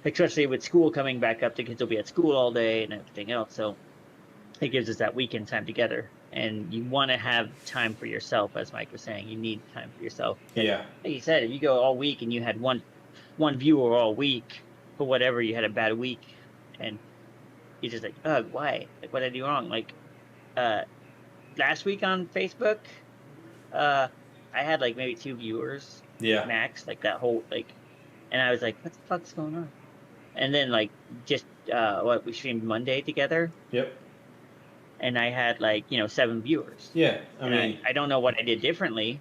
Especially with school coming back up, the kids will be at school all day and everything else. So it gives us that weekend time together. and you want to have time for yourself, as Mike was saying. You need time for yourself. Yeah. Like you said, if you go all week and you had one viewer all week for whatever, you had a bad week, and you're just like, oh, why? Like, what did I do wrong? Like, last week on Facebook, I had like maybe 2 viewers Yeah. max, like that whole and I was like, what the fuck's going on? And then like just we streamed Monday together, Yep. and I had like 7 viewers. Yeah. I mean, I don't know what I did differently.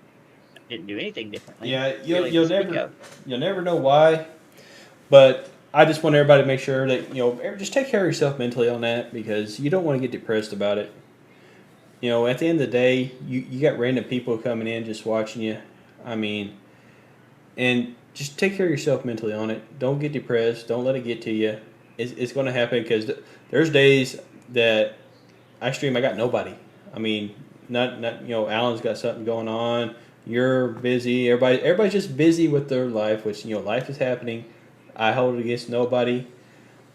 I didn't do anything differently. yeah. Really You'll to speak never of. you'll never know why, but I just want everybody to make sure that just take care of yourself mentally on that, because you don't want to get depressed about it. At the end of the day, you got random people coming in just watching you. I mean, and just take care of yourself mentally on it. Don't get depressed. Don't let it get to you. It's going to happen, because there's days that I stream, I got nobody. I mean, not Alan's got something going on. You're busy. Everybody's just busy with their life, which life is happening. I hold it against nobody.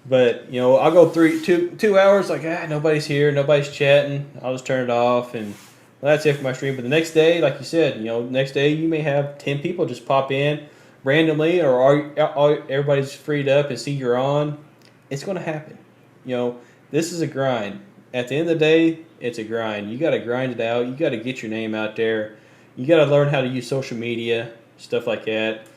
But I'll go 2 hours like nobody's here, nobody's chatting. I'll just turn it off, and that's it for my stream. But the next day, like you said, next day you may have 10 people just pop in randomly, or everybody's freed up and see you're on. It's going to happen. This is a grind. At the end of the day, it's a grind. You got to grind it out. You got to get your name out there. You got to learn how to use social media, stuff like that.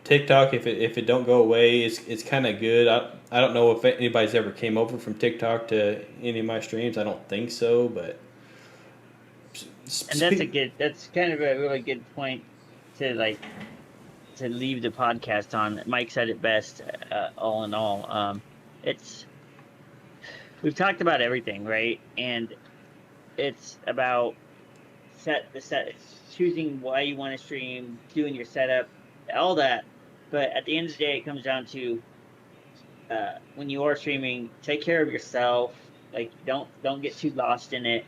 TikTok, if it don't go away, it's kind of good. I don't know if anybody's ever came over from TikTok to any of my streams. I don't think so, but and that's kind of a really good point to leave the podcast on. Mike said it best. All in all, we've talked about everything, right? And it's about choosing why you want to stream, doing your setup, all that. But at the end of the day, it comes down to when you are streaming, take care of yourself. Like, don't get too lost in it.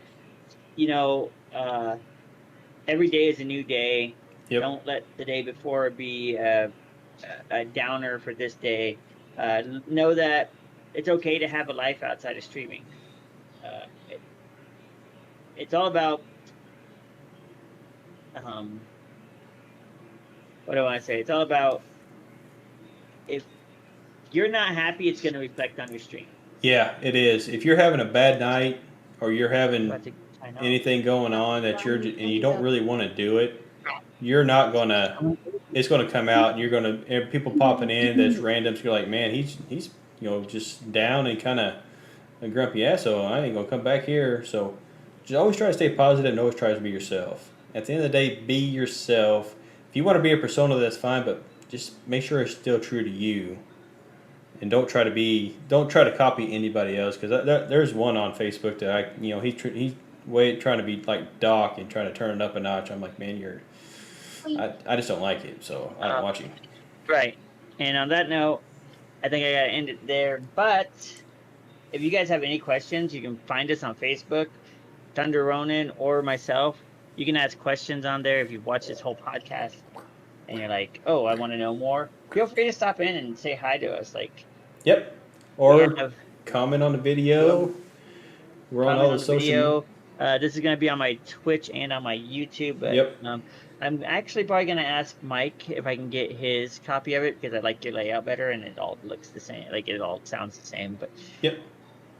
Every day is a new day. Yep. Don't let the day before be a downer for this day. Know that it's okay to have a life outside of streaming. It's all about what do I want to say? It's all about, if you're not happy, it's going to reflect on your stream. Yeah, it is. If you're having a bad night, or you're having anything going on and you don't really want to do it, you're not gonna. It's gonna come out, and you're gonna people popping in that's random. So you're like, man, he's just down and kind of a grumpy asshole. I ain't gonna come back here. So just always try to stay positive and always try to be yourself. At the end of the day, be yourself. If you want to be a persona, that's fine, but just make sure it's still true to you. And don't try to copy anybody else, because there's one on Facebook that he's trying to be like Doc and trying to turn it up a notch. I'm like, man, I just don't like it, so I don't watch him. Right. And on that note, I think I gotta end it there. But if you guys have any questions, you can find us on Facebook, Thunder Ronin or myself. You can ask questions on there if you've watched this whole podcast and you're like, oh, I want to know more. Feel free to stop in and say hi to us. Yep. Or comment on the video. We're on all the social media. This is going to be on my Twitch and on my YouTube. But, yep. I'm actually probably going to ask Mike if I can get his copy of it, because I like your layout better and it all looks the same. Like, it all sounds the same. But yep.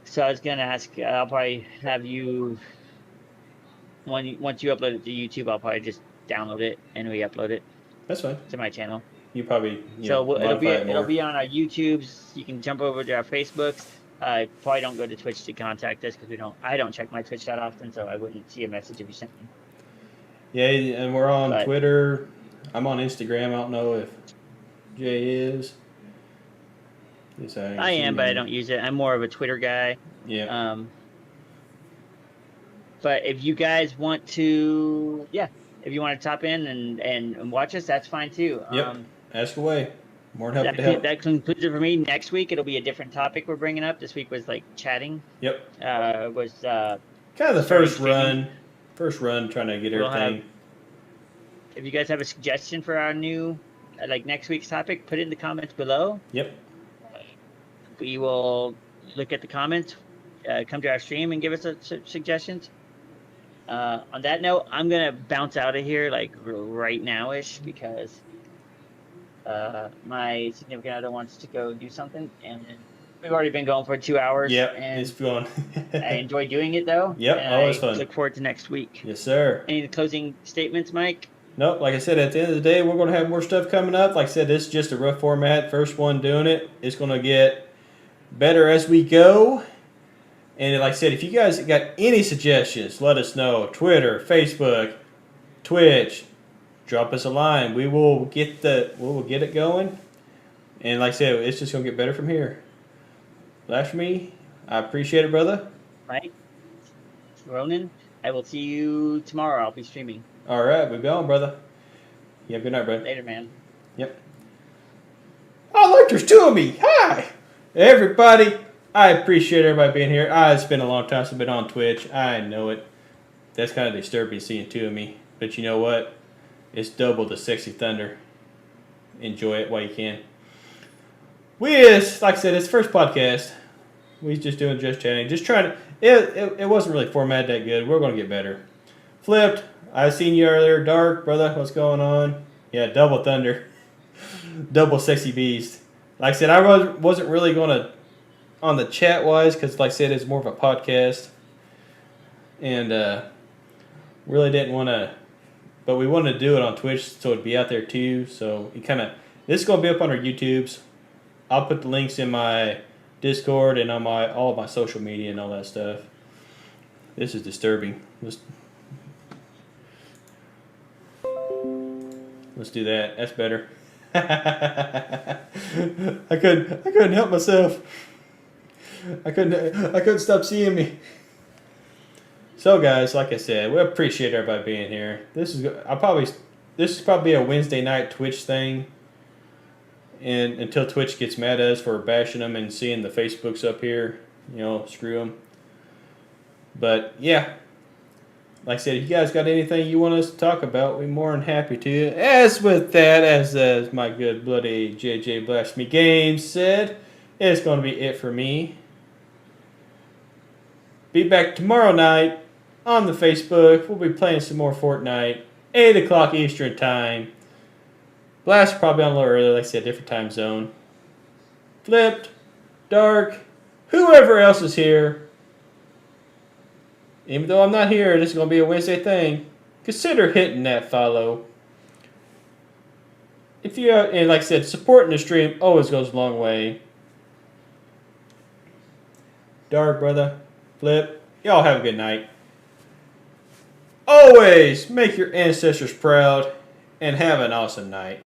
So I was going to ask, I'll probably have you, once you upload it to YouTube, I'll probably just download it and re-upload it. That's fine. To my channel. You probably it'll be on our YouTubes. You can jump over to our Facebooks. Probably don't go to Twitch to contact us, because I don't check my Twitch that often, so I wouldn't see a message if you sent me. Yeah, and we're on Twitter. I'm on Instagram. I don't know if Jay is. Yes, I am, but I don't use it. I'm more of a Twitter guy. Yeah. But if you guys want to, if you want to top in and watch us, that's fine too. Yep. Ask away. More than happy to help. That concludes it for me. Next week it'll be a different topic we're bringing up. This week was like chatting. Yep. Was kind of the first run trying to get everything. If you guys have a suggestion for our new next week's topic, put it in the comments below. Yep. We will look at the comments, come to our stream and give us suggestions. On that note, I'm gonna bounce out of here like right now-ish because my significant other wants to go do something, and we've already been going for 2 hours. Yep, And it's fun. I enjoy doing it though. Yep, And always I fun. look forward to next week. Yes, sir. Any closing statements, Mike? Nope, like I said, at the end of the day, we're going to have more stuff coming up. Like I said, this is just a rough format. First one doing it. It's going to get better as we go. And like I said, if you guys got any suggestions, let us know. Twitter, Facebook, Twitch, drop us a line. We will get it going. And like I said, it's just going to get better from here. Blasphemy, I appreciate it, brother. Mike, Ronan, I will see you tomorrow. I'll be streaming. All right, we're going, brother. Yeah, good night, brother. Later, man. Yep. Oh, look, there's two of me. Hi, everybody. I appreciate everybody being here. It's been a long time since I've been on Twitch. I know it. That's kind of disturbing seeing two of me. But you know what? It's double the sexy thunder. Enjoy it while you can. Like I said, it's the first podcast. We just doing just chatting. Just trying to. It wasn't really formatted that good. We're going to get better. Flipped. I seen you earlier. Dark, brother. What's going on? Yeah, double thunder. Double sexy beast. Like I said, I wasn't really going to on the chat wise because, like I said, it's more of a podcast, and really didn't want to. But we wanted to do it on Twitch so it'd be out there too. So this is going to be up on our YouTubes. I'll put the links in my Discord and on all of my social media and all that stuff. This is disturbing. Let's do that. That's better. I couldn't help myself. I couldn't stop seeing me. So guys, like I said, we appreciate everybody being here. This is probably a Wednesday night Twitch thing. And until Twitch gets mad at us for bashing them and seeing the Facebooks up here, screw them. But yeah, like I said, if you guys got anything you want us to talk about, we're more than happy to. As my good bloody JJ Blasphemy Games said, it's going to be it for me. Be back tomorrow night on the Facebook. We'll be playing some more Fortnite, 8 o'clock Eastern time. Blast probably on a little early, like I said, different time zone. Flipped, Dark, whoever else is here. Even though I'm not here, this is going to be a Wednesday thing. Consider hitting that follow. And like I said, supporting the stream always goes a long way. Dark, brother, Flip, y'all have a good night. Always make your ancestors proud and have an awesome night.